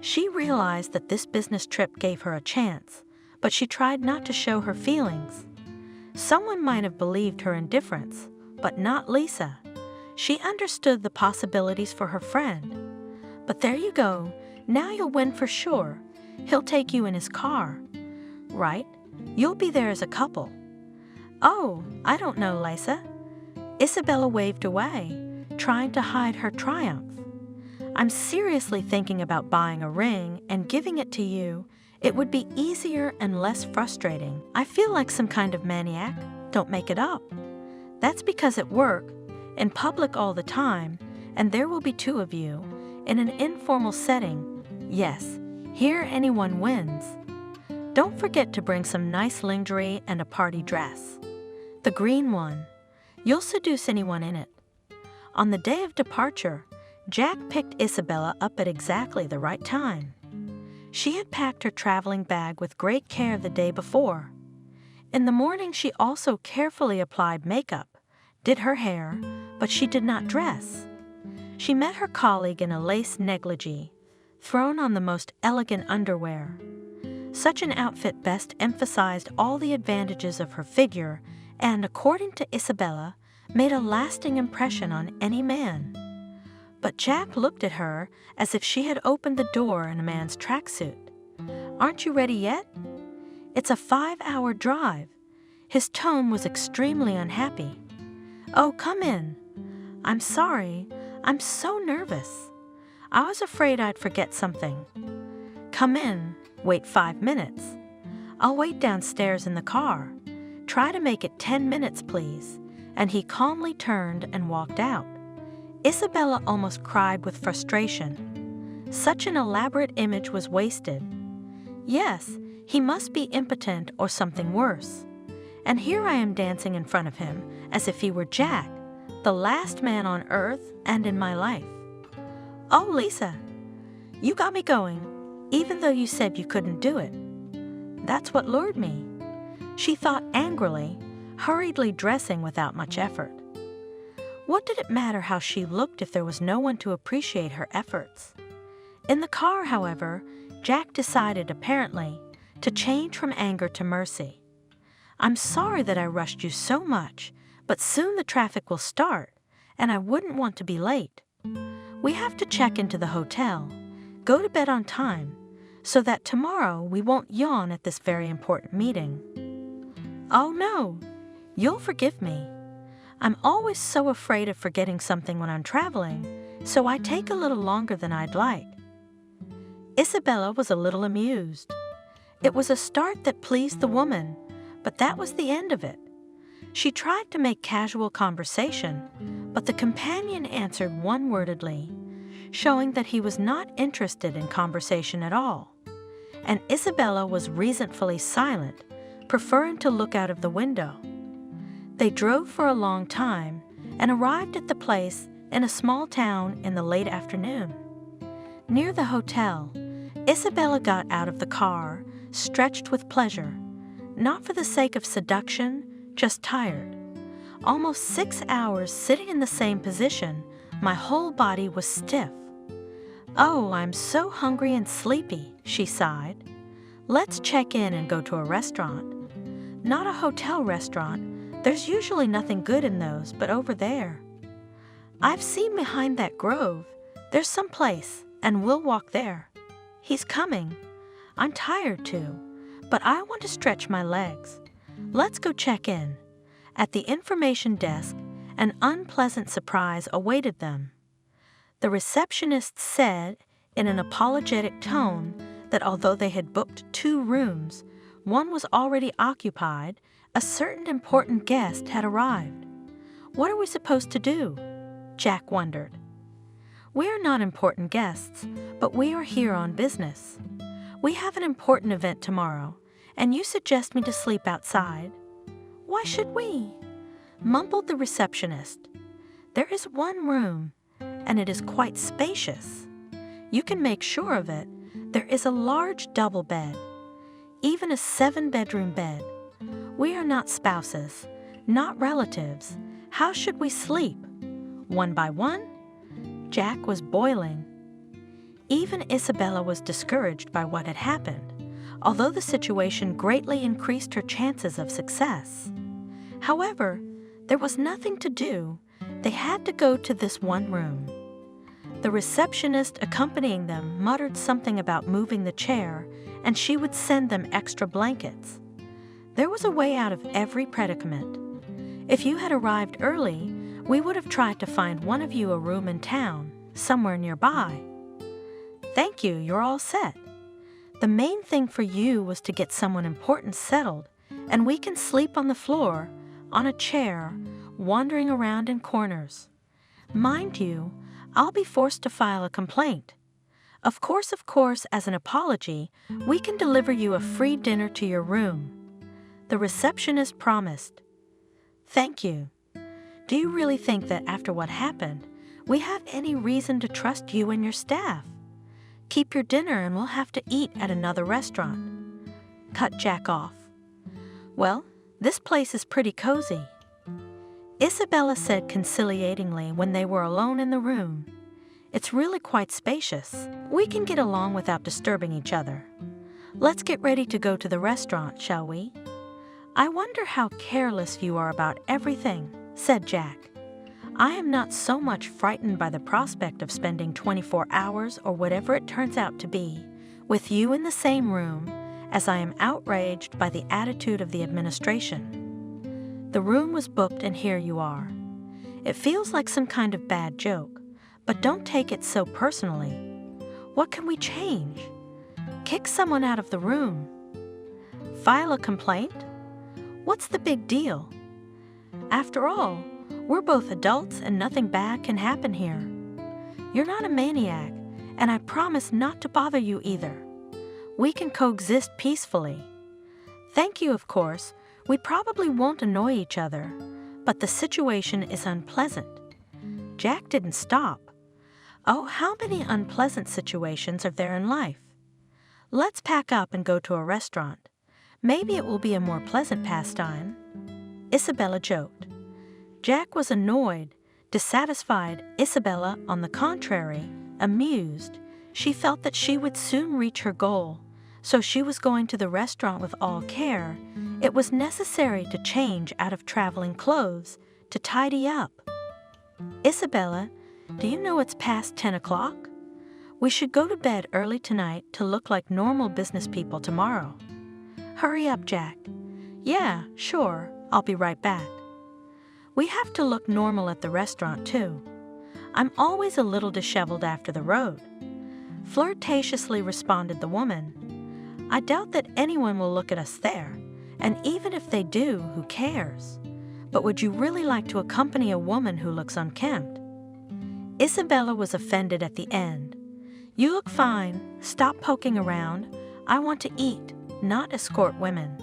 She realized that this business trip gave her a chance, but she tried not to show her feelings. Someone might have believed her indifference, but not Lisa. She understood the possibilities for her friend. "But there you go. Now you'll win for sure. He'll take you in his car." "Right. You'll be there as a couple." "Oh, I don't know, Lisa." Isabella waved away, trying to hide her triumph. "I'm seriously thinking about buying a ring and giving it to you. It would be easier and less frustrating. I feel like some kind of maniac. Don't make it up. That's because at work, in public all the time, and there will be 2 of you, in an informal setting. Yes, here anyone wins. Don't forget to bring some nice lingerie and a party dress. The green one. You'll seduce anyone in it." On the day of departure, Jack picked Isabella up at exactly the right time. She had packed her traveling bag with great care the day before. In the morning she also carefully applied makeup, did her hair, but she did not dress. She met her colleague in a lace negligee, thrown on the most elegant underwear. Such an outfit best emphasized all the advantages of her figure and, according to Isabella, made a lasting impression on any man. But Jack looked at her as if she had opened the door in a man's tracksuit. "Aren't you ready yet?" "It's a 5-hour drive." His tone was extremely unhappy. "Oh, come in." "I'm sorry. I'm so nervous. I was afraid I'd forget something." "Come in. Wait 5 minutes. I'll wait downstairs in the car. Try to make it 10 minutes, please." And he calmly turned and walked out. Isabella almost cried with frustration. Such an elaborate image was wasted. Yes, he must be impotent or something worse. And here I am dancing in front of him as if he were Jack, the last man on earth and in my life. "Oh, Lisa, you got me going, even though you said you couldn't do it." "That's what lured me." she thought angrily, hurriedly dressing without much effort. What did it matter how she looked if there was no one to appreciate her efforts? In the car, however, Jack decided, apparently, to change from anger to mercy. "I'm sorry that I rushed you so much, but soon the traffic will start, and I wouldn't want to be late. We have to check into the hotel, go to bed on time, so that tomorrow we won't yawn at this very important meeting." "Oh no, you'll forgive me. I'm always so afraid of forgetting something when I'm traveling, so I take a little longer than I'd like." Isabella was a little amused. It was a start that pleased the woman, but that was the end of it. She tried to make casual conversation, but the companion answered one-wordedly, showing that he was not interested in conversation at all. And Isabella was resentfully silent, preferring to look out of the window. They drove for a long time and arrived at the place in a small town in the late afternoon. Near the hotel, Isabella got out of the car, stretched with pleasure, not for the sake of seduction, just tired. Almost 6 hours sitting in the same position, my whole body was stiff. "Oh, I'm so hungry and sleepy," she sighed. "Let's check in and go to a restaurant." "Not a hotel restaurant. There's usually nothing good in those, but over there." "I've seen behind that grove. There's some place, and we'll walk there." "He's coming. I'm tired too, but I want to stretch my legs. Let's go check in." At the information desk, an unpleasant surprise awaited them. The receptionist said, in an apologetic tone, that although they had booked 2 rooms, one was already occupied. A certain important guest had arrived. "What are we supposed to do?" Jack wondered. "We are not important guests, but we are here on business. We have an important event tomorrow, and you suggest me to sleep outside." "Why should we?" mumbled the receptionist. "There is one room, and it is quite spacious. You can make sure of it. There is a large double bed, even a 7-bedroom bed. We are not spouses, not relatives. How should we sleep? One by one?" Jack was boiling. Even Isabella was discouraged by what had happened, although the situation greatly increased her chances of success. However, there was nothing to do. They had to go to this one room. The receptionist accompanying them muttered something about moving the chair, and she would send them extra blankets. There was a way out of every predicament. If you had arrived early, we would have tried to find one of you a room in town, somewhere nearby. "Thank you, you're all set. The main thing for you was to get someone important settled, and we can sleep on the floor, on a chair, wandering around in corners. Mind you, I'll be forced to file a complaint. Of course, as an apology, we can deliver you a free dinner to your room." The receptionist promised. "Thank you. Do you really think that after what happened, we have any reason to trust you and your staff? Keep your dinner and we'll have to eat at another restaurant." Cut Jack off. "Well, this place is pretty cozy," Isabella said conciliatingly when they were alone in the room. "It's really quite spacious. We can get along without disturbing each other. Let's get ready to go to the restaurant, shall we?" "I wonder how careless you are about everything," said Jack. "I am not so much frightened by the prospect of spending 24 hours or whatever it turns out to be with you in the same room as I am outraged by the attitude of the administration. The room was booked and here you are. It feels like some kind of bad joke, but don't take it so personally. What can we change? Kick someone out of the room? File a complaint? What's the big deal? After all, we're both adults and nothing bad can happen here. You're not a maniac, and I promise not to bother you either. We can coexist peacefully. Thank you, of course. We probably won't annoy each other, but the situation is unpleasant." Jack didn't stop. Oh, how many unpleasant situations are there in life? "Let's pack up and go to a restaurant. Maybe it will be a more pleasant pastime. Isabella joked. Jack was annoyed, dissatisfied. Isabella, on the contrary, amused. She felt that she would soon reach her goal, so she was going to the restaurant with all care. It was necessary to change out of traveling clothes, to tidy up. Isabella, do you know it's past 10 o'clock? We should go to bed early tonight to look like normal business people tomorrow. Hurry up, Jack. Yeah, sure, I'll be right back. We have to look normal at the restaurant, too. I'm always a little disheveled after the road. Flirtatiously responded the woman. I doubt that anyone will look at us there, and even if they do, who cares? But would you really like to accompany a woman who looks unkempt? Isabella was offended at the end. You look fine. Stop poking around. I want to eat, not escort women.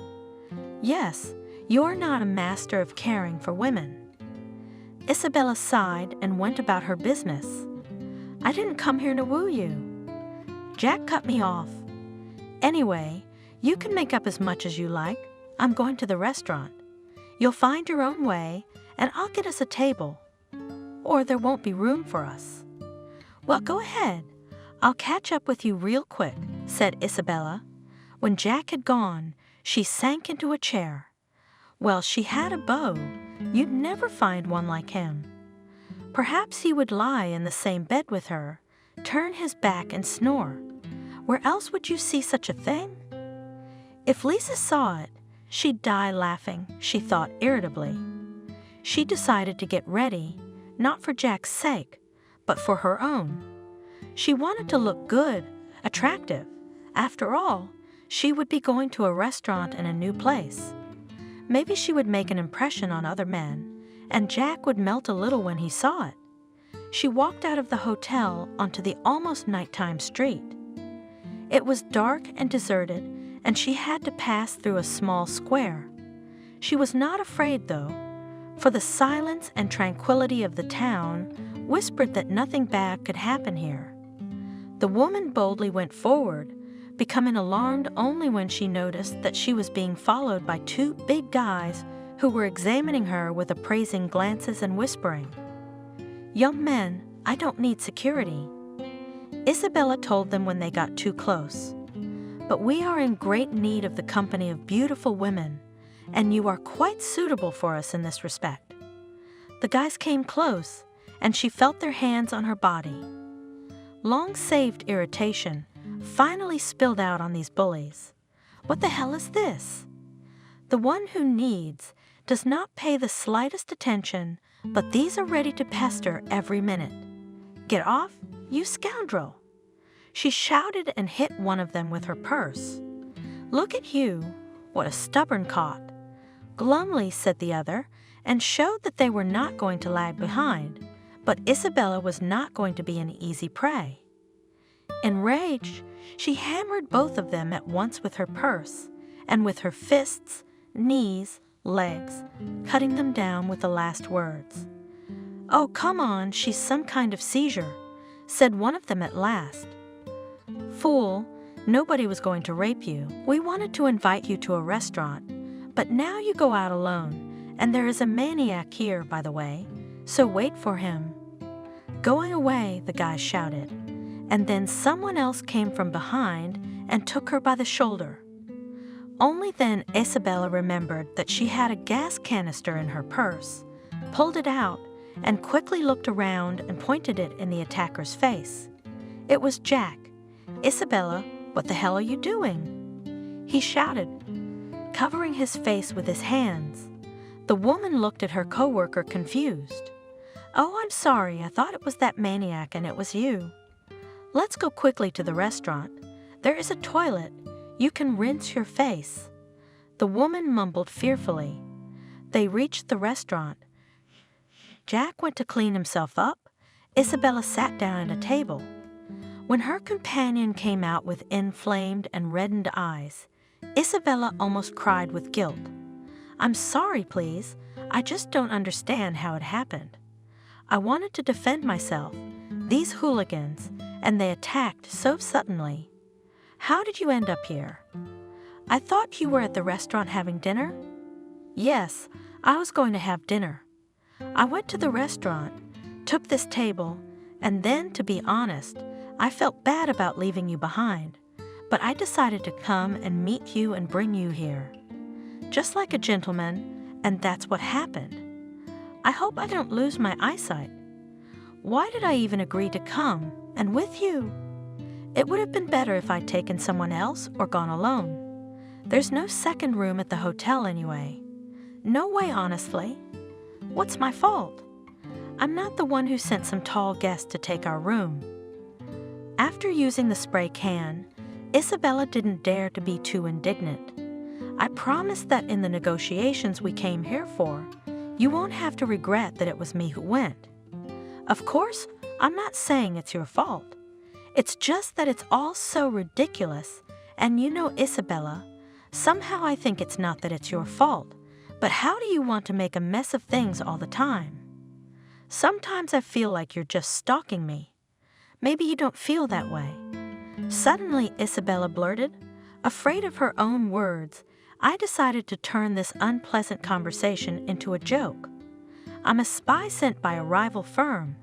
Yes, you're not a master of caring for women. Isabella sighed and went about her business. I didn't come here to woo you. Jack cut me off. Anyway, you can make up as much as you like. I'm going to the restaurant. You'll find your own way, and I'll get us a table. Or there won't be room for us. Well, go ahead. I'll catch up with you real quick, said Isabella. When Jack had gone, she sank into a chair. Well, she had a beau. You'd never find one like him. Perhaps he would lie in the same bed with her, turn his back and snore. Where else would you see such a thing? If Lisa saw it, she'd die laughing, she thought irritably. She decided to get ready, not for Jack's sake, but for her own. She wanted to look good, attractive. After all, she would be going to a restaurant in a new place. Maybe she would make an impression on other men, and Jack would melt a little when he saw it. She walked out of the hotel onto the almost nighttime street. It was dark and deserted, and she had to pass through a small square. She was not afraid, though, for the silence and tranquility of the town whispered that nothing bad could happen here. The woman boldly went forward, becoming alarmed only when she noticed that she was being followed by two big guys who were examining her with appraising glances and whispering. Young men, I don't need security. Isabella told them when they got too close. But we are in great need of the company of beautiful women, and you are quite suitable for us in this respect. The guys came close, and she felt their hands on her body. Long-saved irritation finally spilled out on these bullies. What the hell is this? The one who needs does not pay the slightest attention, but these are ready to pester every minute. Get off, you scoundrel! She shouted and hit one of them with her purse. Look at you, what a stubborn cot! Glumly said the other, and showed that they were not going to lag behind, but Isabella was not going to be an easy prey. Enraged, she hammered both of them at once with her purse, and with her fists, knees, legs, cutting them down with the last words. Oh, come on, she's some kind of seizure, said one of them at last. Fool, nobody was going to rape you. We wanted to invite you to a restaurant, but now you go out alone, and there is a maniac here, by the way, so wait for him. Going away, the guy shouted, and then someone else came from behind and took her by the shoulder. Only then Isabella remembered that she had a gas canister in her purse, pulled it out, and quickly looked around and pointed it in the attacker's face. It was Jack. Isabella, what the hell are you doing? He shouted, covering his face with his hands. The woman looked at her coworker confused. Oh, I'm sorry, I thought it was that maniac and it was you. Let's go quickly to the restaurant. There is a toilet. You can rinse your face. The woman mumbled fearfully. They reached the restaurant. Jack went to clean himself up. Isabella sat down at a table. When her companion came out with inflamed and reddened eyes, Isabella almost cried with guilt. I'm sorry, please. I just don't understand how it happened. I wanted to defend myself. These hooligans, and they attacked so suddenly. How did you end up here? I thought you were at the restaurant having dinner? Yes, I was going to have dinner. I went to the restaurant, took this table, and then, to be honest, I felt bad about leaving you behind, but I decided to come and meet you and bring you here. Just like a gentleman, and that's what happened. I hope I don't lose my eyesight. Why did I even agree to come, and with you? It would have been better if I'd taken someone else or gone alone. There's no second room at the hotel anyway. No way, honestly. What's my fault? I'm not the one who sent some tall guest to take our room. After using the spray can, Isabella didn't dare to be too indignant. I promise that in the negotiations we came here for, you won't have to regret that it was me who went. Of course, I'm not saying it's your fault. It's just that it's all so ridiculous, and you know, Isabella, somehow I think it's not that it's your fault, but how do you want to make a mess of things all the time? Sometimes I feel like you're just stalking me. Maybe you don't feel that way. Suddenly, Isabella blurted. Afraid of her own words, I decided to turn this unpleasant conversation into a joke. I'm a spy sent by a rival firm.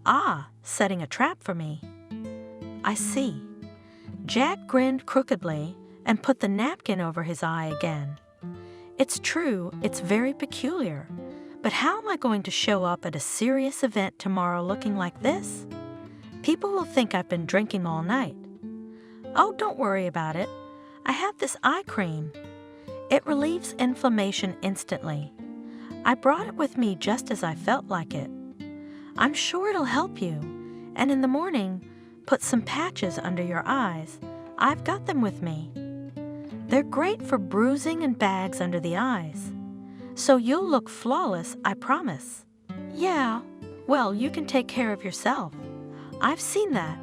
Ah, setting a trap for me. I see. Jack grinned crookedly and put the napkin over his eye again. It's true, it's very peculiar, but how am I going to show up at a serious event tomorrow looking like this? People will think I've been drinking all night. Oh, don't worry about it. I have this eye cream. It relieves inflammation instantly. I brought it with me just as I felt like it. I'm sure it'll help you, and in the morning, put some patches under your eyes. I've got them with me. They're great for bruising and bags under the eyes. So you'll look flawless, I promise. Yeah, well, you can take care of yourself. I've seen that.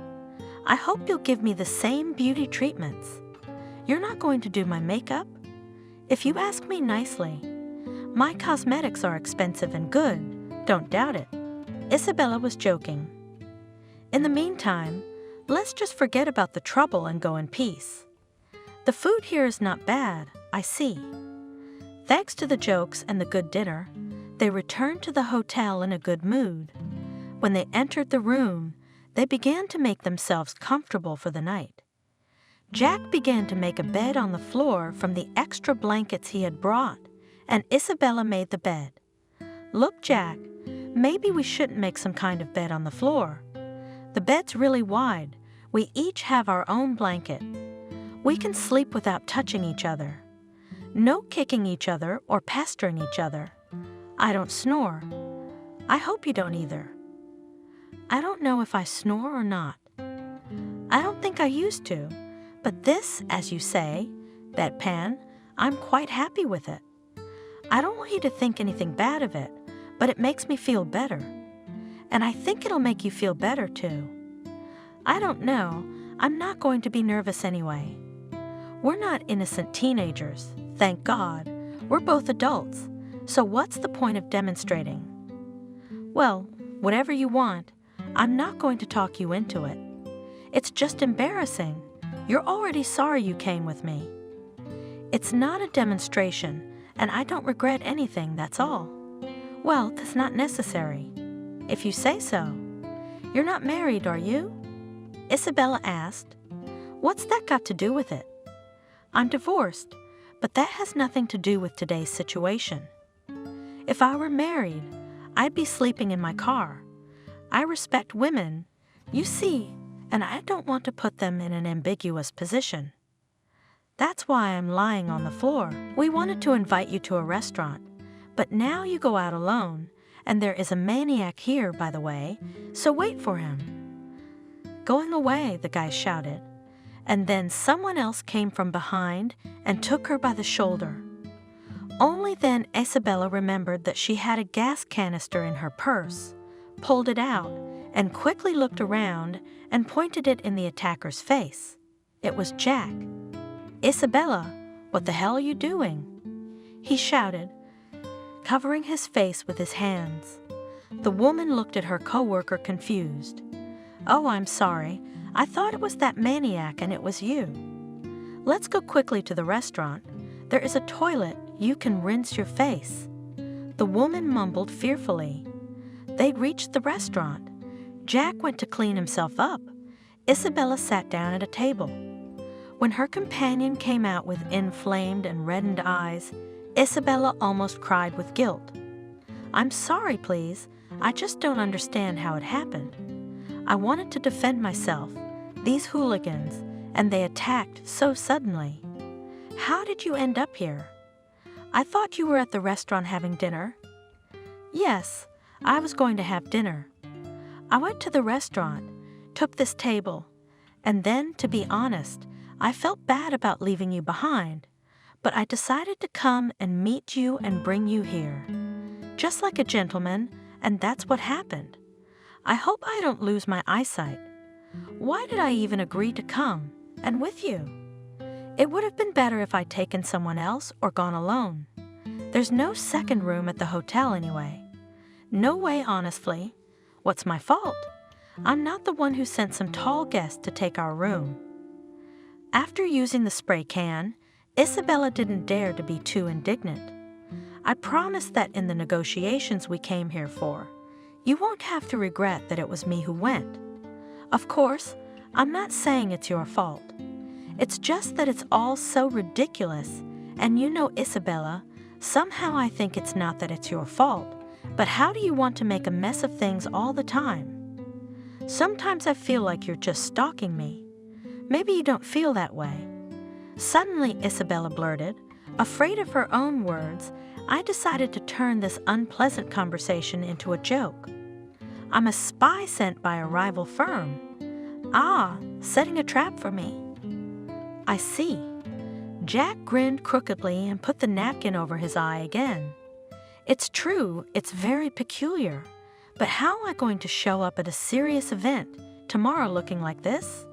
I hope you'll give me the same beauty treatments. You're not going to do my makeup? If you ask me nicely, my cosmetics are expensive and good, don't doubt it. Isabella was joking. In the meantime, let's just forget about the trouble and go in peace. The food here is not bad, I see. Thanks to the jokes and the good dinner, they returned to the hotel in a good mood. When they entered the room, they began to make themselves comfortable for the night. Jack began to make a bed on the floor from the extra blankets he had brought, and Isabella made the bed. Look, Jack, maybe we shouldn't make some kind of bed on the floor. The bed's really wide. We each have our own blanket. We can sleep without touching each other. No kicking each other or pestering each other. I don't snore. I hope you don't either. I don't know if I snore or not. I don't think I used to, but this, as you say, bedpan, I'm quite happy with it. I don't want you to think anything bad of it, but it makes me feel better. And I think it'll make you feel better too. I don't know. I'm not going to be nervous anyway. We're not innocent teenagers, thank God. We're both adults, so what's the point of demonstrating? Well, whatever you want, I'm not going to talk you into it. It's just embarrassing. You're already sorry you came with me. It's not a demonstration, and I don't regret anything, that's all. Well, that's not necessary. If you say so. You're not married, are you? Isabella asked. What's that got to do with it? I'm divorced, but that has nothing to do with today's situation. If I were married, I'd be sleeping in my car. I respect women, you see, and I don't want to put them in an ambiguous position. That's why I'm lying on the floor. We wanted to invite you to a restaurant, but now you go out alone, and there is a maniac here, by the way, so wait for him. Going away, the guy shouted, and then someone else came from behind and took her by the shoulder. Only then Isabella remembered that she had a gas canister in her purse, pulled it out, and quickly looked around and pointed it in the attacker's face. It was Jack. Isabella, what the hell are you doing? He shouted, covering his face with his hands. The woman looked at her coworker confused. Oh, I'm sorry. I thought it was that maniac and it was you. Let's go quickly to the restaurant. There is a toilet. You can rinse your face." The woman mumbled fearfully. They'd reached the restaurant. Jack went to clean himself up. Isabella sat down at a table. When her companion came out with inflamed and reddened eyes, Isabella almost cried with guilt. "I'm sorry, please. I just don't understand how it happened. I wanted to defend myself, these hooligans, and they attacked so suddenly. How did you end up here?" "I thought you were at the restaurant having dinner." "Yes, I was going to have dinner. I went to the restaurant, took this table, and then, to be honest, I felt bad about leaving you behind, but I decided to come and meet you and bring you here. Just like a gentleman, and that's what happened. I hope I don't lose my eyesight. Why did I even agree to come, and with you? It would have been better if I'd taken someone else or gone alone. There's no second room at the hotel anyway. No way, honestly. What's my fault? I'm not the one who sent some tall guest to take our room." After using the spray can, Isabella didn't dare to be too indignant. "I promise that in the negotiations we came here for, you won't have to regret that it was me who went. Of course, I'm not saying it's your fault. It's just that it's all so ridiculous, and you know, Isabella, somehow I think it's not that it's your fault, but how do you want to make a mess of things all the time? Sometimes I feel like you're just stalking me. Maybe you don't feel that way." Suddenly, Isabella blurted, afraid of her own words. I decided to turn this unpleasant conversation into a joke. "I'm a spy sent by a rival firm." "Ah, setting a trap for me." "I see." Jack grinned crookedly and put the napkin over his eye again. "It's true, it's very peculiar. But how am I going to show up at a serious event tomorrow looking like this?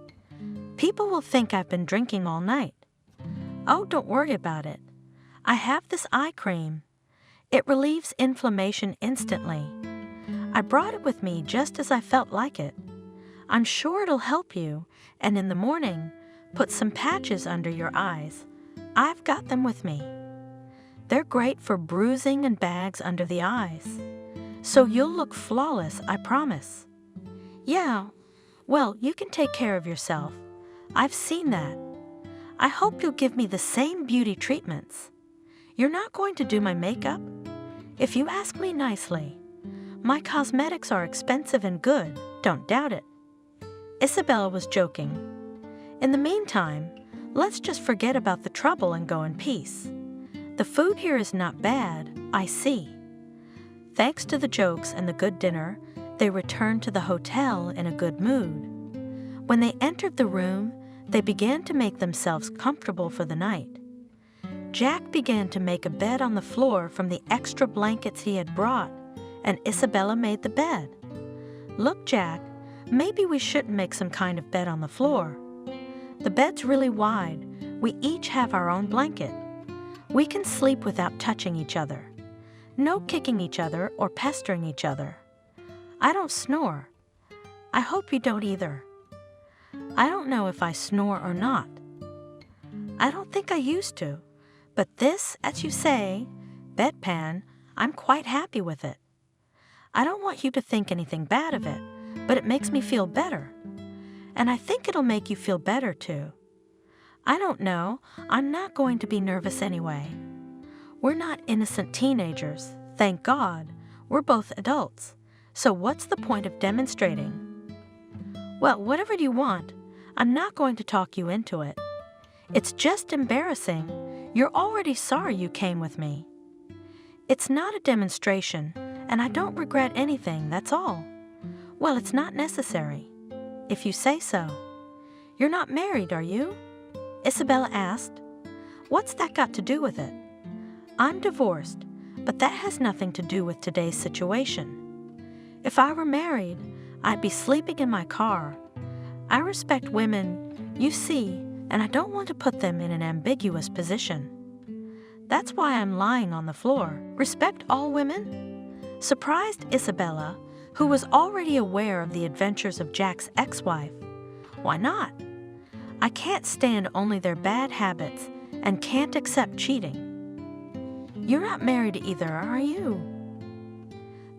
People will think I've been drinking all night." "Oh, don't worry about it. I have this eye cream. It relieves inflammation instantly. I brought it with me just as I felt like it. I'm sure it'll help you, and in the morning, put some patches under your eyes. I've got them with me. They're great for bruising and bags under the eyes. So you'll look flawless, I promise." "Yeah, well, you can take care of yourself. I've seen that. I hope you'll give me the same beauty treatments. You're not going to do my makeup? If you ask me nicely. My cosmetics are expensive and good, don't doubt it." Isabella was joking. "In the meantime, let's just forget about the trouble and go in peace. The food here is not bad, I see." Thanks to the jokes and the good dinner, they returned to the hotel in a good mood. When they entered the room, they began to make themselves comfortable for the night. Jack began to make a bed on the floor from the extra blankets he had brought, and Isabella made the bed. "Look, Jack, maybe we shouldn't make some kind of bed on the floor. The bed's really wide. We each have our own blanket. We can sleep without touching each other. No kicking each other or pestering each other. I don't snore. I hope you don't either. I don't know if I snore or not. I don't think I used to, but this, as you say, bedpan, I'm quite happy with it. I don't want you to think anything bad of it, but it makes me feel better. And I think it'll make you feel better too. I don't know, I'm not going to be nervous anyway. We're not innocent teenagers, thank God. We're both adults. So what's the point of demonstrating?" "Well, whatever you want. I'm not going to talk you into it. It's just embarrassing. You're already sorry you came with me." "It's not a demonstration, and I don't regret anything, that's all." "Well, it's not necessary. If you say so." "You're not married, are you?" Isabella asked. "What's that got to do with it?" "I'm divorced, but that has nothing to do with today's situation. If I were married, I'd be sleeping in my car. I respect women, you see, and I don't want to put them in an ambiguous position. That's why I'm lying on the floor. Respect all women?" Surprised Isabella, who was already aware of the adventures of Jack's ex-wife. "Why not? I can't stand only their bad habits and can't accept cheating. You're not married either, are you?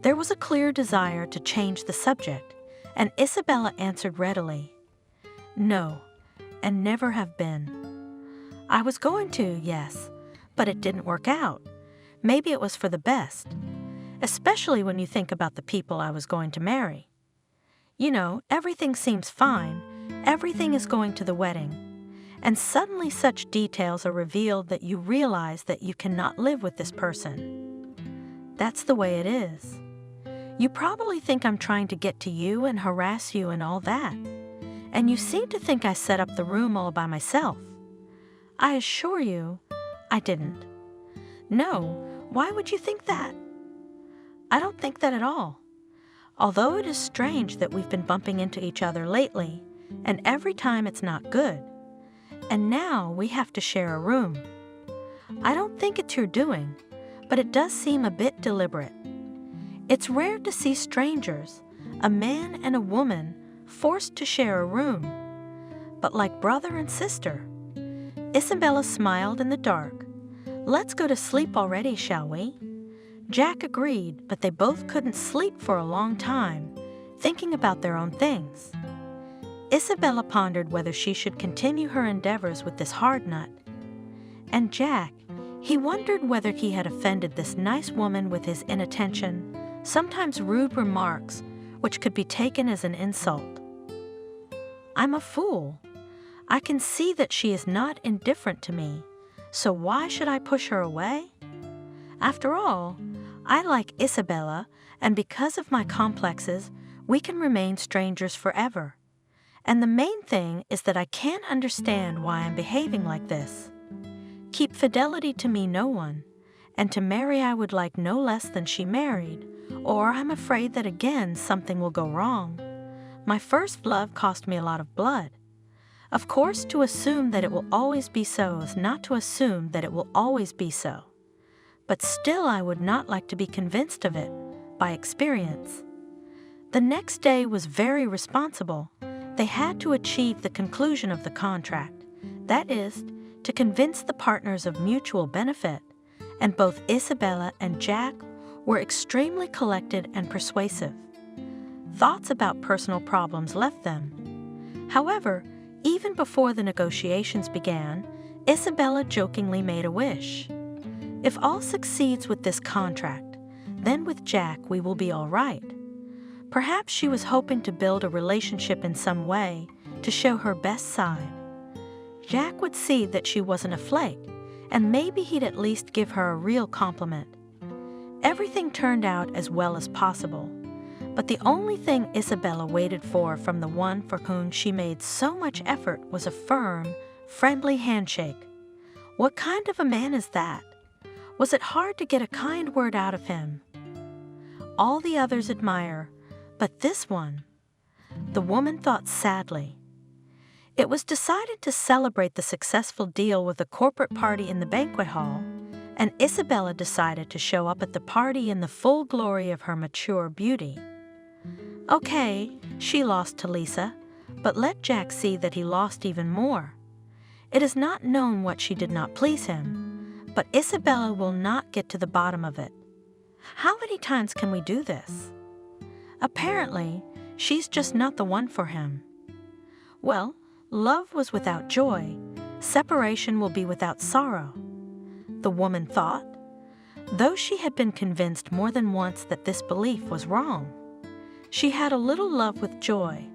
There was a clear desire to change the subject, and Isabella answered readily, No, and never have been. I was going to, yes, but it didn't work out. Maybe it was for the best, especially when you think about the people I was going to marry. You know, everything seems fine, everything is going to the wedding, and suddenly such details are revealed that you realize that you cannot live with this person. That's the way it is. You probably think I'm trying to get to you and harass you and all that, and you seem to think I set up the room all by myself. I assure you, I didn't. No, why would you think that? I don't think that at all. Although it is strange that we've been bumping into each other lately, and every time it's not good. And now we have to share a room. I don't think it's your doing, but it does seem a bit deliberate. It's rare to see strangers, a man and a woman, forced to share a room, but like brother and sister. Isabella smiled in the dark. Let's go to sleep already, shall we? Jack agreed, but they both couldn't sleep for a long time, thinking about their own things. Isabella pondered whether she should continue her endeavors with this hard nut. And Jack, he wondered whether he had offended this nice woman with his inattention, sometimes rude remarks, which could be taken as an insult. I'm a fool. I can see that she is not indifferent to me, so why should I push her away? After all, I like Isabella, and because of my complexes, we can remain strangers forever. And the main thing is that I can't understand why I'm behaving like this. Keep fidelity to me no one, and to marry I would like no less than she married, or I'm afraid that again something will go wrong. My first love cost me a lot of blood. Of course, to assume that it will always be so is not to assume that it will always be so. But still I would not like to be convinced of it, by experience. The next day was very responsible. They had to achieve the conclusion of the contract, that is, to convince the partners of mutual benefit, and both Isabella and Jack were extremely collected and persuasive. Thoughts about personal problems left them. However, even before the negotiations began, Isabella jokingly made a wish. If all succeeds with this contract, then with Jack we will be all right. Perhaps she was hoping to build a relationship in some way to show her best side. Jack would see that she wasn't a flake, and maybe he'd at least give her a real compliment. Everything turned out as well as possible, but the only thing Isabella waited for from the one for whom she made so much effort was a firm, friendly handshake. What kind of a man is that? Was it hard to get a kind word out of him? All the others admire, but this one, the woman thought sadly. It was decided to celebrate the successful deal with a corporate party in the banquet hall, and Isabella decided to show up at the party in the full glory of her mature beauty. Okay, she lost to Lisa, but let Jack see that he lost even more. It is not known what she did not please him, but Isabella will not get to the bottom of it. How many times can we do this? Apparently, she's just not the one for him. Well, love was without joy. Separation will be without sorrow, the woman thought, though she had been convinced more than once that this belief was wrong. She had a little love with joy,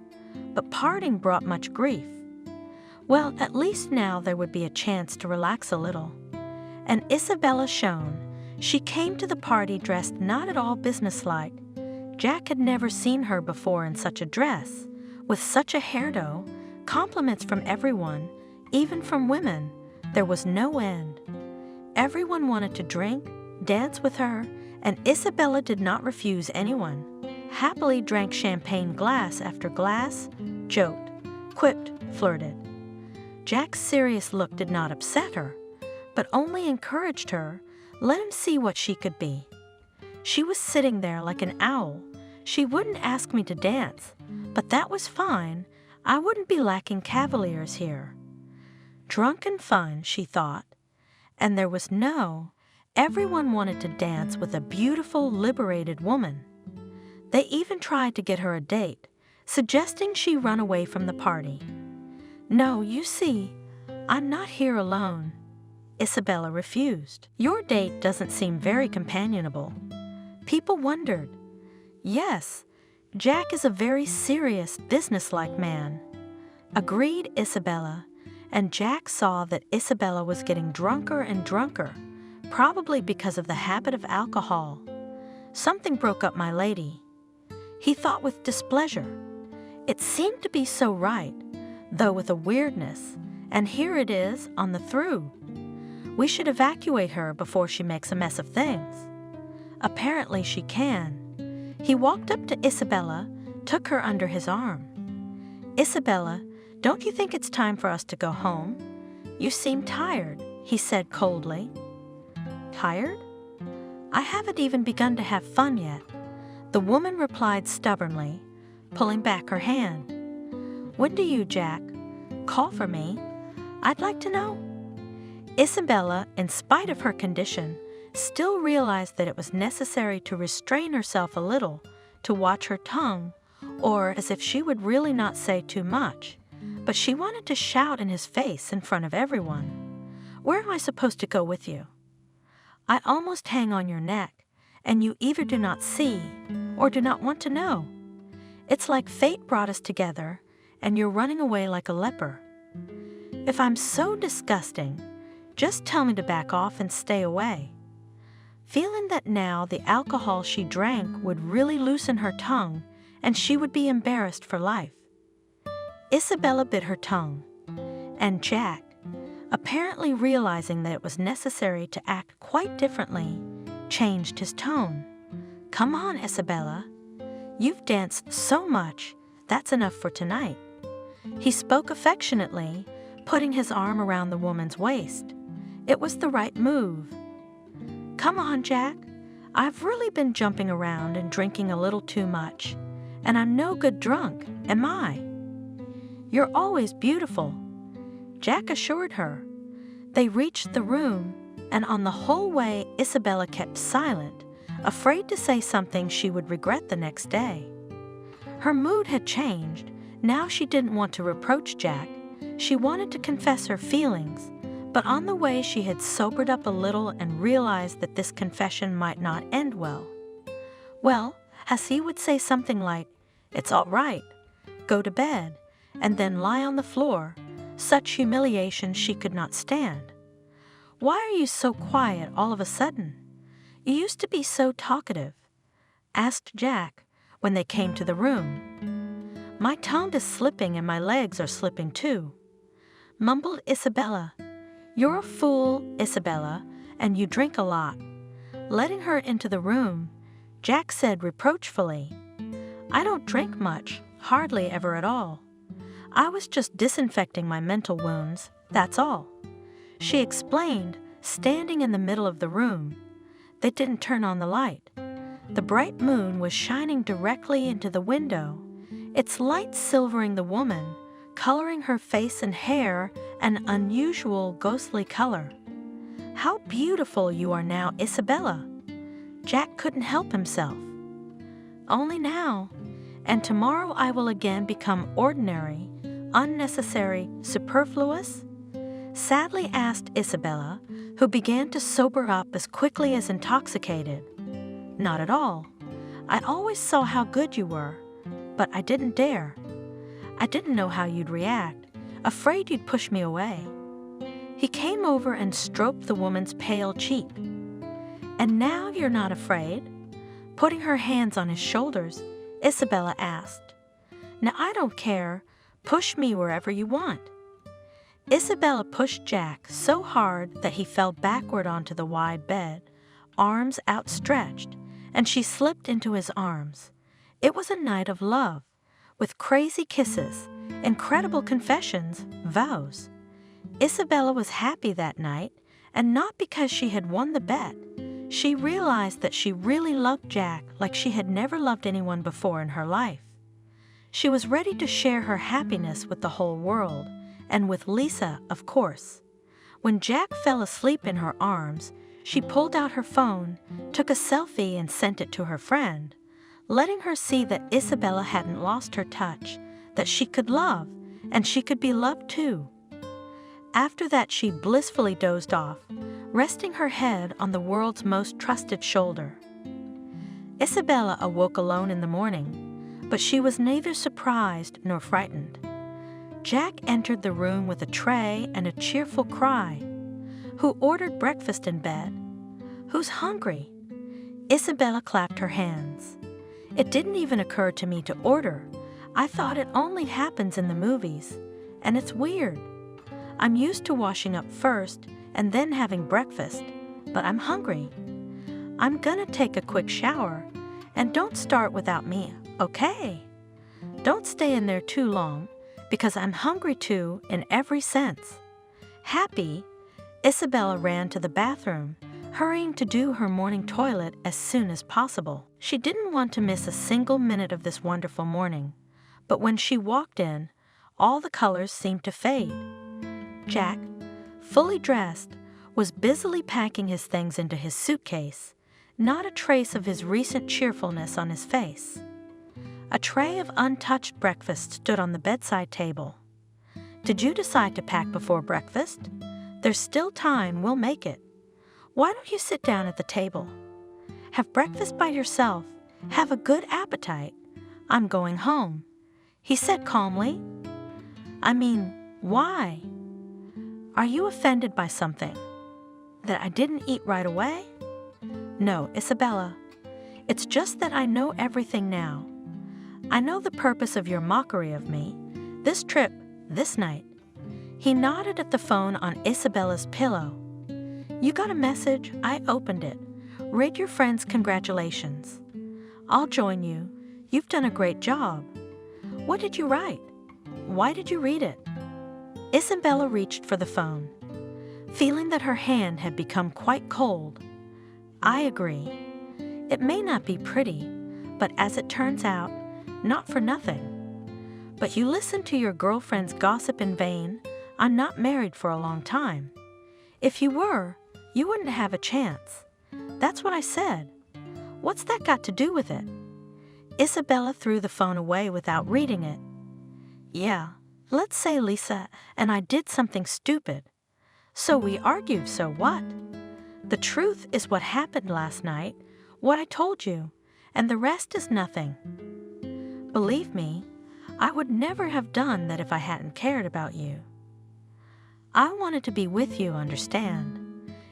but parting brought much grief. Well, at least now there would be a chance to relax a little. And Isabella shone. She came to the party dressed not at all businesslike. Jack had never seen her before in such a dress, with such a hairdo, compliments from everyone, even from women. There was no end. Everyone wanted to drink, dance with her, and Isabella did not refuse anyone. Happily drank champagne glass after glass, joked, quipped, flirted. Jack's serious look did not upset her, but only encouraged her, let him see what she could be. She was sitting there like an owl. She wouldn't ask me to dance, but that was fine. I wouldn't be lacking cavaliers here. Drunken fun, she thought. And there was everyone wanted to dance with a beautiful, liberated woman. They even tried to get her a date, suggesting she run away from the party. "No, you see, I'm not here alone." Isabella refused. "Your date doesn't seem very companionable." People wondered. "Yes, Jack is a very serious, businesslike man," agreed Isabella, and Jack saw that Isabella was getting drunker and drunker, probably because of the habit of alcohol. "Something broke up my lady," he thought with displeasure. It seemed to be so right, though with a weirdness, and here it is on the through. We should evacuate her before she makes a mess of things. Apparently she can. He walked up to Isabella, took her under his arm. "Isabella, don't you think it's time for us to go home? You seem tired," he said coldly. "Tired? I haven't even begun to have fun yet," the woman replied stubbornly, pulling back her hand. "When do you, Jack, call for me? I'd like to know." Isabella, in spite of her condition, still realized that it was necessary to restrain herself a little, to watch her tongue, or as if she would really not say too much. But she wanted to shout in his face in front of everyone. "Where am I supposed to go with you? I almost hang on your neck, and you either do not see or do not want to know. It's like fate brought us together, and you're running away like a leper. If I'm so disgusting, just tell me to back off and stay away." Feeling that now the alcohol she drank would really loosen her tongue and she would be embarrassed for life, Isabella bit her tongue, and Jack, apparently realizing that it was necessary to act quite differently, changed his tone. "Come on, Isabella. You've danced so much, that's enough for tonight." He spoke affectionately, putting his arm around the woman's waist. It was the right move. "Come on, Jack. I've really been jumping around and drinking a little too much, and I'm no good drunk, am I?" "You're always beautiful," Jack assured her. They reached the room, and on the whole way Isabella kept silent, afraid to say something she would regret the next day. Her mood had changed. Now she didn't want to reproach Jack. She wanted to confess her feelings, but on the way she had sobered up a little and realized that this confession might not end well. Well, as he would say something like, "It's all right, go to bed," and then lie on the floor, such humiliation she could not stand. "Why are you so quiet all of a sudden? You used to be so talkative," asked Jack when they came to the room. "My tongue is slipping and my legs are slipping too," mumbled Isabella. "You're a fool, Isabella, and you drink a lot." Letting her into the room, Jack said reproachfully, "I don't drink much, hardly ever at all. I was just disinfecting my mental wounds, that's all," she explained, standing in the middle of the room. They didn't turn on the light. The bright moon was shining directly into the window, its light silvering the woman, coloring her face and hair an unusual ghostly color. "How beautiful you are now, Isabella!" Jack couldn't help himself. "Only now, and tomorrow I will again become ordinary, unnecessary, superfluous?" sadly asked Isabella, who began to sober up as quickly as intoxicated. "Not at all. I always saw how good you were, but I didn't dare. I didn't know how you'd react, afraid you'd push me away." He came over and stroked the woman's pale cheek. "And now you're not afraid?" Putting her hands on his shoulders, Isabella asked. "Now I don't care. Push me wherever you want." Isabella pushed Jack so hard that he fell backward onto the wide bed, arms outstretched, and she slipped into his arms. It was a night of love, with crazy kisses, incredible confessions, vows. Isabella was happy that night, and not because she had won the bet. She realized that she really loved Jack like she had never loved anyone before in her life. She was ready to share her happiness with the whole world, and with Lisa, of course. When Jack fell asleep in her arms, she pulled out her phone, took a selfie and sent it to her friend, letting her see that Isabella hadn't lost her touch, that she could love, and she could be loved too. After that, she blissfully dozed off, resting her head on the world's most trusted shoulder. Isabella awoke alone in the morning, but she was neither surprised nor frightened. Jack entered the room with a tray and a cheerful cry. "Who ordered breakfast in bed? Who's hungry?" Isabella clapped her hands. "It didn't even occur to me to order. I thought it only happens in the movies, and it's weird. I'm used to washing up first and then having breakfast, but I'm hungry. I'm gonna take a quick shower, and don't start without me, okay? Don't stay in there too long, because I'm hungry too in every sense." Happy, Isabella ran to the bathroom, hurrying to do her morning toilet as soon as possible. She didn't want to miss a single minute of this wonderful morning, but when she walked in, all the colors seemed to fade. Jack, fully dressed, was busily packing his things into his suitcase, not a trace of his recent cheerfulness on his face. A tray of untouched breakfast stood on the bedside table. "Did you decide to pack before breakfast? There's still time, we'll make it. Why don't you sit down at the table? Have breakfast by yourself. Have a good appetite. I'm going home," he said calmly. "I mean, why? Are you offended by something? That I didn't eat right away?" "No, Isabella. It's just that I know everything now. I know the purpose of your mockery of me, this trip, this night." He nodded at the phone on Isabella's pillow. "You got a message, I opened it. Read your friend's congratulations. I'll join you. You've done a great job. What did you write? Why did you read it?" Isabella reached for the phone, feeling that her hand had become quite cold. "I agree. It may not be pretty, but as it turns out, not for nothing. But you listened to your girlfriend's gossip in vain. I'm not married for a long time. If you were, you wouldn't have a chance. That's what I said. What's that got to do with it?" Isabella threw the phone away without reading it. "Yeah, let's say Lisa and I did something stupid. So we argued, so what? The truth is what happened last night, what I told you, and the rest is nothing. Believe me, I would never have done that if I hadn't cared about you. I wanted to be with you, understand?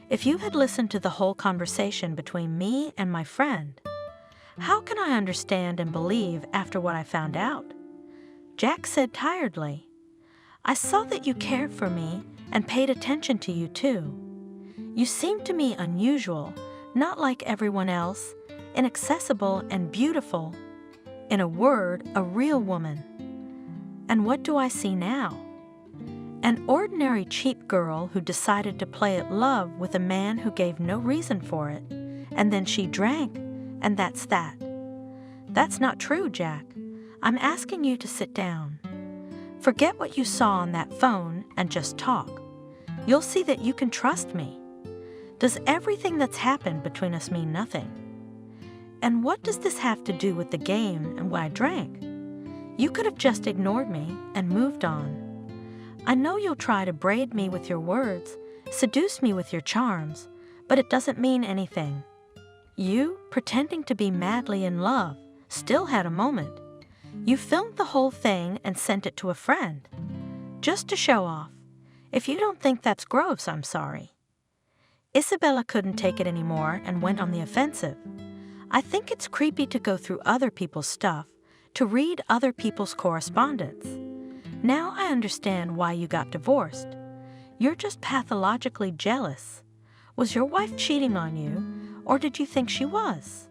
If you had listened to the whole conversation between me and my friend, how can I understand and believe after what I found out?" Jack said tiredly, "I saw that you cared for me and paid attention to you too. You seemed to me unusual, not like everyone else, inaccessible and beautiful. In a word, a real woman. And what do I see now? An ordinary cheap girl who decided to play at love with a man who gave no reason for it, and then she drank, and that's that. That's not true, Jack. I'm asking you to sit down. Forget what you saw on that phone and just talk. You'll see that you can trust me. Does everything that's happened between us mean nothing? And what does this have to do with the game and what I drank? You could have just ignored me and moved on. I know you'll try to braid me with your words, seduce me with your charms, but it doesn't mean anything. You, pretending to be madly in love, still had a moment. You filmed the whole thing and sent it to a friend. Just to show off. If you don't think that's gross, I'm sorry." Isabella couldn't take it anymore and went on the offensive. "I think it's creepy to go through other people's stuff, to read other people's correspondence. Now I understand why you got divorced. You're just pathologically jealous. Was your wife cheating on you, or did you think she was?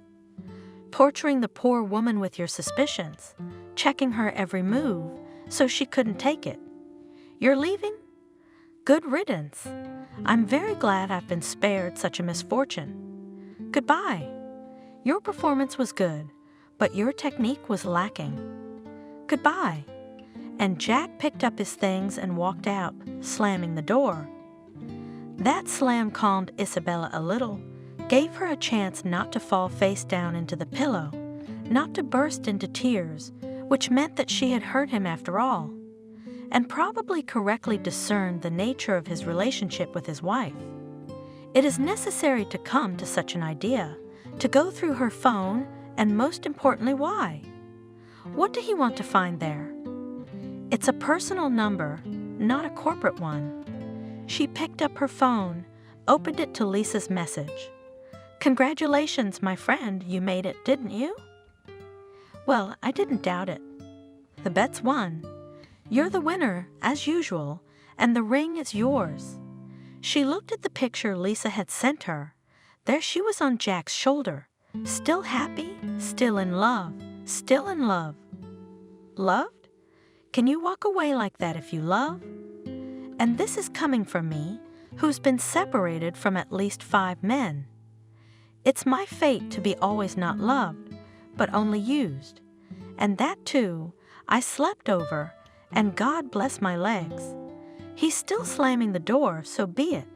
Torturing the poor woman with your suspicions, checking her every move so she couldn't take it. You're leaving? Good riddance. I'm very glad I've been spared such a misfortune. Goodbye. Your performance was good, but your technique was lacking. Goodbye. and Jack picked up his things and walked out, slamming the door. That slam calmed Isabella a little, gave her a chance not to fall face down into the pillow, not to burst into tears, which meant that she had hurt him after all, and probably correctly discerned the nature of his relationship with his wife. It is necessary to come to such an idea, to go through her phone, and most importantly, why? What did he want to find there? It's a personal number, not a corporate one. She picked up her phone, opened it to Lisa's message. "Congratulations, my friend, you made it, didn't you?" "Well, I didn't doubt it. The bet's won. You're the winner, as usual, and the ring is yours." She looked at the picture Lisa had sent her. There she was on Jack's shoulder, still happy, still in love, still in love. Loved? Can you walk away like that if you love? And this is coming from me, who's been separated from at least 5 men. It's my fate to be always not loved, but only used. And that too, I slept over, and God bless my legs. He's still slamming the door, so be it.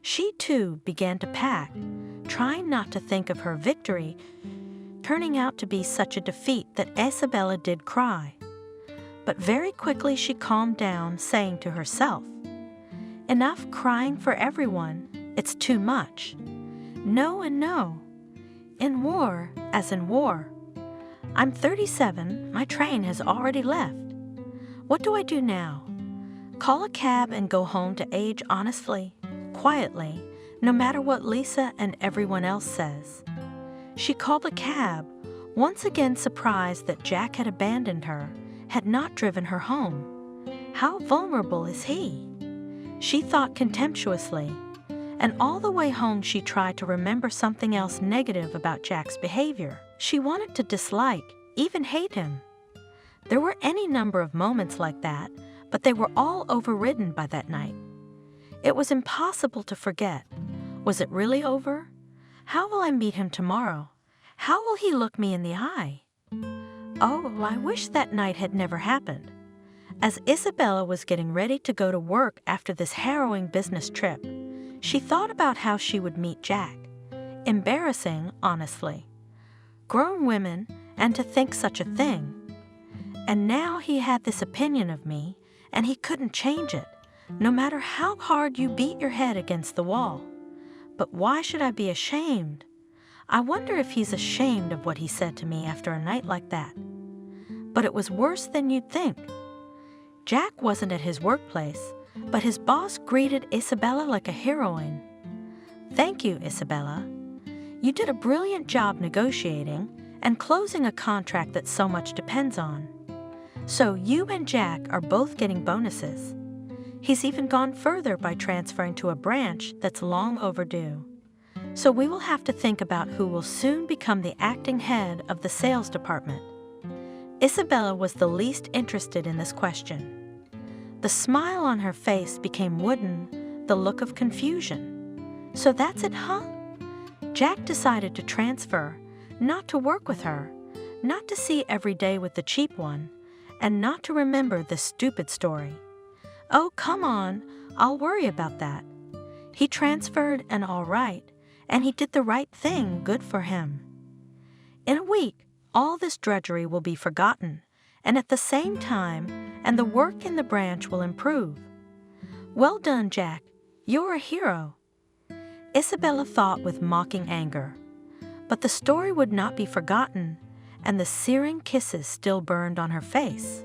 She too began to pack, trying not to think of her victory turning out to be such a defeat that Isabella did cry. But very quickly she calmed down, saying to herself, "Enough crying for everyone, it's too much. No and no. In war, as in war. I'm 37, my train has already left. What do I do now? Call a cab and go home to age honestly, quietly, no matter what Lisa and everyone else says." She called a cab, once again surprised that Jack had abandoned her, had not driven her home. How vulnerable is he? She thought contemptuously, and all the way home she tried to remember something else negative about Jack's behavior. She wanted to dislike, even hate him. There were any number of moments like that, but they were all overridden by that night. It was impossible to forget. Was it really over? How will I meet him tomorrow? How will he look me in the eye? Oh, I wish that night had never happened. As Isabella was getting ready to go to work after this harrowing business trip, she thought about how she would meet Jack. Embarrassing, honestly. Grown women, and to think such a thing. And now he had this opinion of me, and he couldn't change it, no matter how hard you beat your head against the wall. But why should I be ashamed? I wonder if he's ashamed of what he said to me after a night like that. But it was worse than you'd think. Jack wasn't at his workplace, but his boss greeted Isabella like a heroine. "Thank you, Isabella. You did a brilliant job negotiating and closing a contract that so much depends on. So you and Jack are both getting bonuses. He's even gone further by transferring to a branch that's long overdue. So we will have to think about who will soon become the acting head of the sales department." Isabella was the least interested in this question. The smile on her face became wooden, the look of confusion. "So that's it, huh?" Jack decided to transfer, not to work with her, not to see every day with the cheap one, and not to remember this stupid story. "Oh, come on, I'll worry about that. He transferred and all right, and he did the right thing, good for him. In a week, all this drudgery will be forgotten, and at the same time, and the work in the branch will improve. Well done, Jack, you're a hero." Isabella thought with mocking anger. But the story would not be forgotten, and the searing kisses still burned on her face.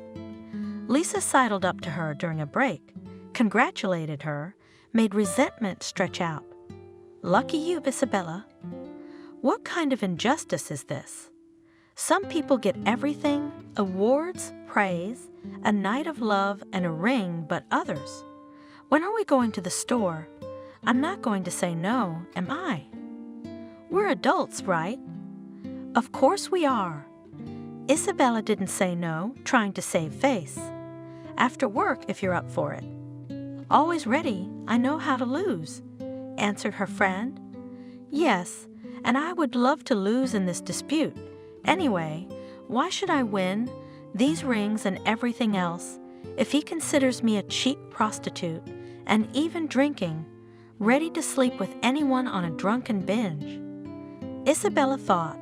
Lisa sidled up to her during a break, congratulated her, made resentment stretch out. "Lucky you, Isabella. What kind of injustice is this? Some people get everything, awards, praise, a night of love, and a ring, but others. When are we going to the store? I'm not going to say no, am I? We're adults, right?" "Of course we are." Isabella didn't say no, trying to save face. "After work, if you're up for it." "Always ready, I know how to lose," answered her friend. "Yes, and I would love to lose in this dispute. Anyway, why should I win? These rings and everything else, if he considers me a cheap prostitute and even drinking, ready to sleep with anyone on a drunken binge? Isabella thought.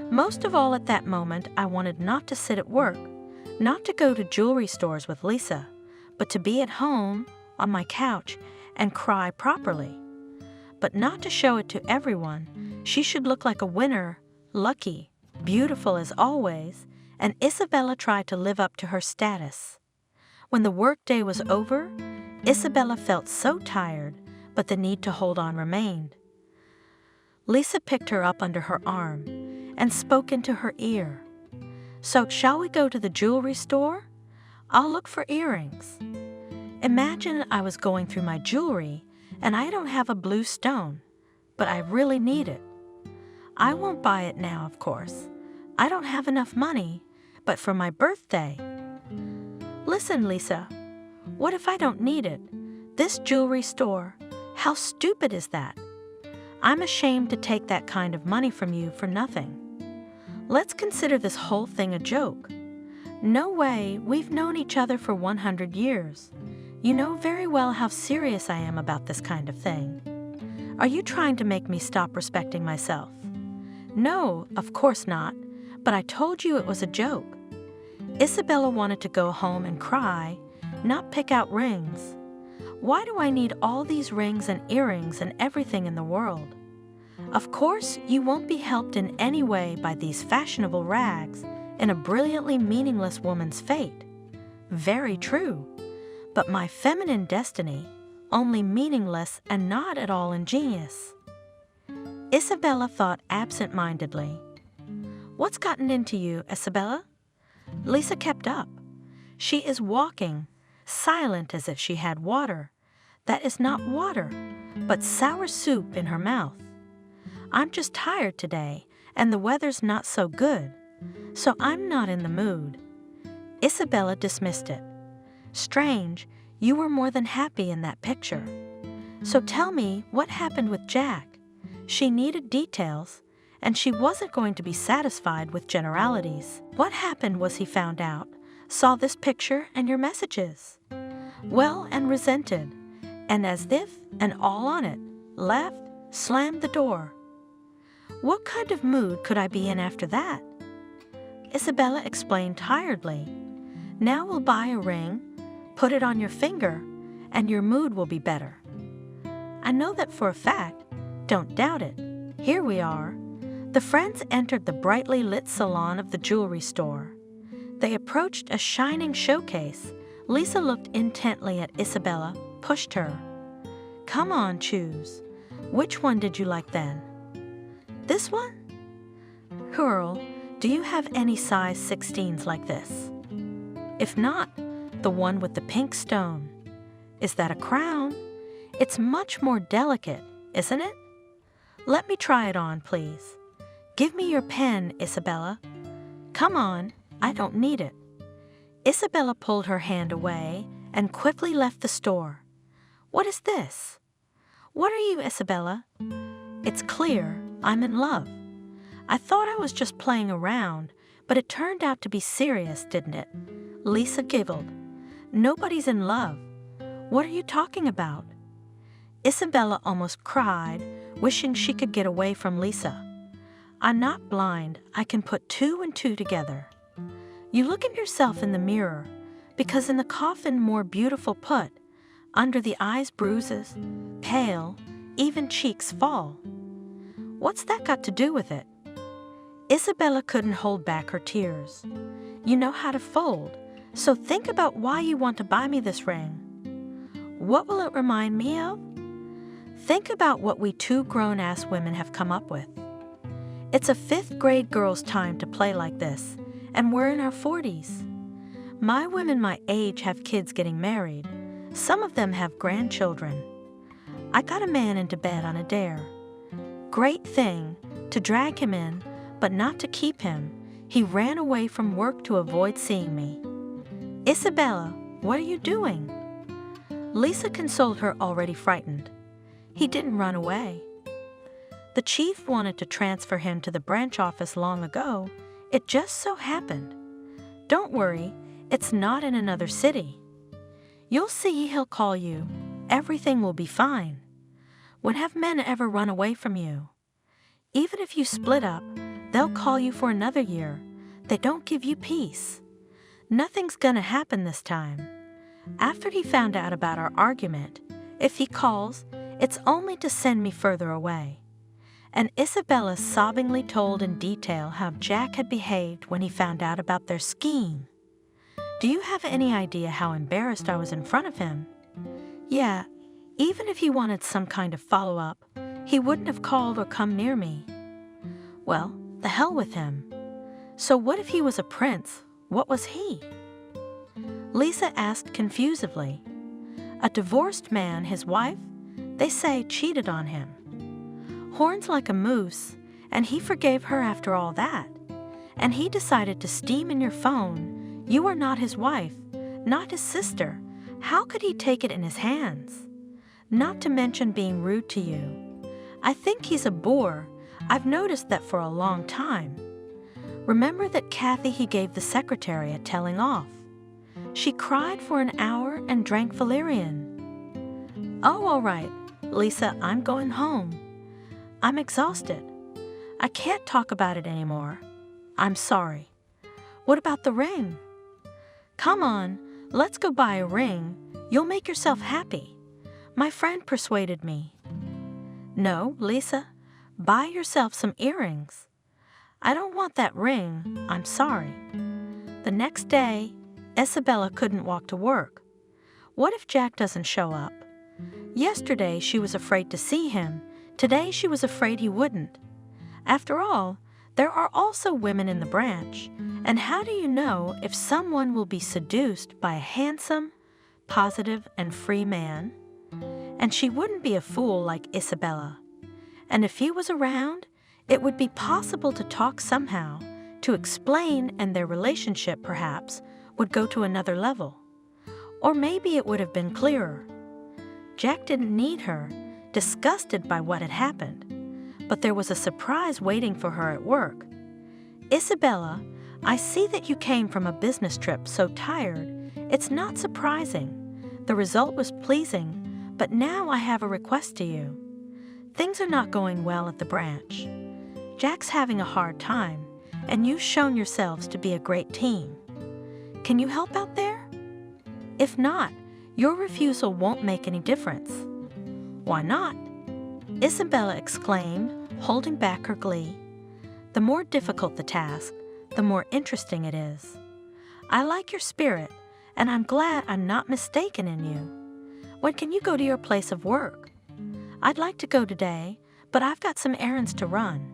Most of all at that moment, I wanted not to sit at work, not to go to jewelry stores with Lisa, but to be at home, on my couch, and cry properly. But not to show it to everyone. She should look like a winner, lucky, beautiful as always, and Isabella tried to live up to her status. When the workday was over, Isabella felt so tired, but the need to hold on remained. Lisa picked her up under her arm and spoke into her ear. So, shall we go to the jewelry store? I'll look for earrings. Imagine I was going through my jewelry and I don't have a blue stone, but I really need it. I won't buy it now, of course. I don't have enough money, but for my birthday. Listen, Lisa, what if I don't need it? This jewelry store, how stupid is that? I'm ashamed to take that kind of money from you for nothing. Let's consider this whole thing a joke. No way, we've known each other for 100 years. You know very well how serious I am about this kind of thing. Are you trying to make me stop respecting myself? No, of course not, but I told you it was a joke. Isabella wanted to go home and cry, not pick out rings. Why do I need all these rings and earrings and everything in the world? Of course, you won't be helped in any way by these fashionable rags in a brilliantly meaningless woman's fate. Very true. But my feminine destiny, only meaningless and not at all ingenious. Isabella thought absent-mindedly. What's gotten into you, Isabella? Lisa kept up. She is walking, silent as if she had water. That is not water, but sour soup in her mouth. I'm just tired today, and the weather's not so good, so I'm not in the mood. Isabella dismissed it. Strange, you were more than happy in that picture. So tell me, what happened with Jack? She needed details, and she wasn't going to be satisfied with generalities. What happened was he found out, saw this picture and your messages. Well, and resented, and as if and all on it, left, slammed the door. What kind of mood could I be in after that? Isabella explained tiredly. Now we'll buy a ring, put it on your finger, and your mood will be better. I know that for a fact. Don't doubt it. Here we are. The friends entered the brightly lit salon of the jewelry store. They approached a shining showcase. Lisa looked intently at Isabella, pushed her. Come on, choose. Which one did you like then? This one? Girl, do you have any size 16s like this? If not, the one with the pink stone. Is that a crown? It's much more delicate, isn't it? Let me try it on, please. Give me your pen, Isabella. Come on, I don't need it. Isabella pulled her hand away and quickly left the store. What is this? What are you, Isabella? It's clear I'm in love. I thought I was just playing around, but it turned out to be serious, didn't it? Lisa giggled. Nobody's in love. What are you talking about? Isabella almost cried, wishing she could get away from Lisa. I'm not blind. I can put two and two together. You look at yourself in the mirror, because in the coffin more beautiful put, under the eyes bruises, pale, even cheeks fall. What's that got to do with it? Isabella couldn't hold back her tears. You know how to fold, so think about why you want to buy me this ring. What will it remind me of? Think about what we two grown-ass women have come up with. It's a 5th grade girl's time to play like this, and we're in our 40s. My women my age have kids getting married. Some of them have grandchildren. I got a man into bed on a dare. Great thing, to drag him in, but not to keep him. He ran away from work to avoid seeing me. Isabella, what are you doing? Lisa consoled her, already frightened. He didn't run away. The chief wanted to transfer him to the branch office long ago. It just so happened. Don't worry, it's not in another city. You'll see he'll call you. Everything will be fine. When have men ever run away from you? Even if you split up, they'll call you for another year. They don't give you peace. Nothing's gonna happen this time. After he found out about our argument, if he calls, it's only to send me further away. And Isabella sobbingly told in detail how Jack had behaved when he found out about their scheme. Do you have any idea how embarrassed I was in front of him? Yeah, even if he wanted some kind of follow-up, he wouldn't have called or come near me. Well, the hell with him. So what if he was a prince? What was he? Lisa asked confusedly. A divorced man, his wife, they say cheated on him. Horns like a moose, and he forgave her after all that. And he decided to steam in your phone. You are not his wife, not his sister. How could he take it in his hands? Not to mention being rude to you. I think he's a bore. I've noticed that for a long time. Remember that Kathy he gave the secretary a telling off. She cried for an hour and drank valerian. Oh, all right, Lisa, I'm going home. I'm exhausted. I can't talk about it anymore. I'm sorry. What about the ring? Come on, let's go buy a ring. You'll make yourself happy. My friend persuaded me. No, Lisa, buy yourself some earrings. I don't want that ring. I'm sorry. The next day, Isabella couldn't walk to work. What if Jack doesn't show up? Yesterday, she was afraid to see him. Today, she was afraid he wouldn't. After all, there are also women in the branch, and how do you know if someone will be seduced by a handsome, positive, and free man? And she wouldn't be a fool like Isabella. And if he was around, it would be possible to talk somehow, to explain, and their relationship, perhaps, would go to another level. Or maybe it would have been clearer. Jack didn't need her, disgusted by what had happened, but there was a surprise waiting for her at work. Isabella, I see that you came from a business trip so tired. It's not surprising. The result was pleasing, but now I have a request to you. Things are not going well at the branch. Jack's having a hard time, and you've shown yourselves to be a great team. Can you help out there? If not, your refusal won't make any difference. Why not? Isabella exclaimed, holding back her glee. The more difficult the task, the more interesting it is. I like your spirit, and I'm glad I'm not mistaken in you. When can you go to your place of work? I'd like to go today, but I've got some errands to run.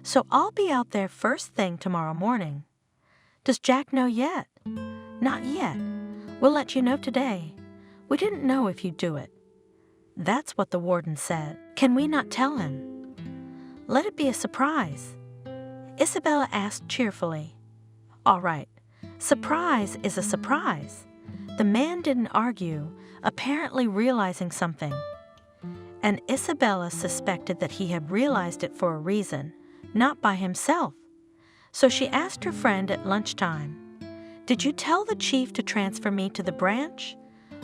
So I'll be out there first thing tomorrow morning. Does Jack know yet? Not yet. We'll let you know today. We didn't know if you'd do it. That's what the warden said. Can we not tell him? Let it be a surprise. Isabella asked cheerfully. All right. Surprise is a surprise. The man didn't argue, apparently realizing something. And Isabella suspected that he had realized it for a reason, not by himself. So she asked her friend at lunchtime, Did you tell the chief to transfer me to the branch?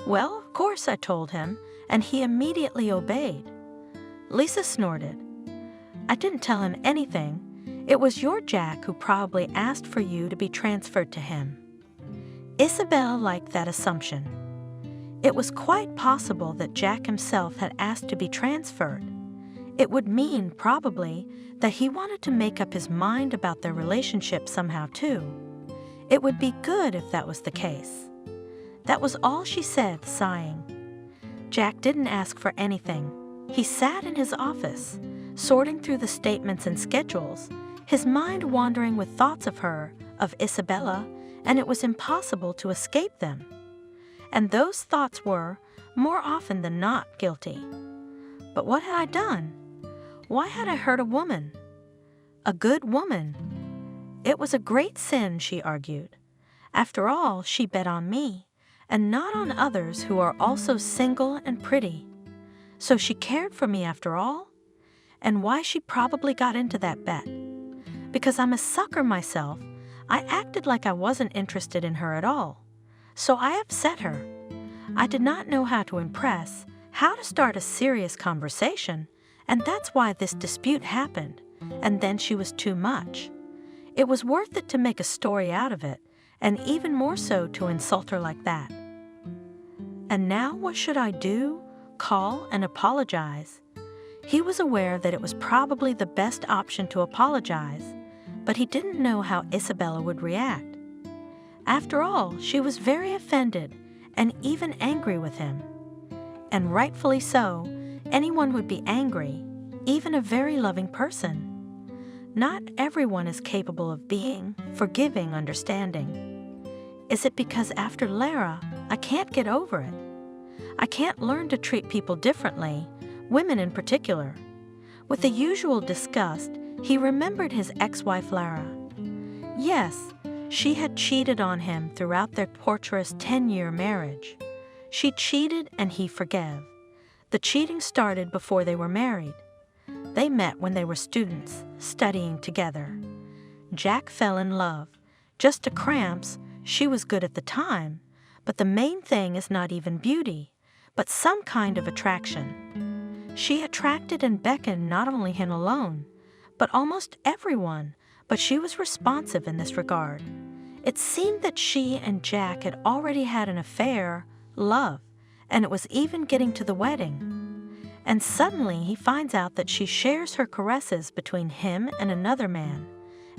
Well, of course I told him, and he immediately obeyed. Lisa snorted. I didn't tell him anything. It was your Jack who probably asked for you to be transferred to him. Isabella liked that assumption. It was quite possible that Jack himself had asked to be transferred. It would mean, probably, that he wanted to make up his mind about their relationship somehow, too. It would be good if that was the case. That was all she said, sighing. Jack didn't ask for anything. He sat in his office, sorting through the statements and schedules, his mind wandering with thoughts of her, of Isabella, and it was impossible to escape them. And those thoughts were, more often than not, guilty. But what had I done? Why had I hurt a woman? A good woman. It was a great sin, she argued. After all, she bet on me, and not on others who are also single and pretty. So she cared for me after all? And why she probably got into that bet? Because I'm a sucker myself, I acted like I wasn't interested in her at all. So I upset her. I did not know how to impress, how to start a serious conversation, and that's why this dispute happened. And then she was too much. It was worth it to make a story out of it, and even more so to insult her like that. And now what should I do? Call and apologize? He was aware that it was probably the best option to apologize, but he didn't know how Isabella would react. After all, she was very offended and even angry with him. And rightfully so, anyone would be angry, even a very loving person. Not everyone is capable of being forgiving, understanding. Is it because after Lara, I can't get over it? I can't learn to treat people differently, women in particular. With the usual disgust, he remembered his ex-wife Lara. Yes, she had cheated on him throughout their torturous 10-year marriage. She cheated and he forgave. The cheating started before they were married. They met when they were students, studying together. Jack fell in love. Just to cramps, she was good at the time, but the main thing is not even beauty, but some kind of attraction. She attracted and beckoned not only him alone, but almost everyone, but she was responsive in this regard. It seemed that she and Jack had already had an affair, love, and it was even getting to the wedding. And suddenly he finds out that she shares her caresses between him and another man,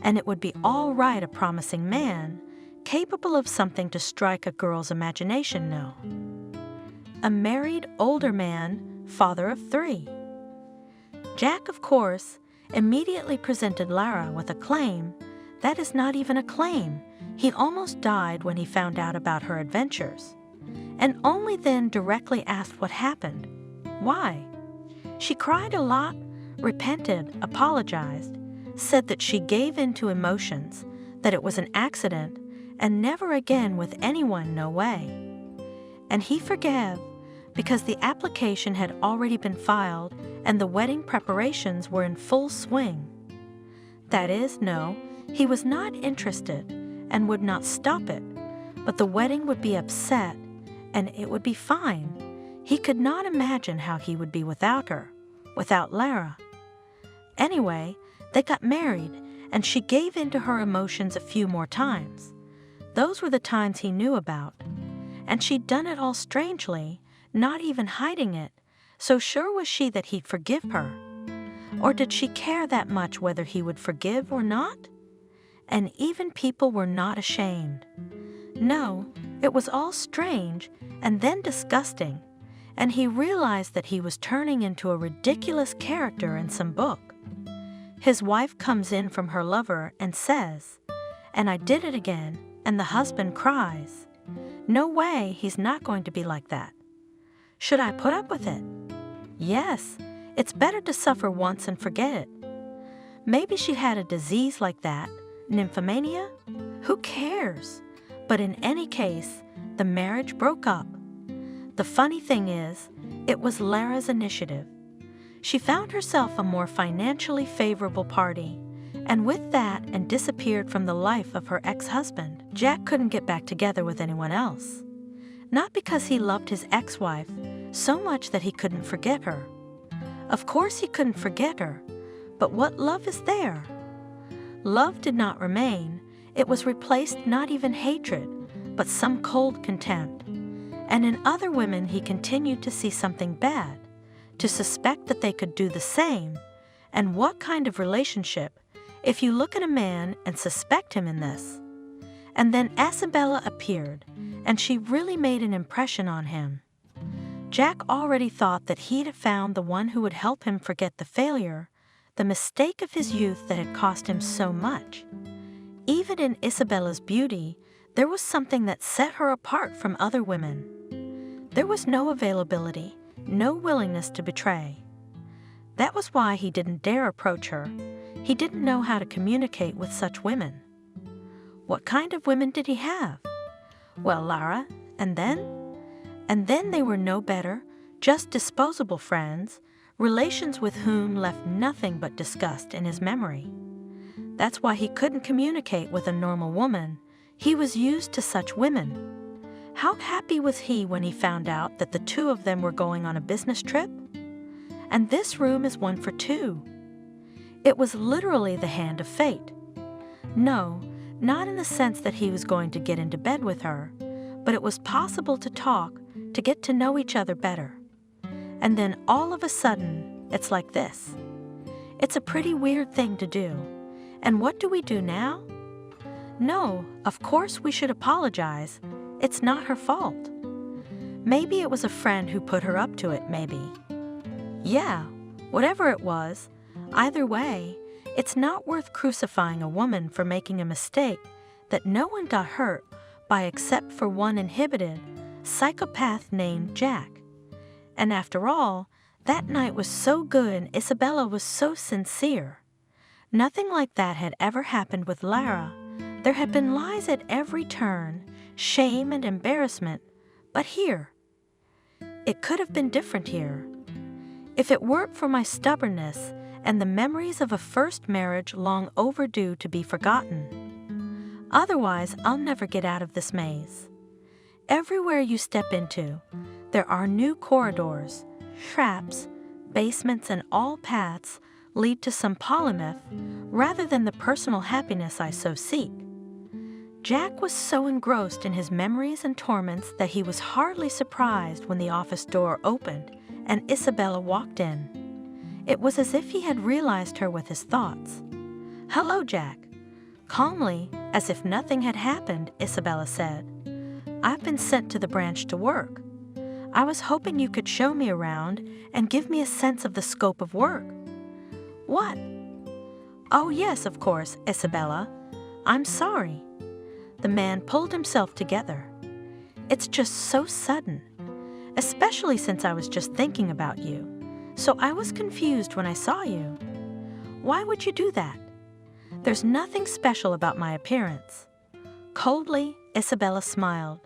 and it would be all right, a promising man, capable of something to strike a girl's imagination, no. A married, older man, father of 3. Jack, of course, immediately presented Lara with a claim. That is not even a claim. He almost died when he found out about her adventures, and only then directly asked what happened. Why? She cried a lot, repented, apologized, said that she gave in to emotions, that it was an accident, and never again with anyone, no way. And he forgave, because the application had already been filed and the wedding preparations were in full swing. That is, no, he was not interested and would not stop it, but the wedding would be upset, and it would be fine. He could not imagine how he would be without her, without Lara. Anyway, they got married, and she gave in to her emotions a few more times. Those were the times he knew about. And she'd done it all strangely, not even hiding it, so sure was she that he'd forgive her. Or did she care that much whether he would forgive or not? And even people were not ashamed. No, it was all strange and then disgusting, and he realized that he was turning into a ridiculous character in some book. His wife comes in from her lover and says, "And I did it again," and the husband cries. No way, he's not going to be like that. Should I put up with it? Yes, it's better to suffer once and forget it. Maybe she had a disease like that, nymphomania? Who cares? But in any case, the marriage broke up. The funny thing is, it was Lara's initiative. She found herself a more financially favorable party, and with that and disappeared from the life of her ex-husband. Jack couldn't get back together with anyone else. Not because he loved his ex-wife so much that he couldn't forget her. Of course he couldn't forget her, but what love is there? Love did not remain. It was replaced not even hatred, but some cold contempt. And in other women he continued to see something bad, to suspect that they could do the same. And what kind of relationship, if you look at a man and suspect him in this? And then Isabella appeared, and she really made an impression on him. Jack already thought that he'd found the one who would help him forget the failure, the mistake of his youth that had cost him so much. Even in Isabella's beauty, there was something that set her apart from other women. There was no availability, no willingness to betray. That was why he didn't dare approach her. He didn't know how to communicate with such women. What kind of women did he have? Well, Lara, and then? And then they were no better, just disposable friends, relations with whom left nothing but disgust in his memory. That's why he couldn't communicate with a normal woman. He was used to such women. How happy was he when he found out that the two of them were going on a business trip? And this room is one for two. It was literally the hand of fate. No, not in the sense that he was going to get into bed with her, but it was possible to talk, to get to know each other better. And then all of a sudden, it's like this. It's a pretty weird thing to do. And what do we do now? No, of course we should apologize. It's not her fault. Maybe it was a friend who put her up to it, maybe. Yeah, whatever it was, either way, it's not worth crucifying a woman for making a mistake that no one got hurt by except for one inhibited psychopath named Jack. And after all, that night was so good and Isabella was so sincere. Nothing like that had ever happened with Lara. There had been lies at every turn, shame and embarrassment, but here, it could have been different here. If it weren't for my stubbornness and the memories of a first marriage long overdue to be forgotten. Otherwise, I'll never get out of this maze. Everywhere you step into, there are new corridors, traps, basements, and all paths lead to some polymath rather than the personal happiness I so seek. Jack was so engrossed in his memories and torments that he was hardly surprised when the office door opened and Isabella walked in. It was as if he had realized her with his thoughts. "Hello, Jack." Calmly, as if nothing had happened, Isabella said, "I've been sent to the branch to work. I was hoping you could show me around and give me a sense of the scope of work." "What?" "Oh, yes, of course, Isabella. I'm sorry." The man pulled himself together. "It's just so sudden, especially since I was just thinking about you. So I was confused when I saw you." "Why would you do that?" "There's nothing special about my appearance." Coldly, Isabella smiled.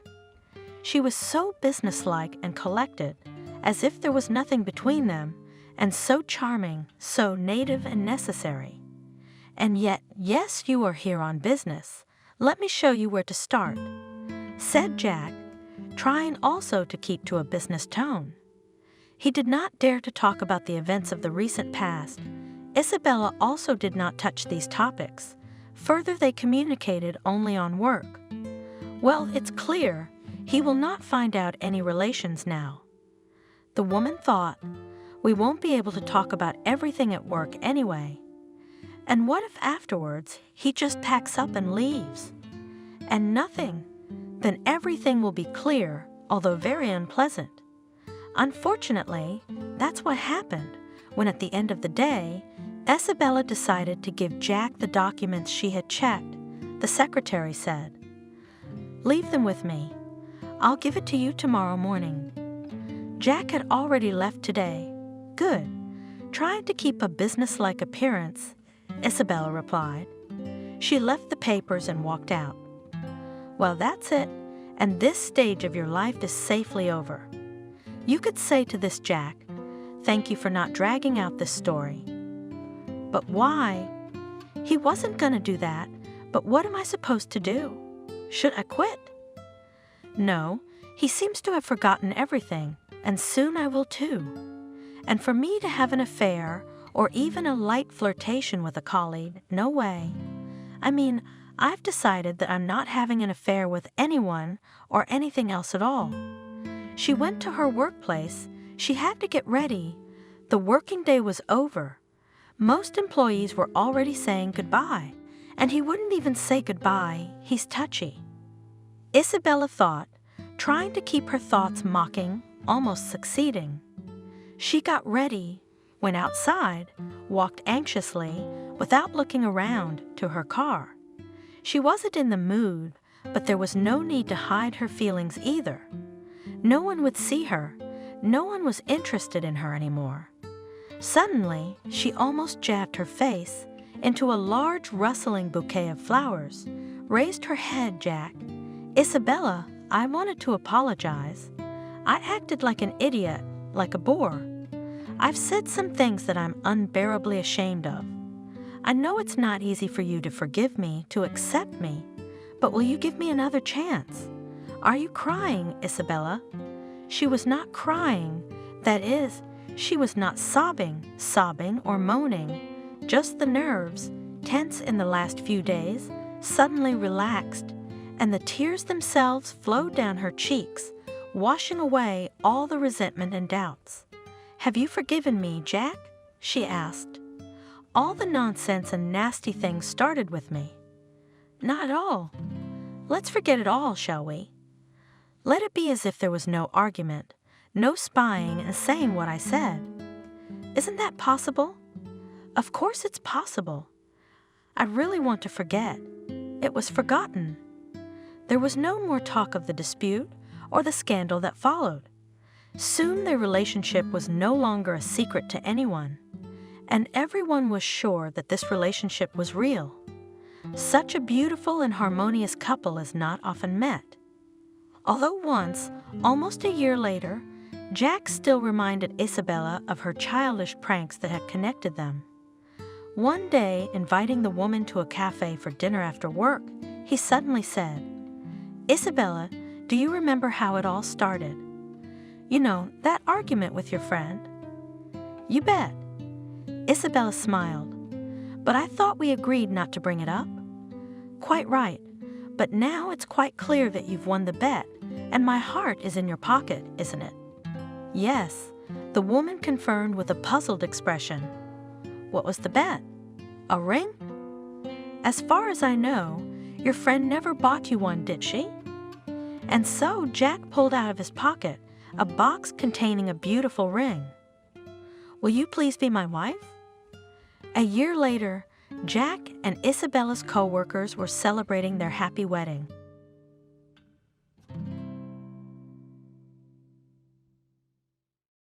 She was so businesslike and collected, as if there was nothing between them, and so charming, so native and necessary. "And yet, yes, you are here on business. Let me show you where to start," said Jack, trying also to keep to a business tone. He did not dare to talk about the events of the recent past. Isabella also did not touch these topics. Further, they communicated only on work. Well, it's clear he will not find out any relations now. The woman thought, we won't be able to talk about everything at work anyway. And what if afterwards he just packs up and leaves? And nothing? Then everything will be clear, although very unpleasant. Unfortunately, that's what happened when at the end of the day, Isabella decided to give Jack the documents she had checked, the secretary said. "Leave them with me. I'll give it to you tomorrow morning." Jack had already left today. "Good. Trying to keep a businesslike appearance," Isabella replied. She left the papers and walked out. "Well, that's it, and this stage of your life is safely over. You could say to this Jack, 'Thank you for not dragging out this story.'" "But why?" "He wasn't going to do that, but what am I supposed to do? Should I quit?" "No, he seems to have forgotten everything, and soon I will too. And for me to have an affair, or even a light flirtation with a colleague, no way. I mean, I've decided that I'm not having an affair with anyone or anything else at all." She went to her workplace. She had to get ready. The working day was over. Most employees were already saying goodbye, and he wouldn't even say goodbye. He's touchy. Isabella thought, trying to keep her thoughts mocking, almost succeeding. She got ready, went outside, walked anxiously, without looking around, to her car. She wasn't in the mood, but there was no need to hide her feelings either. No one would see her. No one was interested in her anymore. Suddenly, she almost jabbed her face into a large rustling bouquet of flowers, raised her head, Jack. "Isabella, I wanted to apologize. I acted like an idiot, like a bore. I've said some things that I'm unbearably ashamed of. I know it's not easy for you to forgive me, to accept me, but will you give me another chance? Are you crying, Isabella? She was not crying. That is, she was not sobbing or moaning. Just the nerves, tense in the last few days, suddenly relaxed, and the tears themselves flowed down her cheeks, washing away all the resentment and doubts. Have you forgiven me, Jack? She asked. All the nonsense and nasty things started with me. Not at all. Let's forget it all, shall we? Let it be as if there was no argument, no spying and saying what I said. Isn't that possible? Of course it's possible. I really want to forget. It was forgotten. There was no more talk of the dispute or the scandal that followed. Soon their relationship was no longer a secret to anyone, and everyone was sure that this relationship was real. Such a beautiful and harmonious couple is not often met. Although once, almost a year later, Jack still reminded Isabella of her childish pranks that had connected them. One day, inviting the woman to a cafe for dinner after work, he suddenly said, "Isabella, do you remember how it all started? You know, that argument with your friend?" "You bet." Isabella smiled. "But I thought we agreed not to bring it up." "Quite right. But now it's quite clear that you've won the bet, and my heart is in your pocket, isn't it?" "Yes," the woman confirmed with a puzzled expression. "What was the bet? A ring?" "As far as I know, your friend never bought you one, did she?" And so Jack pulled out of his pocket a box containing a beautiful ring. "Will you please be my wife?" A year later, Jack and Isabella's co-workers were celebrating their happy wedding.